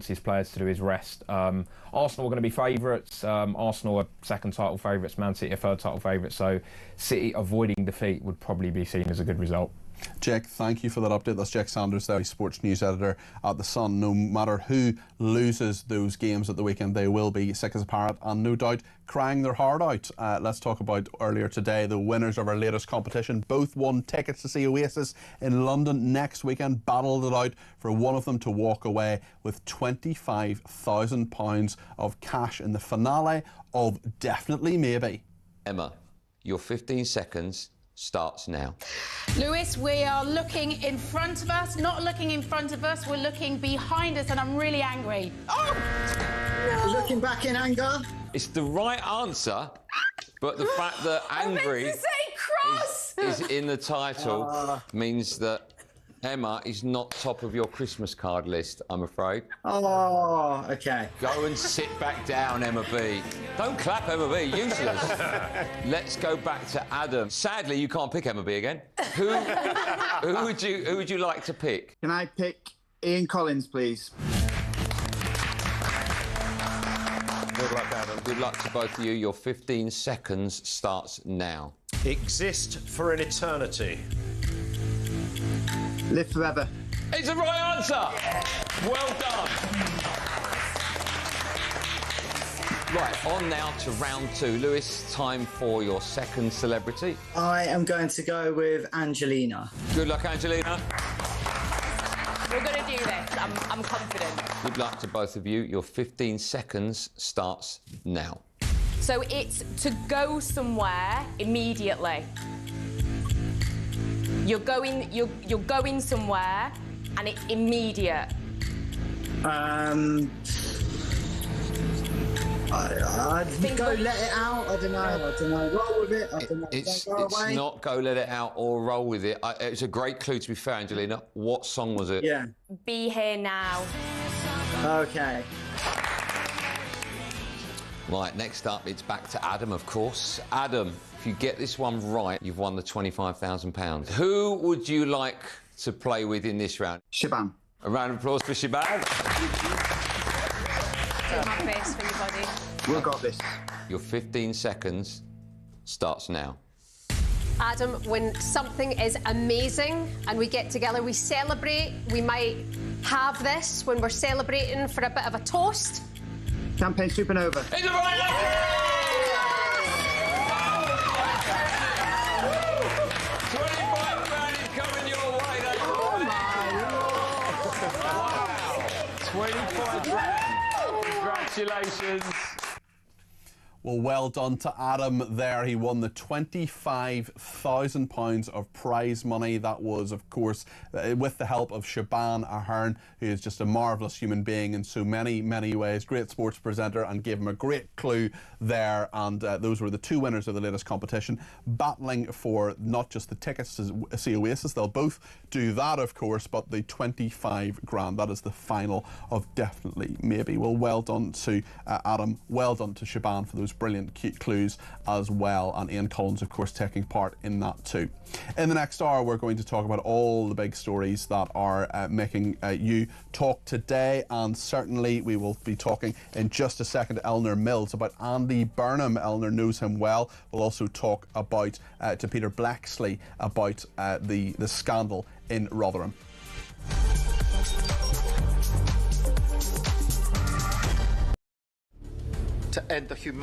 I: his players to do is rest. Arsenal are going to be favourites. Arsenal are second title favourites, Man City are third title favourites, so City avoiding defeat would probably be seen as a good result.
D: Jake, thank you for that update. That's Jake Sanders there, sports news editor at The Sun. No matter who loses those games at the weekend, they will be sick as a parrot and no doubt crying their heart out. Let's talk about earlier today, the winners of our latest competition. Both won tickets to see Oasis in London next weekend, battled it out for one of them to walk away with £25,000 of cash in the finale of Definitely Maybe.
V: Emma, your 15 seconds starts now.
W: Lewis, we are looking in front of us, not looking in front of us, we're looking behind us, and I'm really angry. Oh!
V: No. Looking back in anger? It's the right answer, but the fact that angry is in the title means that Emma is not top of your Christmas card list, I'm afraid. Oh, OK. Go and sit back down, Emma B. Don't clap, Emma B, useless. Let's go back to Adam. Sadly, you can't pick Emma B again. Who would you like to pick?
X: Can I pick Ian Collins, please?
V: Good luck, Adam. Good luck to both of you. Your 15 seconds starts now.
Y: Exist for an eternity.
X: Live forever.
V: It's the right answer. Well done. Right, on now to round 2. Lewis, time for your second celebrity.
X: I am going to go with Angelina.
V: Good luck, Angelina.
J: We're going to do this. I'm confident.
V: Good luck to both of you. Your 15 seconds starts now.
J: So it's to go somewhere immediately. You're going somewhere, and it's immediate.
X: I'd go let it out. I don't know. Roll with it. I don't know.
V: It's
X: away.
V: not go let it out or roll with it. It's a great clue, to be fair, Angelina. What song was it?
X: Yeah.
J: Be here now.
X: Okay.
V: Right, next up, it's back to Adam, of course. Adam, if you get this one right, you've won the £25,000. Who would you like to play with in this round?
X: Shaban.
V: A round of applause for Shaban.
J: Do my best for you, buddy.
X: We've got this.
V: Your 15 seconds starts now.
K: Adam, when something is amazing and we get together, we celebrate. We might have this when we're celebrating for a bit of a toast.
X: Champagne Supernova.
V: It's the right answer! 25 grand is coming your way. That's wow. 25 grand. Congratulations.
D: Well, well done to Adam there. He won the £25,000 of prize money. That was, of course, with the help of Shaban Ahern, who is just a marvellous human being in so many, many ways. Great sports presenter, and gave him a great clue there. And those were the two winners of the latest competition, battling for not just the tickets to see Oasis. They'll both do that, of course, but the 25 grand. That is the final of Definitely Maybe. Well, well done to Adam. Well done to Shaban for those brilliant clues as well, and Ian Collins, of course, taking part in that too. In the next hour, we're going to talk about all the big stories that are making you talk today, and certainly we will be talking in just a second to Eleanor Mills about Andy Burnham. Eleanor knows him well. We'll also talk about to Peter Blexley about the scandal in Rotherham.
B: To end the human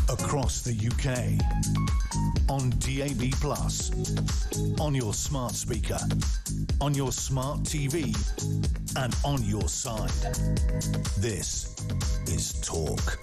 C: across the UK, on DAB+, on your smart speaker, on your smart TV, and on your side. This is Talk.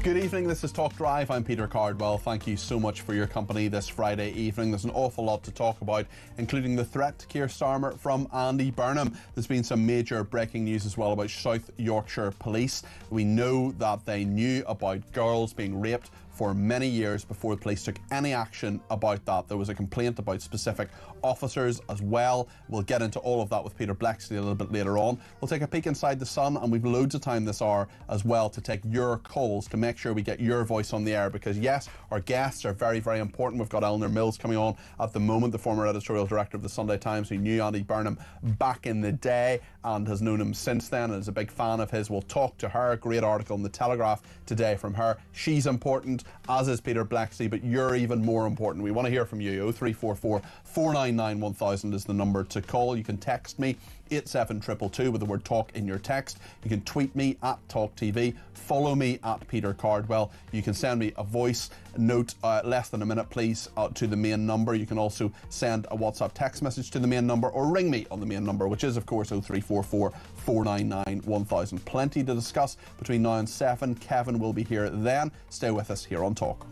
D: Good evening, this is Talk Drive. I'm Peter Cardwell. Thank you so much for your company this Friday evening. There's an awful lot to talk about, including the threat to Keir Starmer from Andy Burnham. There's been some major breaking news as well about South Yorkshire Police. We know that they knew about girls being raped for many years before the police took any action about that. There was a complaint about specific officers as well. We'll get into all of that with Peter Blexley a little bit later on. We'll take a peek inside the sun, and we've loads of time this hour as well to take your calls to make sure we get your voice on the air, because yes, our guests are very, very important. We've got Eleanor Mills coming on at the moment, the former editorial director of the Sunday Times, who knew Andy Burnham back in the day and has known him since then and is a big fan of his. We'll talk to her. Great article in the Telegraph today from her. She's important, as is Peter Blexley, but you're even more important. We want to hear from you. 0344 499 1000 is the number to call. You can text me 87222 with the word talk in your text. You can tweet me at talkTV. Follow me at Peter Cardwell. You can send me a voice note, less than a minute please, to the main number. You can also send a WhatsApp text message to the main number, or ring me on the main number, which is of course 0344 499 1000. Plenty to discuss between now and 7. Kevin will be here then. Stay with us here on Talk.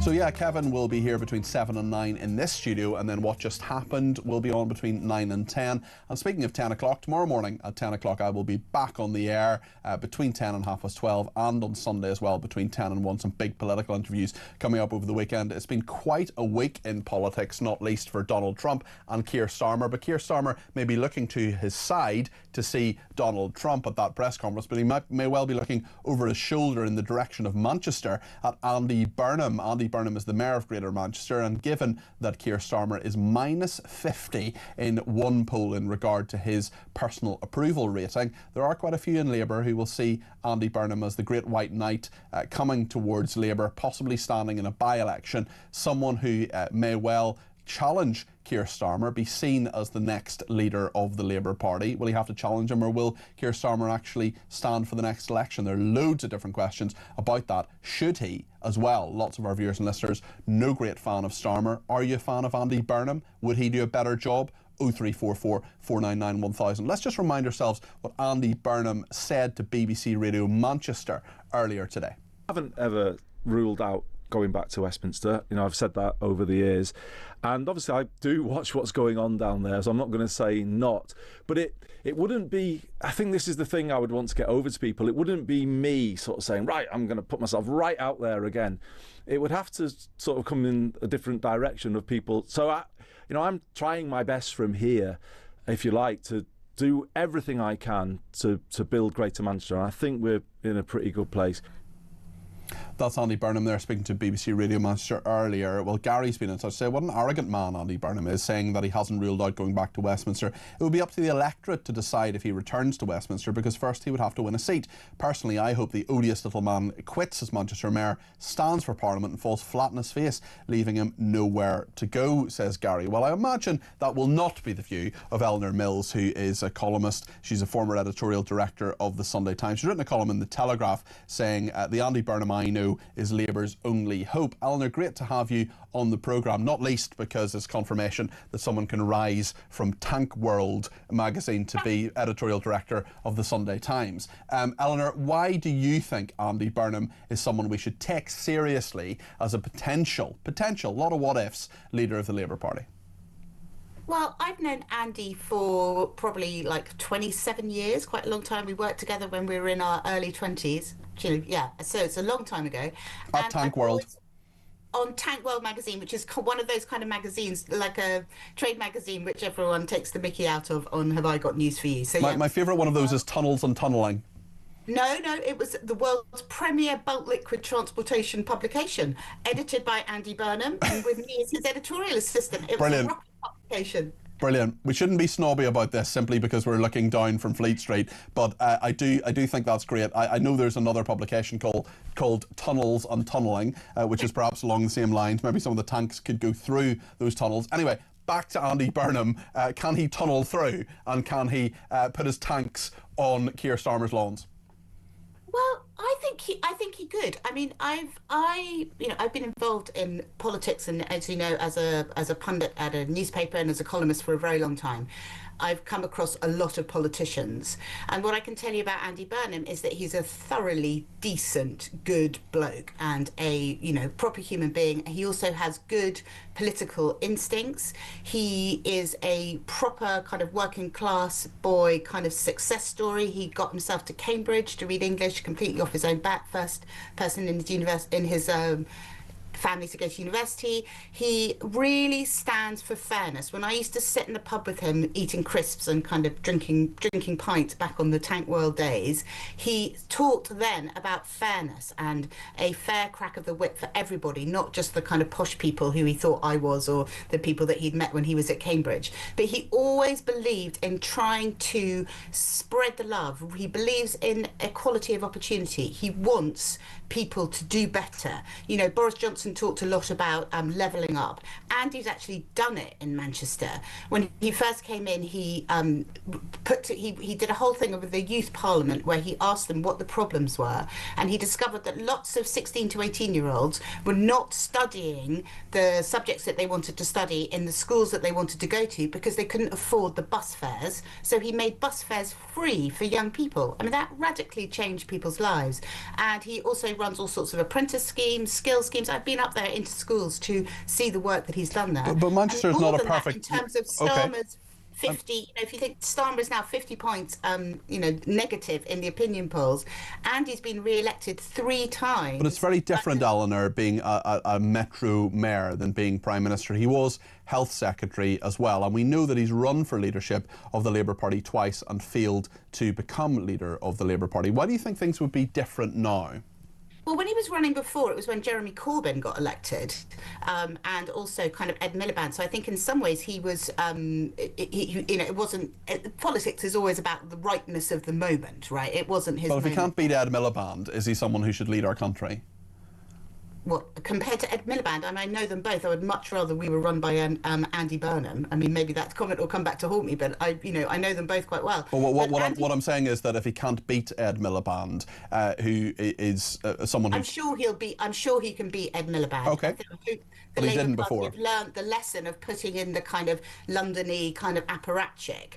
D: So yeah, Kevin will be here between 7 and 9 in this studio, and then What Just Happened will be on between 9 and 10. And speaking of 10 o'clock, tomorrow morning at 10 o'clock I will be back on the air between 10 and 12:30, and on Sunday as well between 10 and 1. Some big political interviews coming up over the weekend. It's been quite a week in politics, not least for Donald Trump and Keir Starmer. But Keir Starmer may be looking to his side to see Donald Trump at that press conference, but he may well be looking over his shoulder in the direction of Manchester at Andy Burnham. Andy Burnham is the Mayor of Greater Manchester, and given that Keir Starmer is minus 50 in one poll in regard to his personal approval rating, there are quite a few in Labour who will see Andy Burnham as the great white knight coming towards Labour, possibly standing in a by-election, someone who may well challenge Keir Starmer, be seen as the next leader of the Labour Party. Will he have to challenge him, or will Keir Starmer actually stand for the next election? There are loads of different questions about that. Should he as well? Lots of our viewers and listeners, no great fan of Starmer. Are you a fan of Andy Burnham? Would he do a better job? 0344 499 1000. Let's just remind ourselves what Andy Burnham said to BBC Radio Manchester earlier today.
S: I haven't ever ruled out going back to Westminster. You know, I've said that over the years, and obviously I do watch what's going on down there, so I'm not going to say not, but it wouldn't be, I think this is the thing I would want to get over to people, it wouldn't be me sort of saying, right, I'm going to put myself right out there again. It would have to sort of come in a different direction of people. So I'm trying my best from here, if you like, to do everything I can to build Greater Manchester, and I think we're in a pretty good place.
D: That's Andy Burnham there speaking to BBC Radio Manchester earlier. Well, Gary's been in touch to say what an arrogant man Andy Burnham is, saying that he hasn't ruled out going back to Westminster. It will be up to the electorate to decide if he returns to Westminster, because first he would have to win a seat. Personally, I hope the odious little man quits as Manchester Mayor, stands for Parliament and falls flat on his face, leaving him nowhere to go, says Gary. Well, I imagine that will not be the view of Eleanor Mills, who is a columnist. She's a former editorial director of the Sunday Times. She's written a column in the Telegraph saying the Andy Burnham I know is Labour's only hope. Eleanor, great to have you on the programme, not least because it's confirmation that someone can rise from Tank World magazine to be editorial director of the Sunday Times. Eleanor, why do you think Andy Burnham is someone we should take seriously as a potential, lot of what-ifs, leader of the Labour Party?
L: Well, I've known Andy for probably like 27 years, quite a long time. We worked together when we were in our early 20s. Yeah, so it's a long time ago.
D: At Tank World.
L: On Tank World magazine, which is one of those kind of magazines, like a trade magazine, which everyone takes the mickey out of on Have I Got News For You. So
D: my favourite one of those is Tunnels and Tunnelling.
L: No, it was the world's premier bulk liquid transportation publication, edited by Andy Burnham, and with me as his editorial assistant. It was a rocket publication.
D: Brilliant. We shouldn't be snobby about this simply because we're looking down from Fleet Street, but I do think that's great. I know there's another publication called Tunnels and Tunnelling, which is perhaps along the same lines. Maybe some of the tanks could go through those tunnels. Anyway, back to Andy Burnham. Can he tunnel through, and can he put his tanks on Keir Starmer's lawns?
L: Well, I think he could. I mean, I've been involved in politics, and as you know, as a pundit at a newspaper and as a columnist for a very long time. I've come across a lot of politicians, and what I can tell you about Andy Burnham is that he's a thoroughly decent, good bloke and a proper human being. He also has good political instincts. He is a proper kind of working class boy kind of success story. He got himself to Cambridge to read English completely off his own back, first person in his family to go to university. He really stands for fairness. When I used to sit in the pub with him eating crisps and kind of drinking pints back on the Tank World days, he talked then about fairness and a fair crack of the whip for everybody, not just the kind of posh people who he thought I was or the people that he'd met when he was at Cambridge. But he always believed in trying to spread the love. He believes in equality of opportunity. He wants people to do better. Boris Johnson talked a lot about levelling up. Andy's actually done it in Manchester. When he first came in, he did a whole thing over the youth parliament where he asked them what the problems were, and he discovered that lots of 16 to 18-year-olds were not studying the subjects that they wanted to study in the schools that they wanted to go to because they couldn't afford the bus fares. So he made bus fares free for young people. I mean, that radically changed people's lives. And he also runs all sorts of apprentice schemes, skill schemes. I've been up there into schools to see the work that he's done there.
D: But Manchester is not a perfect...
L: in terms of Starmer's 50, if you think Starmer is now 50 points, negative in the opinion polls, and he's been re-elected 3 times.
D: But it's very different, Eleanor, being a Metro mayor than being Prime Minister. He was Health Secretary as well, and we know that he's run for leadership of the Labour Party twice and failed to become leader of the Labour Party. Why do you think things would be different now?
L: Well, when he was running before, it was when Jeremy Corbyn got elected, and also kind of Ed Miliband. So I think in some ways he was, it wasn't. Politics is always about the rightness of the moment, right? It wasn't his.
D: Well, if
L: moment.
D: he can't beat Ed Miliband, is he someone who should lead our country?
L: What, compared to Ed Miliband? I mean, I know them both. I would much rather we were run by Andy Burnham. I mean, maybe that comment will come back to haunt me, but I know them both quite well.
D: Well, what I'm saying is that if he can't beat Ed Miliband, who is someone who...
L: I'm sure he can beat Ed Miliband.
D: Okay.
L: The
D: Labour
L: didn't
D: before.
L: Party have learned the lesson of putting in the kind of London-y kind of apparatchik.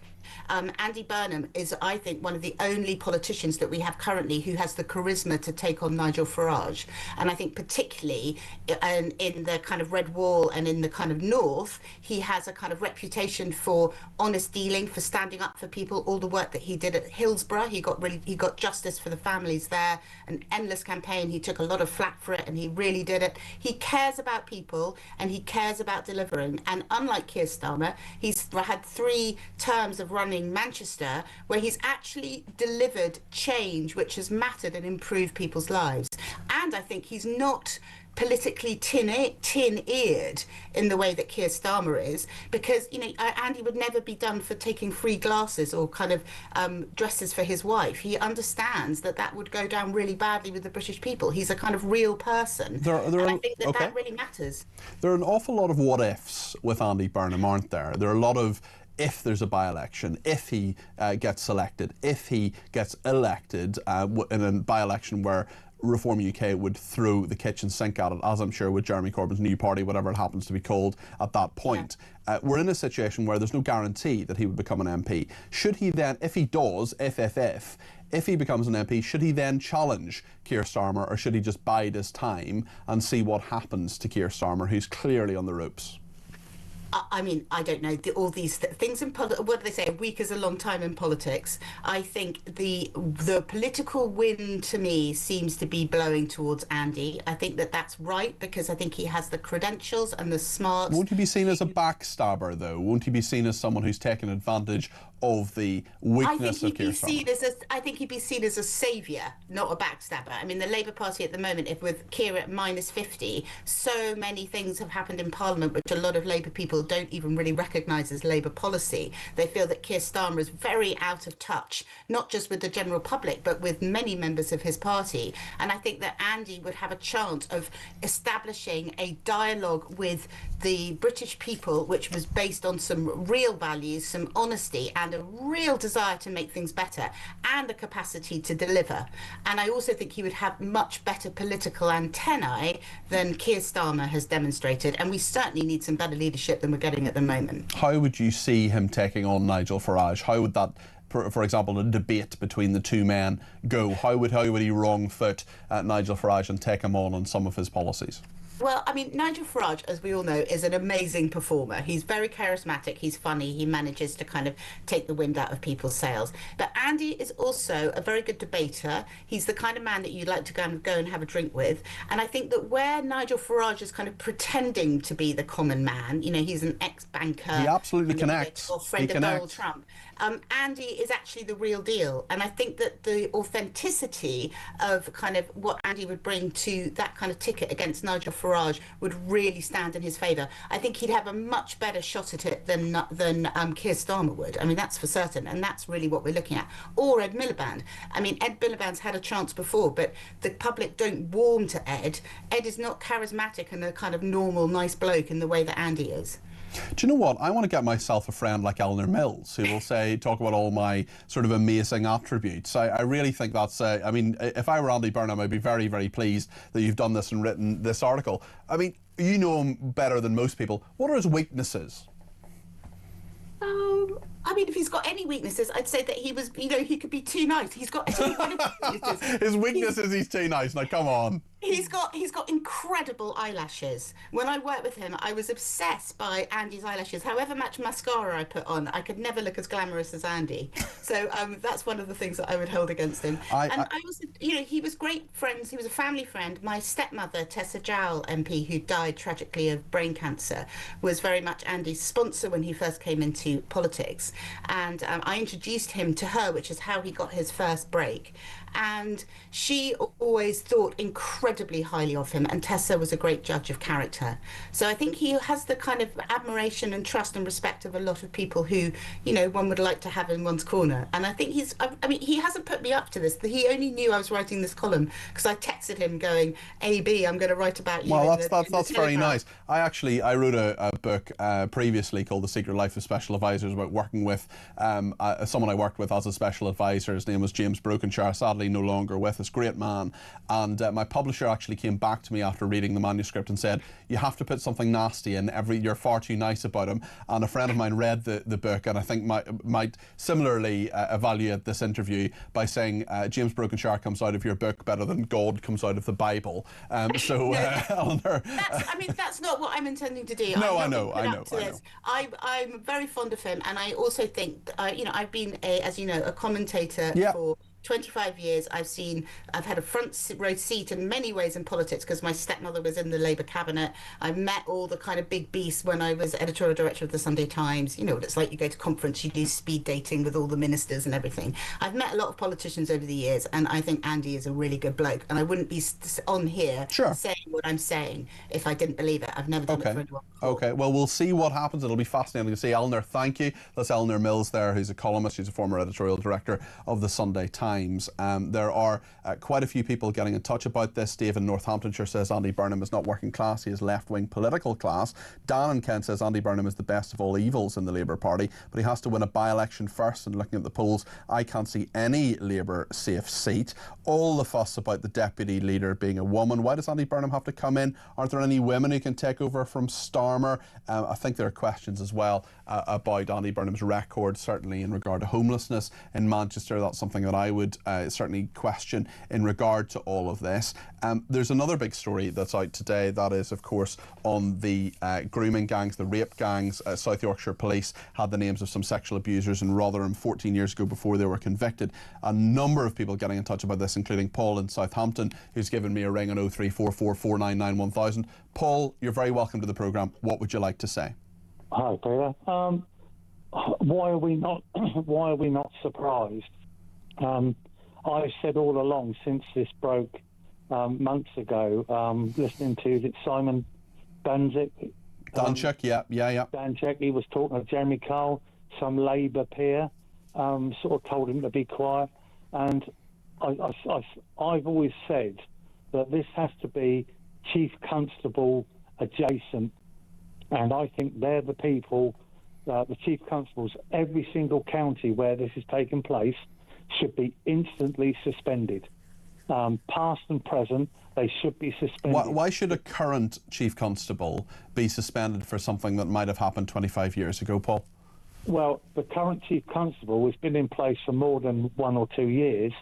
L: Andy Burnham is, I think, one of the only politicians that we have currently who has the charisma to take on Nigel Farage. And I think particularly in the kind of Red Wall and in the kind of North, he has a kind of reputation for honest dealing, for standing up for people. All the work that he did at Hillsborough, he got justice for the families there, an endless campaign. He took a lot of flack for it, and he really did it. He cares about people, and he cares about delivering. And unlike Keir Starmer, he's had 3 terms of running Manchester where he's actually delivered change which has mattered and improved people's lives. And I think he's not politically tin-eared in the way that Keir Starmer is, because Andy would never be done for taking free glasses or kind of dresses for his wife. He understands that would go down really badly with the British people. He's a kind of real person. And I think that really matters.
D: There are an awful lot of what-ifs with Andy Burnham, aren't there? There are a lot of if there's a by-election, if he gets selected, if he gets elected in a by-election where Reform UK would throw the kitchen sink at it, as I'm sure with Jeremy Corbyn's new party, whatever it happens to be called at that point. Yeah. We're in a situation where there's no guarantee that he would become an MP. Should he then, if he does, if he becomes an MP, should he then challenge Keir Starmer, or should he just bide his time and see what happens to Keir Starmer, who's clearly on the ropes?
L: I mean, I don't know, all these things in politics, what do they say, a week is a long time in politics. I think the political wind to me seems to be blowing towards Andy. I think that's right, because I think he has the credentials and the smarts.
D: Won't he be seen as a backstabber, though? Won't he be seen as someone who's taken advantage of the weakness of Keir Starmer.
L: I think he'd be seen as a saviour, not a backstabber. I mean, the Labour Party at the moment, if with Keir at -50, so many things have happened in Parliament which a lot of Labour people don't even really recognise as Labour policy. They feel that Keir Starmer is very out of touch, not just with the general public, but with many members of his party. And I think that Andy would have a chance of establishing a dialogue with the British people which was based on some real values, some honesty, and a real desire to make things better, and the capacity to deliver. And I also think he would have much better political antennae than Keir Starmer has demonstrated, and we certainly need some better leadership than we're getting at the moment.
D: How would you see him taking on Nigel Farage? How would that, for example, a debate between the two men go? How would he wrong foot Nigel Farage and take him on some of his policies?
L: Well, I mean, Nigel Farage, as we all know, is an amazing performer. He's very charismatic, he's funny, he manages to kind of take the wind out of people's sails. But Andy is also a very good debater. He's the kind of man that you'd like to go and have a drink with. And I think that where Nigel Farage is kind of pretending to be the common man, you know, he's an ex-banker.
D: He absolutely connects.
L: Or friend of Donald Trump. Andy is actually the real deal. And I think that the authenticity of kind of what Andy would bring to that kind of ticket against Nigel Farage would really stand in his favour. I think he'd have a much better shot at it than Keir Starmer would. I mean, that's for certain, and that's really what we're looking at. Or Ed Miliband. I mean, Ed Miliband's had a chance before, but the public don't warm to Ed. Ed is not charismatic and a kind of normal, nice bloke in the way that Andy is.
D: Do you know what? I want to get myself a friend like Eleanor Mills, who will talk about all my sort of amazing attributes. I really think that's, I mean, if I were Andy Burnham, I'd be very, very pleased that you've done this and written this article. I mean, you know him better than most people. What are his weaknesses?
L: I mean, if he's got any weaknesses, I'd say that he was, you know, he could be too nice. He's got weaknesses.
D: His weakness is he's too nice. Now, come on.
L: He's got incredible eyelashes. When I worked with him, I was obsessed by Andy's eyelashes. However much mascara I put on, I could never look as glamorous as Andy. So that's one of the things that I would hold against him. I also, you know, he was great friends. He was a family friend. My stepmother, Tessa Jowell MP, who died tragically of brain cancer, was very much Andy's sponsor when he first came into politics. And I introduced him to her, which is how he got his first break. And she always thought incredibly highly of him, and Tessa was a great judge of character. So I think he has the kind of admiration and trust and respect of a lot of people who, you know, one would like to have in one's corner. And I think I mean, he hasn't put me up to this. He only knew I was writing this column because I texted him going, AB, I'm going to write about you.
D: Well, that's very nice. I wrote a book previously called The Secret Life of Special Advisors, about working with someone I worked with as a special advisor. His name was James Brokenshire, sadly no longer with us, great man. And my publisher actually came back to me after reading the manuscript and said, you have to put something nasty in, you're far too nice about him. And a friend of mine read the book, and I think might similarly evaluate this interview by saying James Brokenshire comes out of your book better than God comes out of the Bible. Eleanor,
L: I mean, that's not what I'm intending to do.
D: No, I know.
L: I'm very fond of him, and I also think, you know, I've been, as you know, a commentator for 25 years. I've had a front row seat in many ways in politics because my stepmother was in the Labour cabinet. I met all the kind of big beasts when I was editorial director of the Sunday Times. You know what it's like, you go to conference, you do speed dating with all the ministers and everything. I've met a lot of politicians over the years, and I think Andy is a really good bloke, and I wouldn't be on here saying what I'm saying if I didn't believe it. I've never done it for anyone before.
D: Okay, well, we'll see what happens. It'll be fascinating to see. Eleanor, thank you. That's Eleanor Mills there, who's a columnist. She's a former editorial director of the Sunday Times. There are quite a few people getting in touch about this. Dave in Northamptonshire says Andy Burnham is not working class, he is left-wing political class. Dan in Kent says Andy Burnham is the best of all evils in the Labour Party, but he has to win a by-election first, and looking at the polls, I can't see any Labour safe seat. All the fuss about the deputy leader being a woman. Why does Andy Burnham have to come in? Aren't there any women who can take over from Starmer? I think there are questions as well about Andy Burnham's record, certainly in regard to homelessness in Manchester. That's something that I would certainly question in regard to all of this. There's another big story that's out today, that is of course on the grooming gangs, the rape gangs. South Yorkshire Police had the names of some sexual abusers in Rotherham 14 years ago before they were convicted. A number of people getting in touch about this, including Paul in Southampton, who's given me a ring on 0344 499 1000. Paul, you're very welcome to the programme. What would you like to say?
A: Hi, Peter. why are we not surprised? I've said all along since this broke months ago, listening to Simon Danczuk. Danczuk, he was talking to Jeremy Kyle, some Labour peer, sort of told him to be quiet. And I've always said that this has to be Chief Constable adjacent. And I think they're the people, the Chief Constables, every single county where this is taking place should be instantly suspended. Past and present, they should be suspended.
D: Why should a current Chief Constable be suspended for something that might have happened 25 years ago, Paul?
A: Well, the current Chief Constable has been in place for more than 1 or 2 years,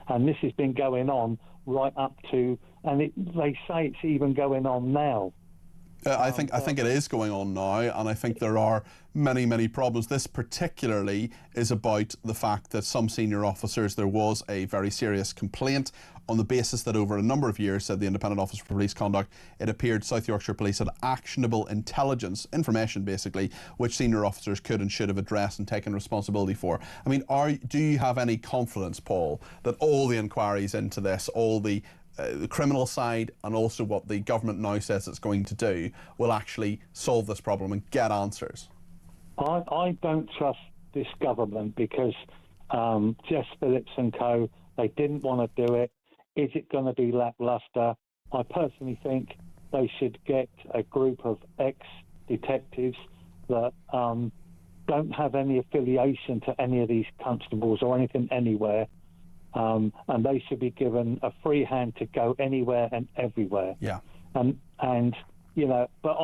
A: and this has been going on right up to, and they say it's even going on now.
D: I think it is going on now, and I think there are many problems. This particularly is about the fact that some senior officers, there was a very serious complaint on the basis that over a number of years, said the Independent Office for Police Conduct, it appeared South Yorkshire Police had actionable intelligence, information basically, which senior officers could and should have addressed and taken responsibility for. I mean, do you have any confidence, Paul, that all the inquiries into this, all the criminal side and also what the government now says it's going to do will actually solve this problem and get answers?
A: I don't trust this government because Jess Phillips and co, they didn't want to do it. Is it going to be lacklustre? I personally think they should get a group of ex-detectives that don't have any affiliation to any of these constables or anything anywhere. And they should be given a free hand to go anywhere and everywhere.
D: Yeah.
A: And you know, but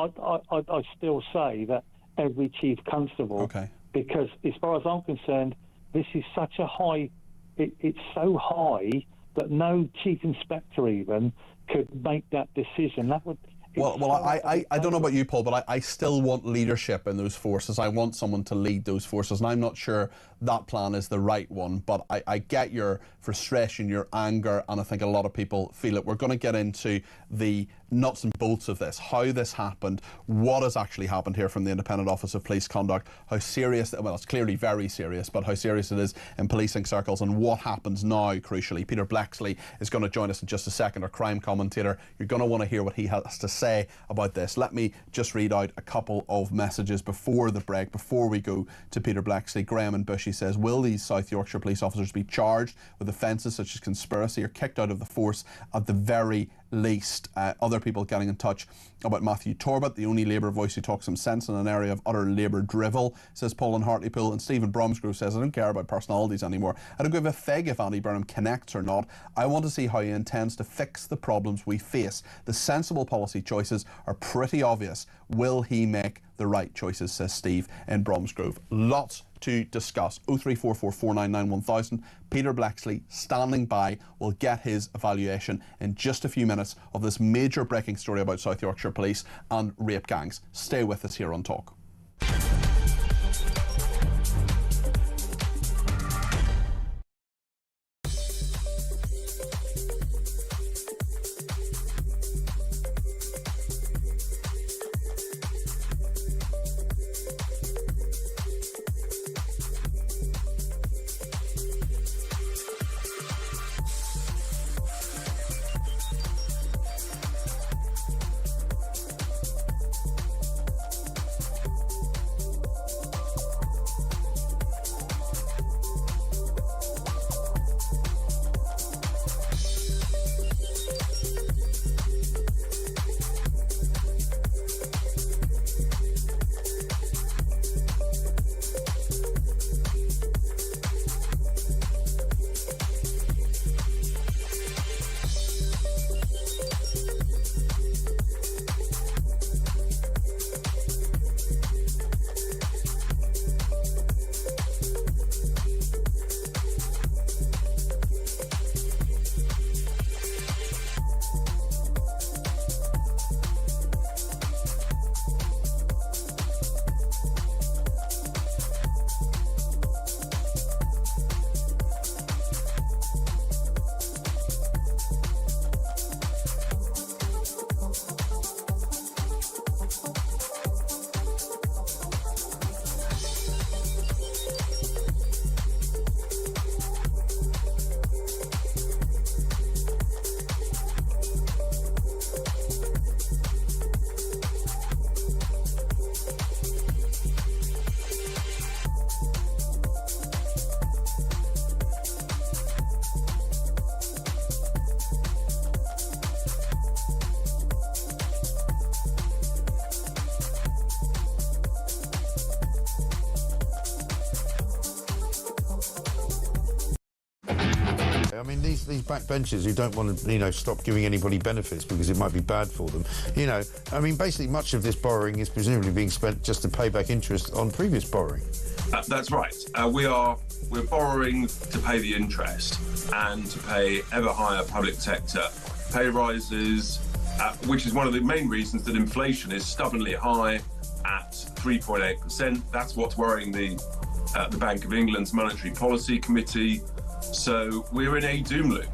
A: I still say that every chief constable, because as far as I'm concerned, this is such a high, it's so high that no chief inspector even could make that decision. That would.
D: I don't know about you, Paul, but I still want leadership in those forces. I want someone to lead those forces, and I'm not sure that plan is the right one, but I get your frustration, your anger, and I think a lot of people feel it. We're going to get into the nuts and bolts of this, how this happened, what has actually happened here from the Independent Office of Police Conduct, how serious, well, it's clearly very serious, but how serious it is in policing circles, and what happens now, crucially. Peter Blexley is going to join us in just a second, our crime commentator. You're going to want to hear what he has to say about this. Let me just read out a couple of messages before the break, before we go to Peter Blexley. Graham and Bushy says, will these South Yorkshire police officers be charged with offences such as conspiracy or kicked out of the force at the very least? Other people getting in touch about Matthew Torbett, the only Labour voice who talks some sense in an area of utter Labour drivel, says Paul in Hartlepool. And Stephen Bromsgrove says, I don't care about personalities anymore. I don't give a fig if Andy Burnham connects or not. I want to see how he intends to fix the problems we face. The sensible policy choices are pretty obvious. Will he make the right choices, says Steve in Bromsgrove. Lots to discuss. 0344 499 1000. Peter Blexley standing by. Will get his evaluation in just a few minutes of this major breaking story about South Yorkshire Police and rape gangs. Stay with us here on Talk.
E: these backbenchers who don't want to, you know, stop giving anybody benefits because it might be bad for them. You know, I mean, basically much of this borrowing is presumably being spent just to pay back interest on previous borrowing.
M: That's right. We're borrowing to pay the interest and to pay ever higher public sector pay rises, which is one of the main reasons that inflation is stubbornly high at 3.8%. That's what's worrying the Bank of England's Monetary Policy Committee. So we're in a doom loop.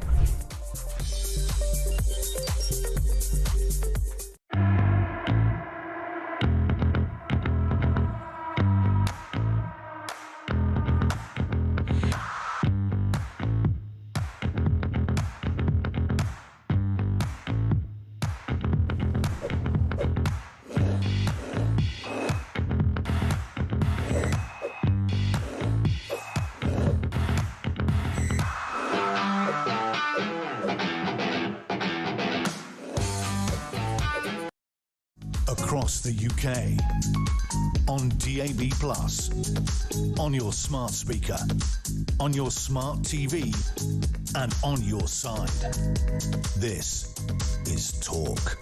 C: Across the UK, on DAB+, on your smart speaker, on your smart TV, and on your side. This is Talk.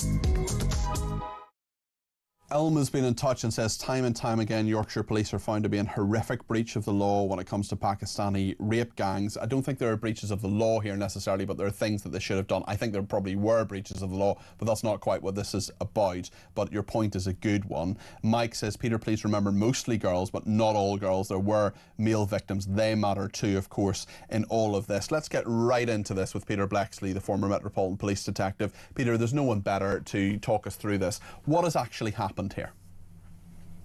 D: Elma's been in touch and says time and time again Yorkshire police are found to be in horrific breach of the law when it comes to Pakistani rape gangs. I don't think there are breaches of the law here necessarily, but there are things that they should have done. I think there probably were breaches of the law, but that's not quite what this is about. But your point is a good one. Mike says, Peter, please remember mostly girls, but not all girls. There were male victims. They matter too, of course, in all of this. Let's get right into this with Peter Blexley, the former Metropolitan Police detective. Peter, there's no one better to talk us through this. What has actually happened here?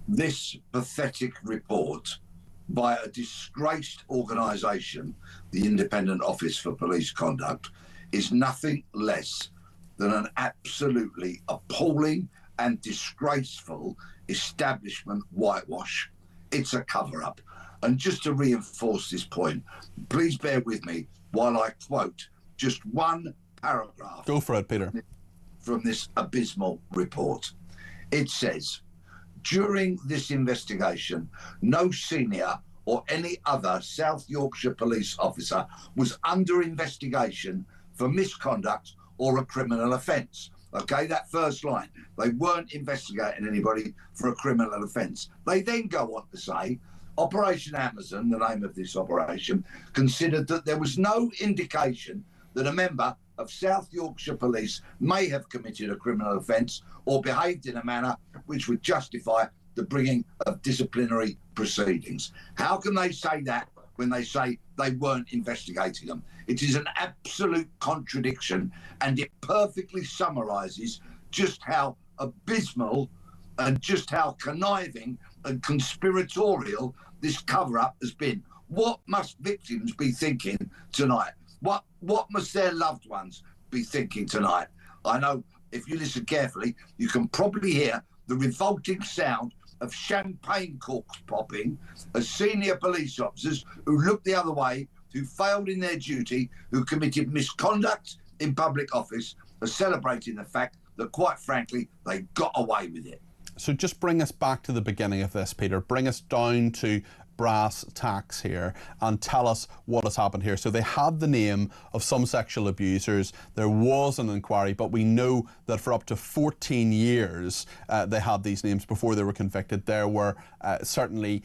O: This pathetic report by a disgraced organisation, the Independent Office for Police Conduct, is nothing less than an absolutely appalling and disgraceful establishment whitewash. It's a cover-up. And just to reinforce this point, please bear with me while I quote just one paragraph.
D: Go for it, Peter.
O: From this abysmal report. It says, during this investigation, no senior or any other South Yorkshire police officer was under investigation for misconduct or a criminal offence. Okay, that first line. They weren't investigating anybody for a criminal offence. They then go on to say, Operation Amazon, the name of this operation, considered that there was no indication that a member of South Yorkshire Police may have committed a criminal offence or behaved in a manner which would justify the bringing of disciplinary proceedings. How can they say that when they say they weren't investigating them? It is an absolute contradiction, and it perfectly summarises just how abysmal and just how conniving and conspiratorial this cover-up has been. What must victims be thinking tonight? What must their loved ones be thinking tonight? I know if you listen carefully, you can probably hear the revolting sound of champagne corks popping as senior police officers who looked the other way, who failed in their duty, who committed misconduct in public office, are celebrating the fact that, quite frankly, they got away with it.
D: So just bring us back to the beginning of this, Peter. Bring us down to brass tacks here and tell us what has happened here. So they had the name of some sexual abusers. There was an inquiry, but we know that for up to 14 years they had these names before they were convicted. There were certainly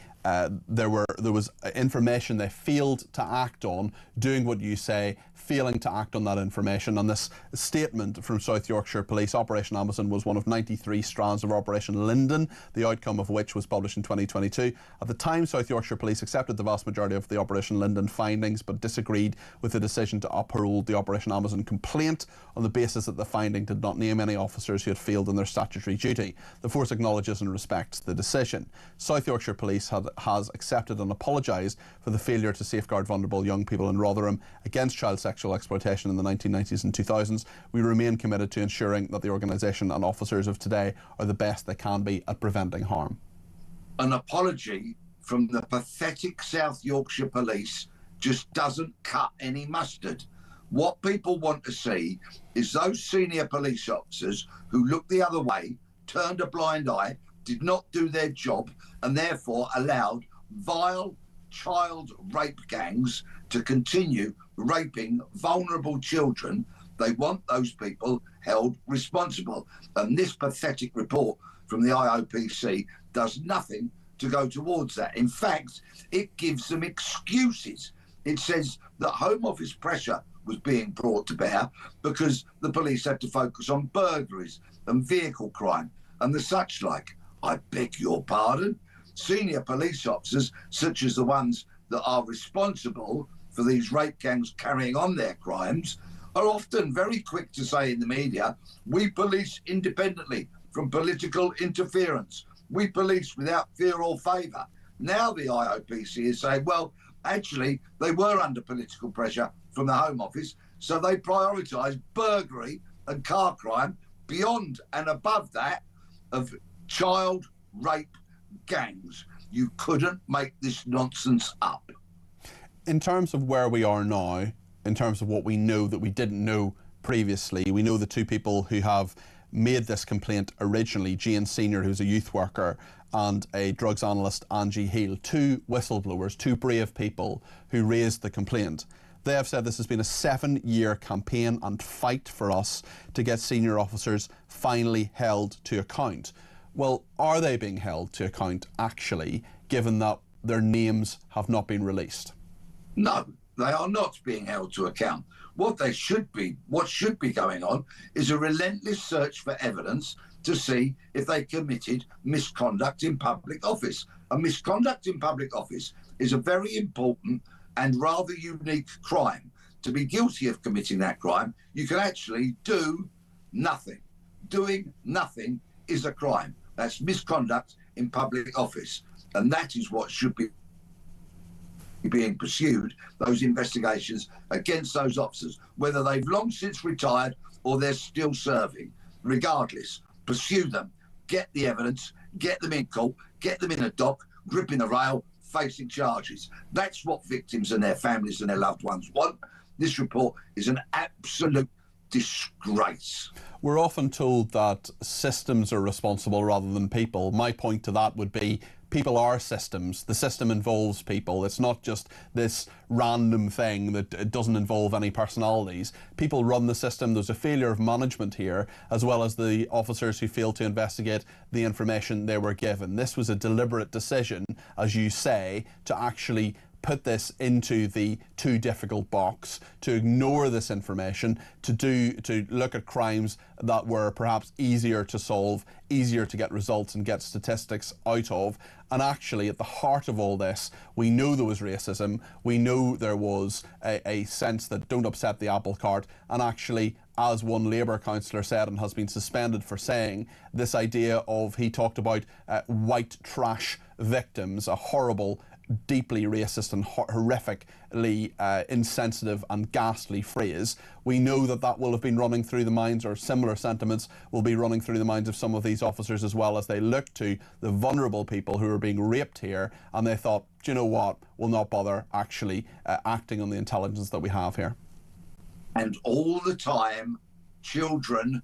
D: there was information they failed to act on, doing what you say, failing to act on that information. And this statement from South Yorkshire Police, Operation Amazon was one of 93 strands of Operation Linden, the outcome of which was published in 2022. At the time, South Yorkshire Police accepted the vast majority of the Operation Linden findings, but disagreed with the decision to uphold the Operation Amazon complaint on the basis that the finding did not name any officers who had failed in their statutory duty. The force acknowledges and respects the decision. South Yorkshire Police has accepted and apologised for the failure to safeguard vulnerable young people in Rotherham against child sexual exploitation in the 1990s and 2000s. We remain committed to ensuring that the organisation and officers of today are the best they can be at preventing harm.
O: An apology from the pathetic South Yorkshire Police just doesn't cut any mustard. What people want to see is those senior police officers who looked the other way, turned a blind eye, did not do their job, and therefore allowed vile child rape gangs to continue raping vulnerable children, they want those people held responsible. And this pathetic report from the IOPC does nothing to go towards that. In fact, it gives them excuses. It says that Home Office pressure was being brought to bear because the police had to focus on burglaries and vehicle crime and the such like. I beg your pardon. Senior police officers, such as the ones that are responsible for these rape gangs carrying on their crimes, are often very quick to say in the media, we police independently from political interference. We police without fear or favour. Now the IOPC is saying, well, actually, they were under political pressure from the Home Office, so they prioritised burglary and car crime beyond and above that of child rape gangs. You couldn't make this nonsense up.
D: In terms of where we are now, in terms of what we know that we didn't know previously, we know the two people who have made this complaint originally, Jane Senior, who's a youth worker, and a drugs analyst, Angie Heal, two whistleblowers, two brave people who raised the complaint. They have said this has been a 7-year campaign and fight for us to get senior officers finally held to account. Well, are they being held to account actually, given that their names have not been released?
O: No, they are not being held to account. What should be going on is a relentless search for evidence to see if they committed misconduct in public office. And misconduct in public office is a very important and rather unique crime. To be guilty of committing that crime, you can actually do nothing. Doing nothing is a crime. That's misconduct in public office. And that is what should be being pursued, those investigations against those officers, whether they've long since retired or they're still serving. Regardless, pursue them, get the evidence, get them in court, get them in a dock, gripping the rail, facing charges. That's what victims and their families and their loved ones want. This report is an absolute disgrace.
D: We're often told that systems are responsible rather than people. My point to that would be people are systems. The system involves people. It's not just this random thing that doesn't involve any personalities. People run the system. There's a failure of management here, as well as the officers who failed to investigate the information they were given. This was a deliberate decision, as you say, to actually put this into the too difficult box, to ignore this information, to look at crimes that were perhaps easier to solve, easier to get results and get statistics out of. And actually, at the heart of all this, we know there was racism, we know there was a sense that don't upset the apple cart, and actually, as one Labour councillor said and has been suspended for saying, this idea of, he talked about white trash victims, a horrible, deeply racist and horrifically insensitive and ghastly phrase. We know that that will have been running through the minds, or similar sentiments will be running through the minds of some of these officers as well, as they look to the vulnerable people who are being raped here, and they thought, do you know what, we'll not bother actually acting on the intelligence that we have here.
O: And all the time, children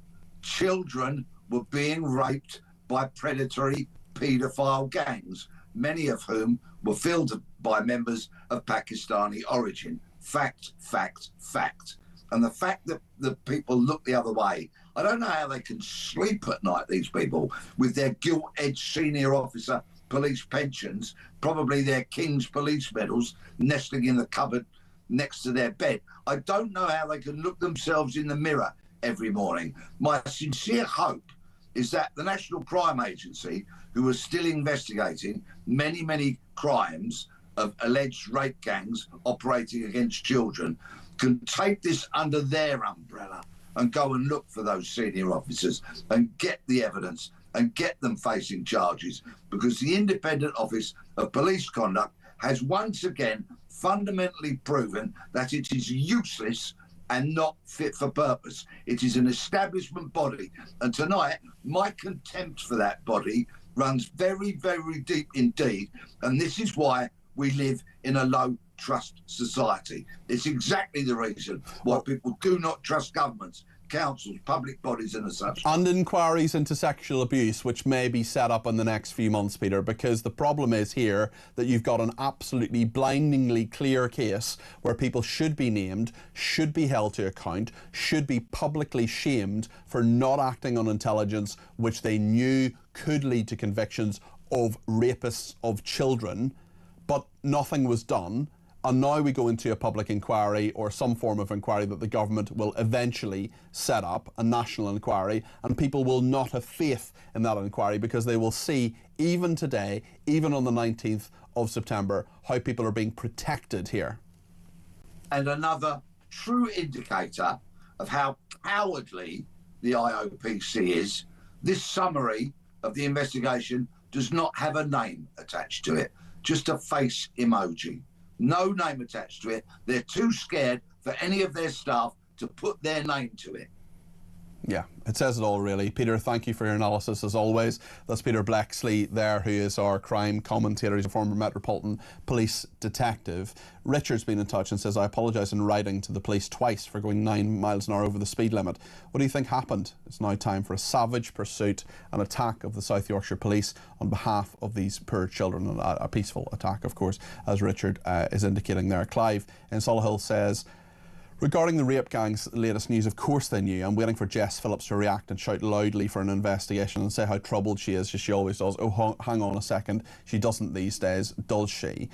O: were being raped by predatory paedophile gangs, many of whom were fielded by members of Pakistani origin. Fact, fact, fact. And the fact that the people look the other way, I don't know how they can sleep at night, these people, with their gilt-edged senior officer police pensions, probably their King's Police medals nestling in the cupboard next to their bed. I don't know how they can look themselves in the mirror every morning. My sincere hope is that the National Crime Agency, who are still investigating many, many crimes of alleged rape gangs operating against children, can take this under their umbrella and go and look for those senior officers and get the evidence and get them facing charges, because the Independent Office of Police Conduct has once again fundamentally proven that it is useless and not fit for purpose. It is an establishment body. And tonight, my contempt for that body runs very, very deep indeed. And this is why we live in a low trust society. It's exactly the reason why people do not trust governments. councils, public bodies and as such.
D: And inquiries into sexual abuse, which may be set up in the next few months, Peter, because the problem is here that you've got an absolutely blindingly clear case where people should be named, should be held to account, should be publicly shamed for not acting on intelligence which they knew could lead to convictions of rapists of children, but nothing was done. And now we go into a public inquiry or some form of inquiry that the government will eventually set up, a national inquiry, and people will not have faith in that inquiry because they will see, even today, even on the 19th of September, how people are being protected here.
O: And another true indicator of how cowardly the IOPC is, this summary of the investigation does not have a name attached to it, just a face emoji. No name attached to it. They're too scared for any of their staff to put their name to it.
D: Yeah, it says it all, really. Peter, thank you for your analysis as always. That's Peter Blexley there, who is our crime commentator. He's a former Metropolitan Police detective. Richard's been in touch and says, I apologise in writing to the police twice for going 9 miles an hour over the speed limit. What do you think happened? It's now time for a savage pursuit and attack of the South Yorkshire Police on behalf of these poor children. And a peaceful attack, of course, as Richard is indicating there. Clive in Solihull says, regarding the rape gang's latest news, of course they knew. I'm waiting for Jess Phillips to react and shout loudly for an investigation and say how troubled she is, as she always does. Oh, hang on a second. She doesn't these days, does she?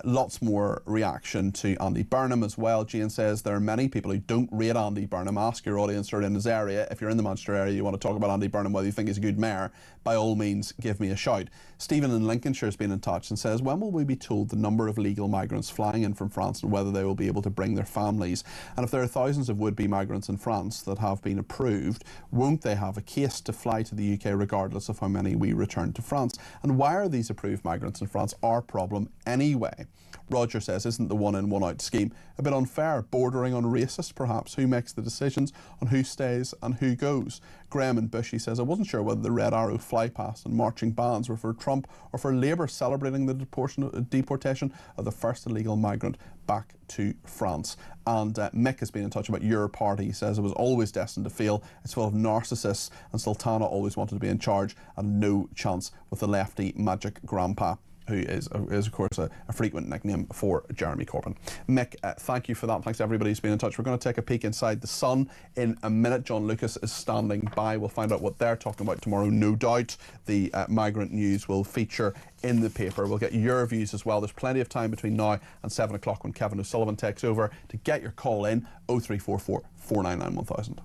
D: Lots more reaction to Andy Burnham as well. Jane says there are many people who don't rate Andy Burnham. Ask your audience who are in his area. If you're in the Manchester area, you want to talk about Andy Burnham, whether you think he's a good mayor, by all means, give me a shout. Stephen in Lincolnshire has been in touch and says, when will we be told the number of illegal migrants flying in from France and whether they will be able to bring their families? And if there are thousands of would-be migrants in France that have been approved, won't they have a case to fly to the UK regardless of how many we return to France? And why are these approved migrants in France our problem anyway? Roger says, isn't the one in, one out scheme a bit unfair, bordering on racist perhaps? Who makes the decisions on who stays and who goes? Graham in Bushy says, I wasn't sure whether the Red Arrow flypast and marching bands were for Trump or for Labour celebrating the deportation of the first illegal migrant back to France. And Mick has been in touch about your party. He says it was always destined to fail. It's full of narcissists, and Sultana always wanted to be in charge and no chance with the lefty magic grandpa, who is of course a frequent nickname for Jeremy Corbyn. Mick, thank you for that. Thanks to everybody who's been in touch. We're going to take a peek inside the Sun in a minute. John Lucas is standing by. We'll find out what they're talking about tomorrow. No doubt the migrant news will feature in the paper. We'll get your views as well. There's plenty of time between now and 7 o'clock when Kevin O'Sullivan takes over to get your call in 0344 499 1000.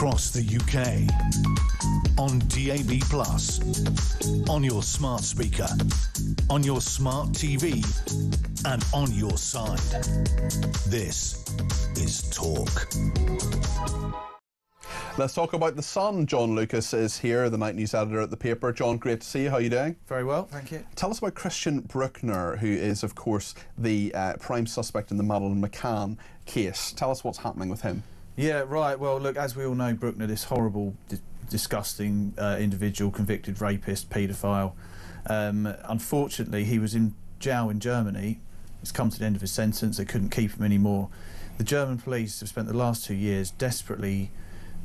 C: across the UK, on DAB+, on your smart speaker, on your smart TV, and on your side. This is Talk.
D: Let's talk about the Sun. John Lucas is here, the night news editor at the paper. John, great to see you. How are you doing?
F: Very well, thank you.
D: Tell us about Christian Bruckner, who is, of course, the prime suspect in the Madeleine McCann case. Tell us what's happening with him.
F: Yeah, right. Well, look, as we all know, Bruckner, this horrible, disgusting individual, convicted rapist, paedophile. Unfortunately, he was in jail in Germany. He's come to the end of his sentence. They couldn't keep him anymore. The German police have spent the last 2 years desperately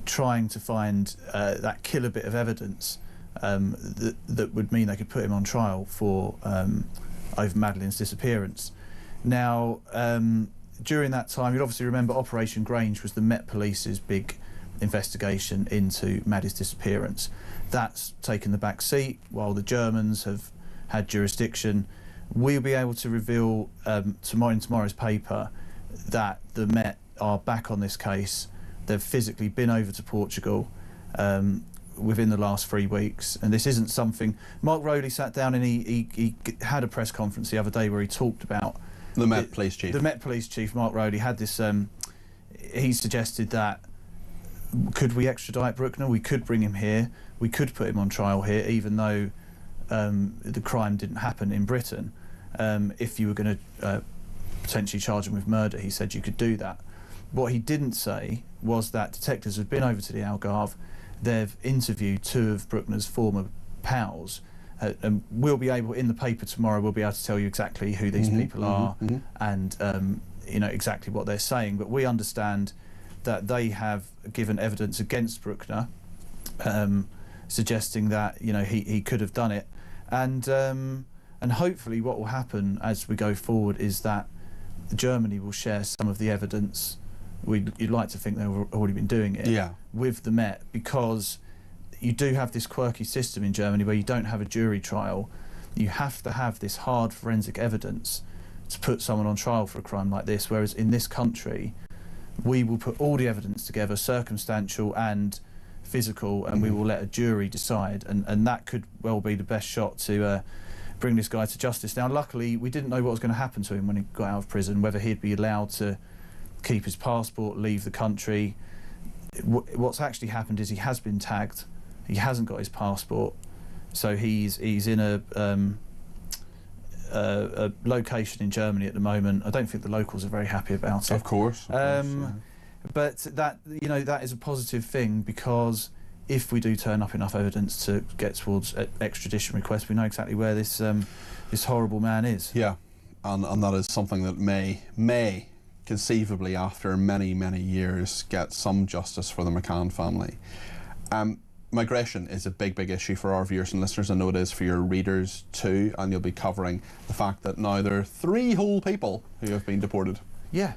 F: trying to find that killer bit of evidence that would mean they could put him on trial for over Madeleine's disappearance. Now, during that time, you'd obviously remember Operation Grange was the Met Police's big investigation into Maddie's disappearance. That's taken the back seat while the Germans have had jurisdiction. We'll be able to reveal in tomorrow's paper that the Met are back on this case. They've physically been over to Portugal within the last 3 weeks, and this isn't something... Mark Rowley sat down and he had a press conference the other day where he talked about...
D: The Met Police Chief. The
F: Met Police Chief, Mark Rowley, had this... he suggested that could we extradite Bruckner? We could bring him here. We could put him on trial here, even though the crime didn't happen in Britain. If you were going to potentially charge him with murder, he said you could do that. What he didn't say was that detectives have been over to the Algarve. They've interviewed 2 of Bruckner's former pals, and we'll be able, in the paper tomorrow, we'll be able to tell you exactly who these people are and you know, exactly what they're saying. But we understand that they have given evidence against Bruckner, suggesting that, you know, he could have done it, and hopefully what will happen as we go forward is that Germany will share some of the evidence. You'd like to think they've already been doing it with the Met, because you do have this quirky system in Germany where you don't have a jury trial. You have to have this hard forensic evidence to put someone on trial for a crime like this, whereas in this country we will put all the evidence together, circumstantial and physical, and we will let a jury decide, and that could well be the best shot to bring this guy to justice. Now, luckily, we didn't know what was going to happen to him when he got out of prison, whether he'd be allowed to keep his passport, leave the country. What's actually happened is he has been tagged. He hasn't got his passport, so he's in a location in Germany at the moment. I don't think the locals are very happy about it.
D: Of course. Yeah.
F: But that, you know, that is a positive thing, because if we do turn up enough evidence to get towards extradition requests, we know exactly where this this horrible man is.
D: Yeah, and that is something that may conceivably, after many years, get some justice for the McCann family. Migration is a big issue for our viewers and listeners. I know it is for your readers too, and you'll be covering the fact that now there are 3 whole people who have been deported.
F: Yeah,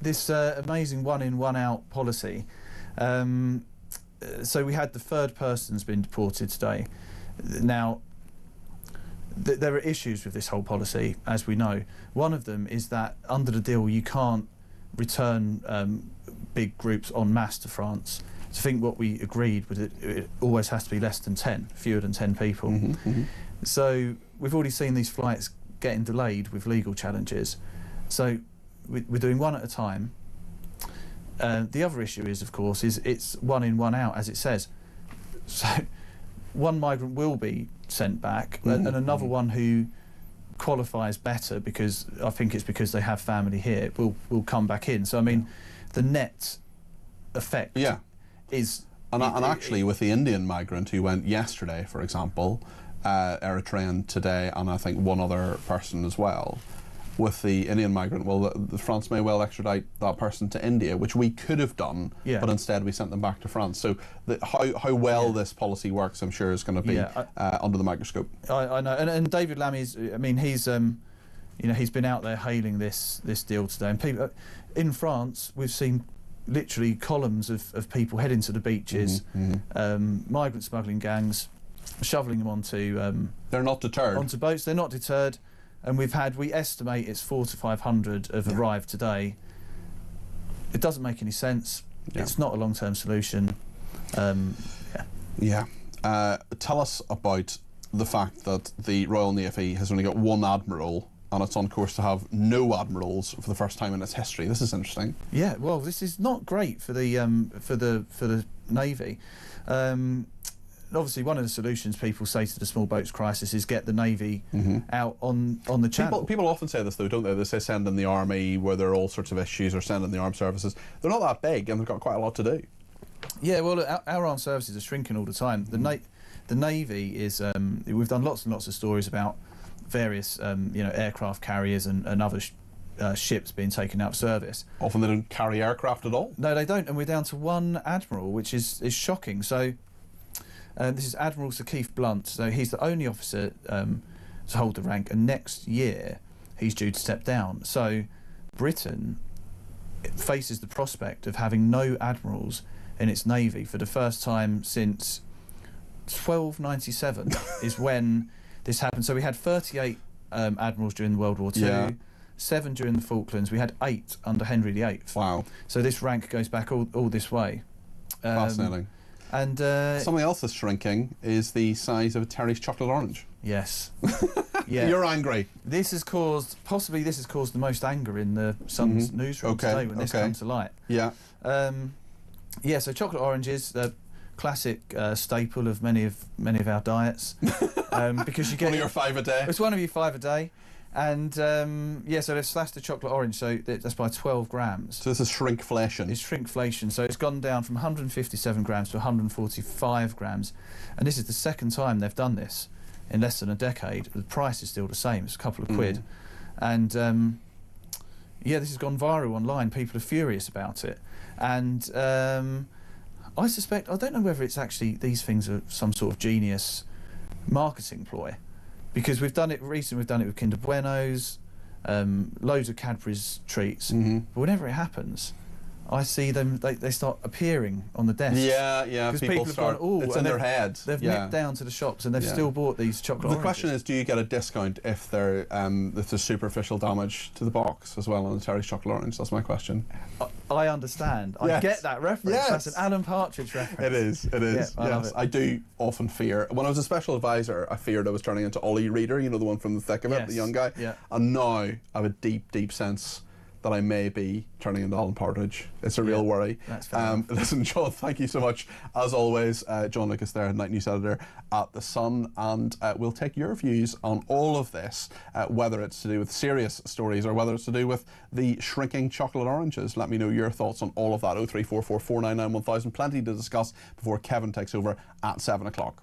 F: this amazing one-in, one-out policy. So we had the 3rd person's been deported today. Now, there are issues with this whole policy, as we know. One of them is that under the deal you can't return big groups en masse to France. So I think what we agreed was it always has to be less than 10, fewer than 10 people. So we've already seen these flights getting delayed with legal challenges. So we're doing one at a time. The other issue is, of course, it's one in, one out, as it says. So one migrant will be sent back, and another one who qualifies better, because I think it's because they have family here, will come back in. So I mean, the net effect is...
D: And actually, with the Indian migrant who went yesterday, for example, Eritrean today, and I think one other person as well, with the Indian migrant, well, France may well extradite that person to India, which we could have done, but instead we sent them back to France. So how well this policy works, I'm sure, is going to be under the microscope.
F: I know, and David Lammy's, I mean, he's you know, he's been out there hailing this deal today, and people in France, we've seen literally columns of people heading to the beaches, migrant smuggling gangs, shoveling them onto...
D: they're not deterred.
F: Onto boats, they're not deterred. And we estimate it's 400 to 500 have arrived today. It doesn't make any sense. It's not a long-term solution.
D: Yeah. Tell us about the fact that the Royal Navy has only got one admiral, and it's on course to have no admirals for the first time in its history. This is interesting.
F: Yeah, well, this is not great for the Navy. Obviously, one of the solutions people say to the small boats crisis is get the Navy out on the channel.
D: People often say this, though, don't they? They say send in the army where there are all sorts of issues, or send in the armed services. They're not that big, and they've got quite a lot to do.
F: Yeah, well, our armed services are shrinking all the time. The Navy is. We've done lots and lots of stories about various, aircraft carriers and other ships being taken out of service.
D: Often they don't carry aircraft at all.
F: No, they don't, and we're down to one admiral, which is shocking. So. This is Admiral Sir Keith Blunt, so he's the only officer to hold the rank, and next year he's due to step down. So Britain faces the prospect of having no admirals in its navy for the first time since 1297 is when this happened. So we had 38 admirals during World War II, 7 during the Falklands, we had 8 under Henry VIII.
D: Wow.
F: So this rank goes back all this way.
D: Fascinating.
F: And
D: something else that's shrinking is the size of a Terry's chocolate orange.
F: Yes. Yeah.
D: You're angry.
F: This has caused the most anger in the Sun's newsroom today when this comes to light.
D: Yeah.
F: So chocolate oranges, the classic staple of many of our diets, because you get
D: one of your 5 a day.
F: It's one of your 5 a day. And so they've slashed the chocolate orange, so that's by 12 grams.
D: So this is shrinkflation.
F: It's shrinkflation, so it's gone down from 157 grams to 145 grams. And this is the second time they've done this in less than a decade. The price is still the same, it's a couple of quid. And this has gone viral online, people are furious about it. And I don't know whether it's actually, these things are some sort of genius marketing ploy. Because we've done it recently, we've done it with Kinder Buenos, loads of Cadbury's treats. But whenever it happens, I see them, they start appearing on the desk.
D: Yeah,
F: because
D: people
F: have
D: start,
F: gone,
D: it's in their head.
F: They've nipped down to the shops and they've still bought these chocolate oranges.
D: The question is, do you get a discount if there's superficial damage to the box as well on the Terry's chocolate orange? That's my question.
F: I understand. I get that reference.
D: Yes.
F: That's an Alan Partridge reference.
D: It is.
F: Yeah, I love it.
D: I do often fear. When I was a special advisor, I feared I was turning into Ollie Reader, you know, the one from The Thick of It, the young guy.
F: Yeah.
D: And now I have a deep, deep sense that I may be turning into Alan Partridge. It's a real worry.
F: That's fair
D: listen, John, thank you so much. As always, John Lucas there, Night News Editor at The Sun, and we'll take your views on all of this, whether it's to do with serious stories or whether it's to do with the shrinking chocolate oranges. Let me know your thoughts on all of that. 0344 499 1000. Plenty to discuss before Kevin takes over at 7 o'clock.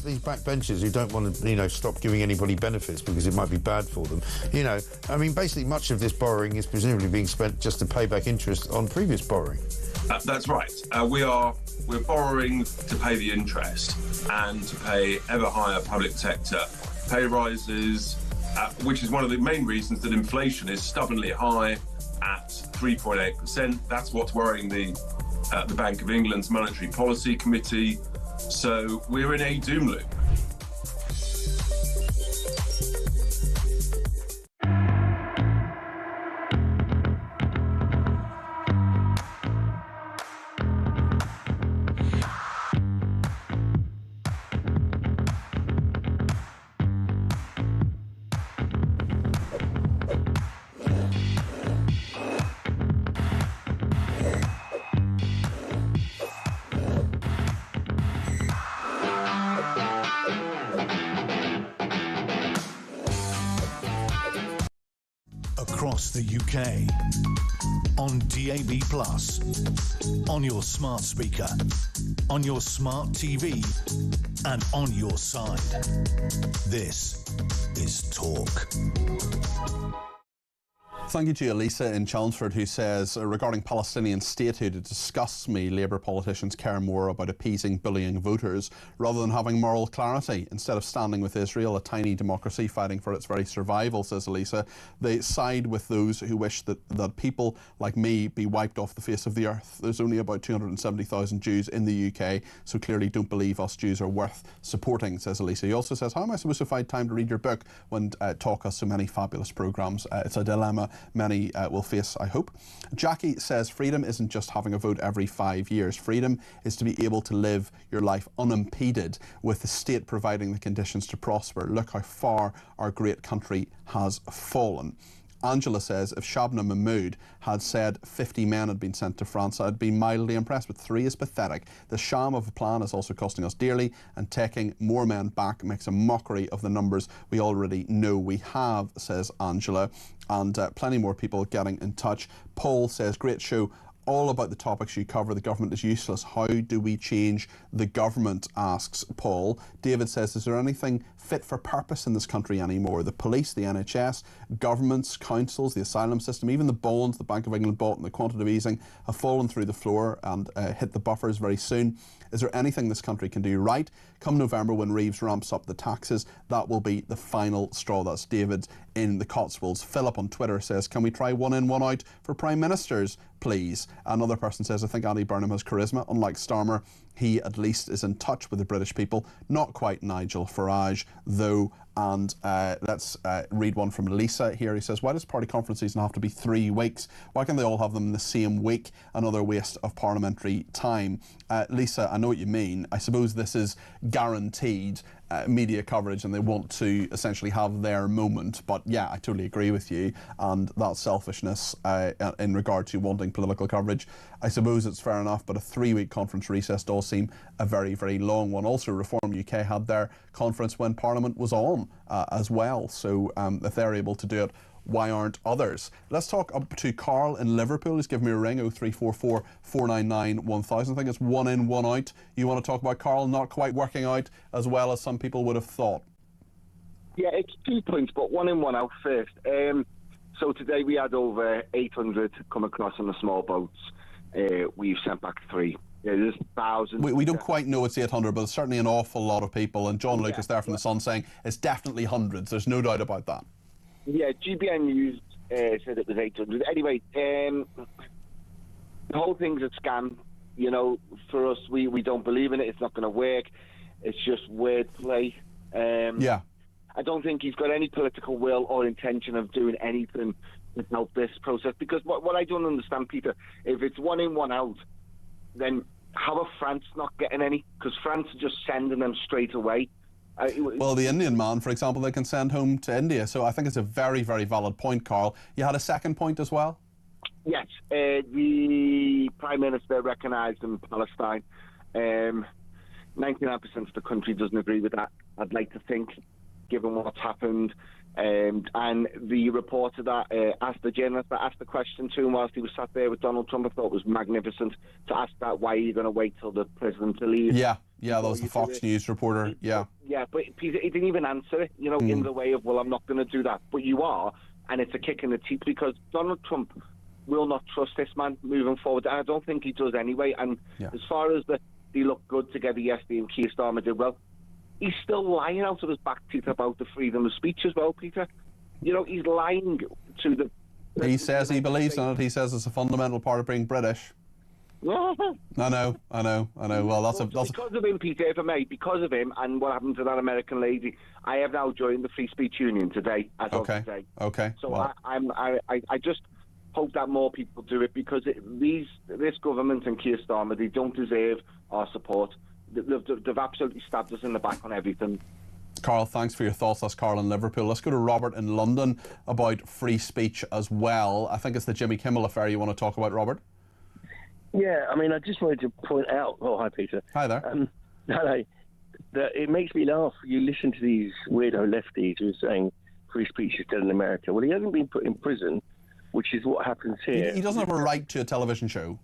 E: these backbenchers who don't want to, you know, stop giving anybody benefits because it might be bad for them. You know, I mean, basically much of this borrowing is presumably being spent just to pay back interest on previous borrowing.
M: That's right. We're borrowing to pay the interest and to pay ever higher public sector pay rises, which is one of the main reasons that inflation is stubbornly high at 3.8%. That's what's worrying the Bank of England's Monetary Policy Committee. So we're in a doom loop.
C: Across the UK, on DAB+, on your smart speaker, on your smart TV, and on your side. This is Talk.
D: Thank you to Elisa in Chelmsford, who says, regarding Palestinian statehood, it disgusts me Labour politicians care more about appeasing bullying voters rather than having moral clarity. Instead of standing with Israel, a tiny democracy fighting for its very survival, says Elisa, they side with those who wish that people like me be wiped off the face of the earth. There's only about 270,000 Jews in the UK, so clearly don't believe us Jews are worth supporting, says Elisa. He also says, how am I supposed to find time to read your book when Talk has so many fabulous programmes? It's a dilemma many will face, I hope. Jackie says freedom isn't just having a vote every 5 years. Freedom is to be able to live your life unimpeded with the state providing the conditions to prosper. Look how far our great country has fallen. Angela says, if Shabna Mahmood had said 50 men had been sent to France, I'd be mildly impressed, but 3 is pathetic. The sham of a plan is also costing us dearly, and taking more men back makes a mockery of the numbers we already know we have, says Angela. And plenty more people getting in touch. Paul says, great show. All about the topics you cover. The government is useless. How do we change the government, asks Paul. David says, is there anything fit for purpose in this country anymore? The police, the NHS, governments, councils, the asylum system, even the bonds the Bank of England bought and the quantitative easing have fallen through the floor and hit the buffers very soon. Is there anything this country can do right? Come November, when Reeves ramps up the taxes, that will be the final straw. That's David in the Cotswolds. Philip on Twitter says, can we try one in, one out for Prime Ministers, please? Another person says, I think Andy Burnham has charisma. Unlike Starmer, he at least is in touch with the British people. Not quite Nigel Farage, though. And let's read one from Lisa here. He says, why does party conference season have to be 3 weeks? Why can't they all have them in the same week? Another waste of parliamentary time. Lisa, I know what you mean. I suppose this is guaranteed media coverage and they want to essentially have their moment. But yeah, I totally agree with you. And that selfishness in regard to wanting political coverage, I suppose it's fair enough, but a 3-week conference recess does seem a very, very long one. Also, Reform UK had their conference when Parliament was on as well. So if they're able to do it, why aren't others? Let's talk up to Carl in Liverpool. He's given me a ring, 0344 499 1000. I think it's one in, one out. You want to talk about Carl not quite working out as well as some people would have thought?
N: Yeah, it's 2 points, but one in, one out first. So today we had over 800 come across on the small boats. We've sent back 3. Yeah, there's thousands.
D: We don't quite know it's 800, but it's certainly an awful lot of people. And John Lucas there from The Sun saying it's definitely hundreds. There's no doubt about that.
N: Yeah, GBN News said it was 800. Anyway, the whole thing's a scam. You know, for us, we don't believe in it. It's not going to work. It's just wordplay.
D: Yeah.
N: I don't think he's got any political will or intention of doing anything to help this process. Because what I don't understand, Peter, if it's one in, one out, then how are France not getting any? Because France are just sending them straight away.
D: Well, the Indian man, for example, they can send home to India. So I think it's a very, very valid point, Carl. You had a second point as well?
N: Yes. The Prime Minister recognised in Palestine. 99% of the country doesn't agree with that, I'd like to think. given what's happened. And the reporter that asked the journalist that asked the question to him whilst he was sat there with Donald Trump, I thought was magnificent to ask that. Why are you going to wait till the president to leave?
D: Yeah, that was the Fox News reporter. Yeah,
N: but he didn't even answer it. In the way of, well, I'm not going to do that, but you are, and it's a kick in the teeth because Donald Trump will not trust this man moving forward, and I don't think he does anyway. And as far as they look good together yesterday and Keir Starmer did well, he's still lying out of his back teeth about the freedom of speech as well, Peter. He's lying to the...
D: He says he believes in it. He says it's a fundamental part of being British. I know. Well, that's
N: because of him, Peter, if I may, because of him and what happened to that American lady, I have now joined the Free Speech Union today, as of today.
D: Okay.
N: So
D: well.
N: I just hope that more people do it because this government and Keir Starmer, they don't deserve our support. They've absolutely stabbed us in the back on everything.
D: Carl, thanks for your thoughts. That's Carl in Liverpool. Let's go to Robert in London about free speech as well. I think it's the Jimmy Kimmel affair you want to talk about, Robert.
P: Yeah, I mean, I just wanted to point out... Oh, hi, Peter.
D: Hi there.
P: Hello. That it makes me laugh. You listen to these weirdo lefties who are saying free speech is dead in America. Well, he hasn't been put in prison, which is what happens here.
D: He doesn't have a right to a television show.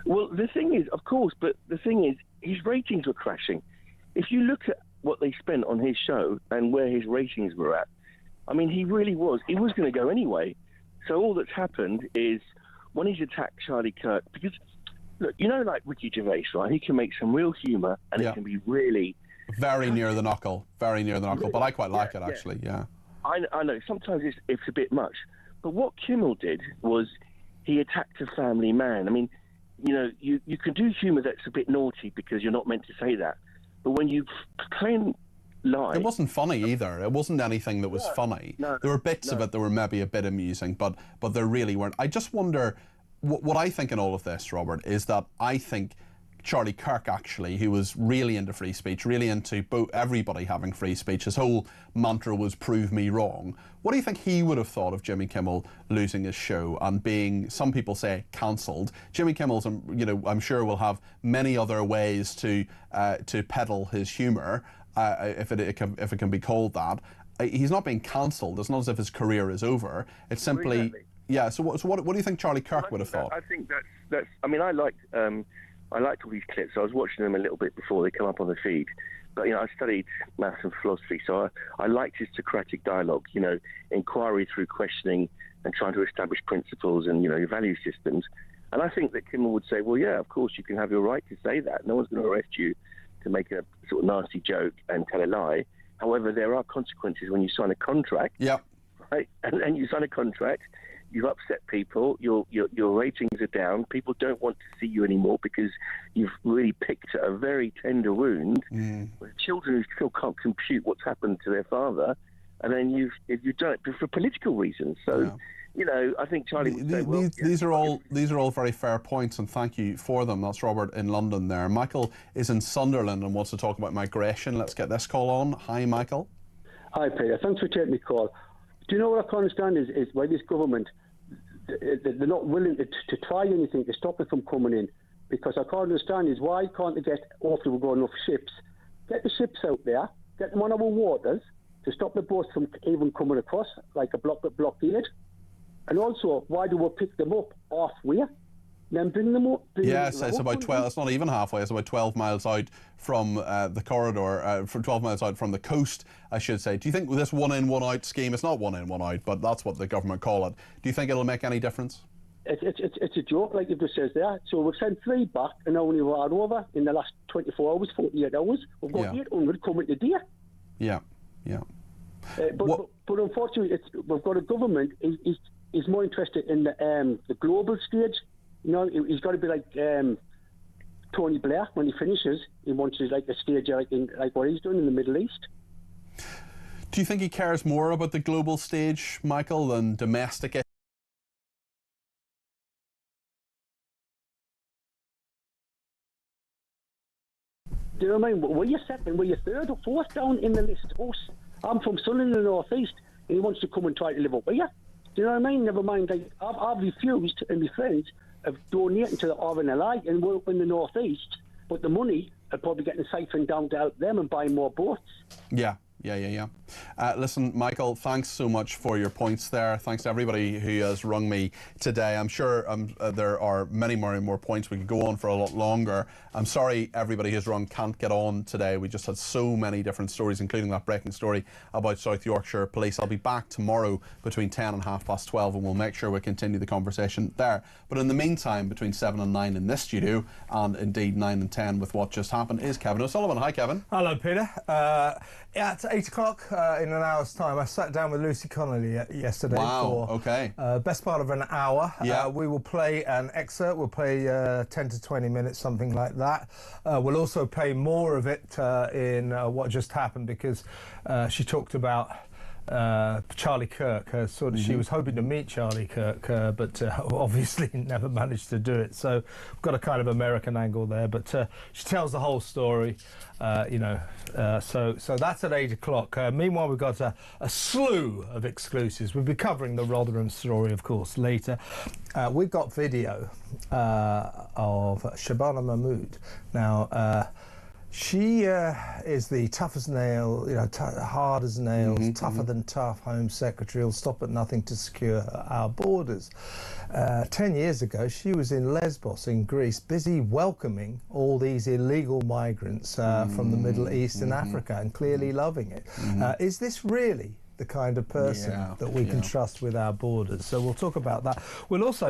P: Well, the thing is, of course, but the thing is, his ratings were crashing. If you look at what they spent on his show and where his ratings were at, I mean, he really was. He was going to go anyway. So all that's happened is when he's attacked Charlie Kirk, because, look, like Ricky Gervais, right? He can make some real humour and it can be really...
D: Very near the knuckle, but I quite like it, actually, yeah.
P: I know, sometimes it's a bit much. But what Kimmel did was he attacked a family man. I mean, you can do humour that's a bit naughty because you're not meant to say that. But when you plain lie...
D: It wasn't funny either. It wasn't anything that was funny.
P: No,
D: there were bits of it that were maybe a bit amusing, but there really weren't. I just wonder, what I think in all of this, Robert, is that I think Charlie Kirk, actually, who was really into free speech, really into everybody having free speech, his whole mantra was prove me wrong. What do you think he would have thought of Jimmy Kimmel losing his show and being, some people say, cancelled? Jimmy Kimmel's, I'm sure will have many other ways to peddle his humour, if it can be called that. He's not being cancelled. It's not as if his career is over. It's simply...
P: Exactly.
D: Yeah, so what do you think Charlie Kirk would have thought?
P: I think that's... I mean, I liked all these clips. I was watching them a little bit before they come up on the feed. But, I studied maths and philosophy, so I liked his Socratic dialogue, inquiry through questioning and trying to establish principles and, value systems. And I think that Kimmel would say, well, yeah, of course, you can have your right to say that. No one's going to arrest you to make a sort of nasty joke and tell a lie. However, there are consequences when you sign a contract.
D: Yep.
P: Right? And you sign a contract, you've upset people, your ratings are down, people don't want to see you anymore because you've really picked at a very tender wound with children who still can't compute what's happened to their father, and then you've done it for political reasons. So, I think Charlie would say, well...
D: These are all very fair points, and thank you for them. That's Robert in London there. Michael is in Sunderland and wants to talk about migration. Let's get this call on. Hi, Michael.
Q: Hi, Peter. Thanks for taking the call. Do you know what I can't understand is why this government, they're not willing to try anything to stop it from coming in? Because I can't understand is why can't they get, after we've got enough ships, get the ships out there, get them on our waters to stop the boats from even coming across, like a blockade? And also, why do we pick them up halfway, then bring them up?
D: Yes, it's about 12. It's not even halfway. It's about 12 miles out from the corridor, from 12 miles out from the coast, I should say. Do you think with this one in, one out scheme, it's not one in, one out, but that's what the government call it. Do you think it'll make any difference?
Q: It's a joke, like it just says there. So we've sent 3 back, and only we're over in the last 24 hours, 48 hours. We've got 800 coming today.
D: Yeah.
Q: But unfortunately, we've got a government is more interested in the global stage. He's got to be like Tony Blair when he finishes. He wants to like a stage like what he's doing in the Middle East.
D: Do you think he cares more about the global stage, Michael, than domestic?
Q: Do you know what I mean? Were you second? Were you third or fourth down in the list? I'm from Sunderland in the North East, and he wants to come and try to live up here. Do you know what I mean? Never mind. Like, I've refused, and my friends have donated to the RNLI and we're up in the North East, but the money are probably getting siphoned down to help them and buy more boats.
D: Yeah. Yeah. Listen, Michael, thanks so much for your points there. Thanks to everybody who has rung me today. I'm sure there are many more points. We could go on for a lot longer. I'm sorry everybody who's rung can't get on today. We just had so many different stories, including that breaking story about South Yorkshire Police. I'll be back tomorrow between 10 and 12:30, and we'll make sure we continue the conversation there. But in the meantime, between 7 and 9 in this studio, and indeed 9 and 10 with what just happened, is Kevin O'Sullivan. Hi, Kevin.
G: Hello, Peter. At 8 o'clock in an hour's time, I sat down with Lucy Connolly yesterday for best part of an hour.
D: Yeah.
G: We will play an excerpt. We'll play 10 to 20 minutes, something like that. We'll also play more of it in what just happened, because she talked about Charlie Kirk. She was hoping to meet Charlie Kirk, but obviously never managed to do it. So we've got a kind of American angle there, but she tells the whole story, so that's at 8 o'clock. Meanwhile, we've got a slew of exclusives. We'll be covering the Rotherham story, of course, later. We've got video of Shabana Mahmood. Now, she is the tough as nail, hard as nails, tougher than tough Home Secretary, will stop at nothing to secure our borders. 10 years ago, she was in Lesbos in Greece, busy welcoming all these illegal migrants from the Middle East and Africa, and clearly loving it. Is this really the kind of person that we can trust with our borders? So we'll talk about that. We'll also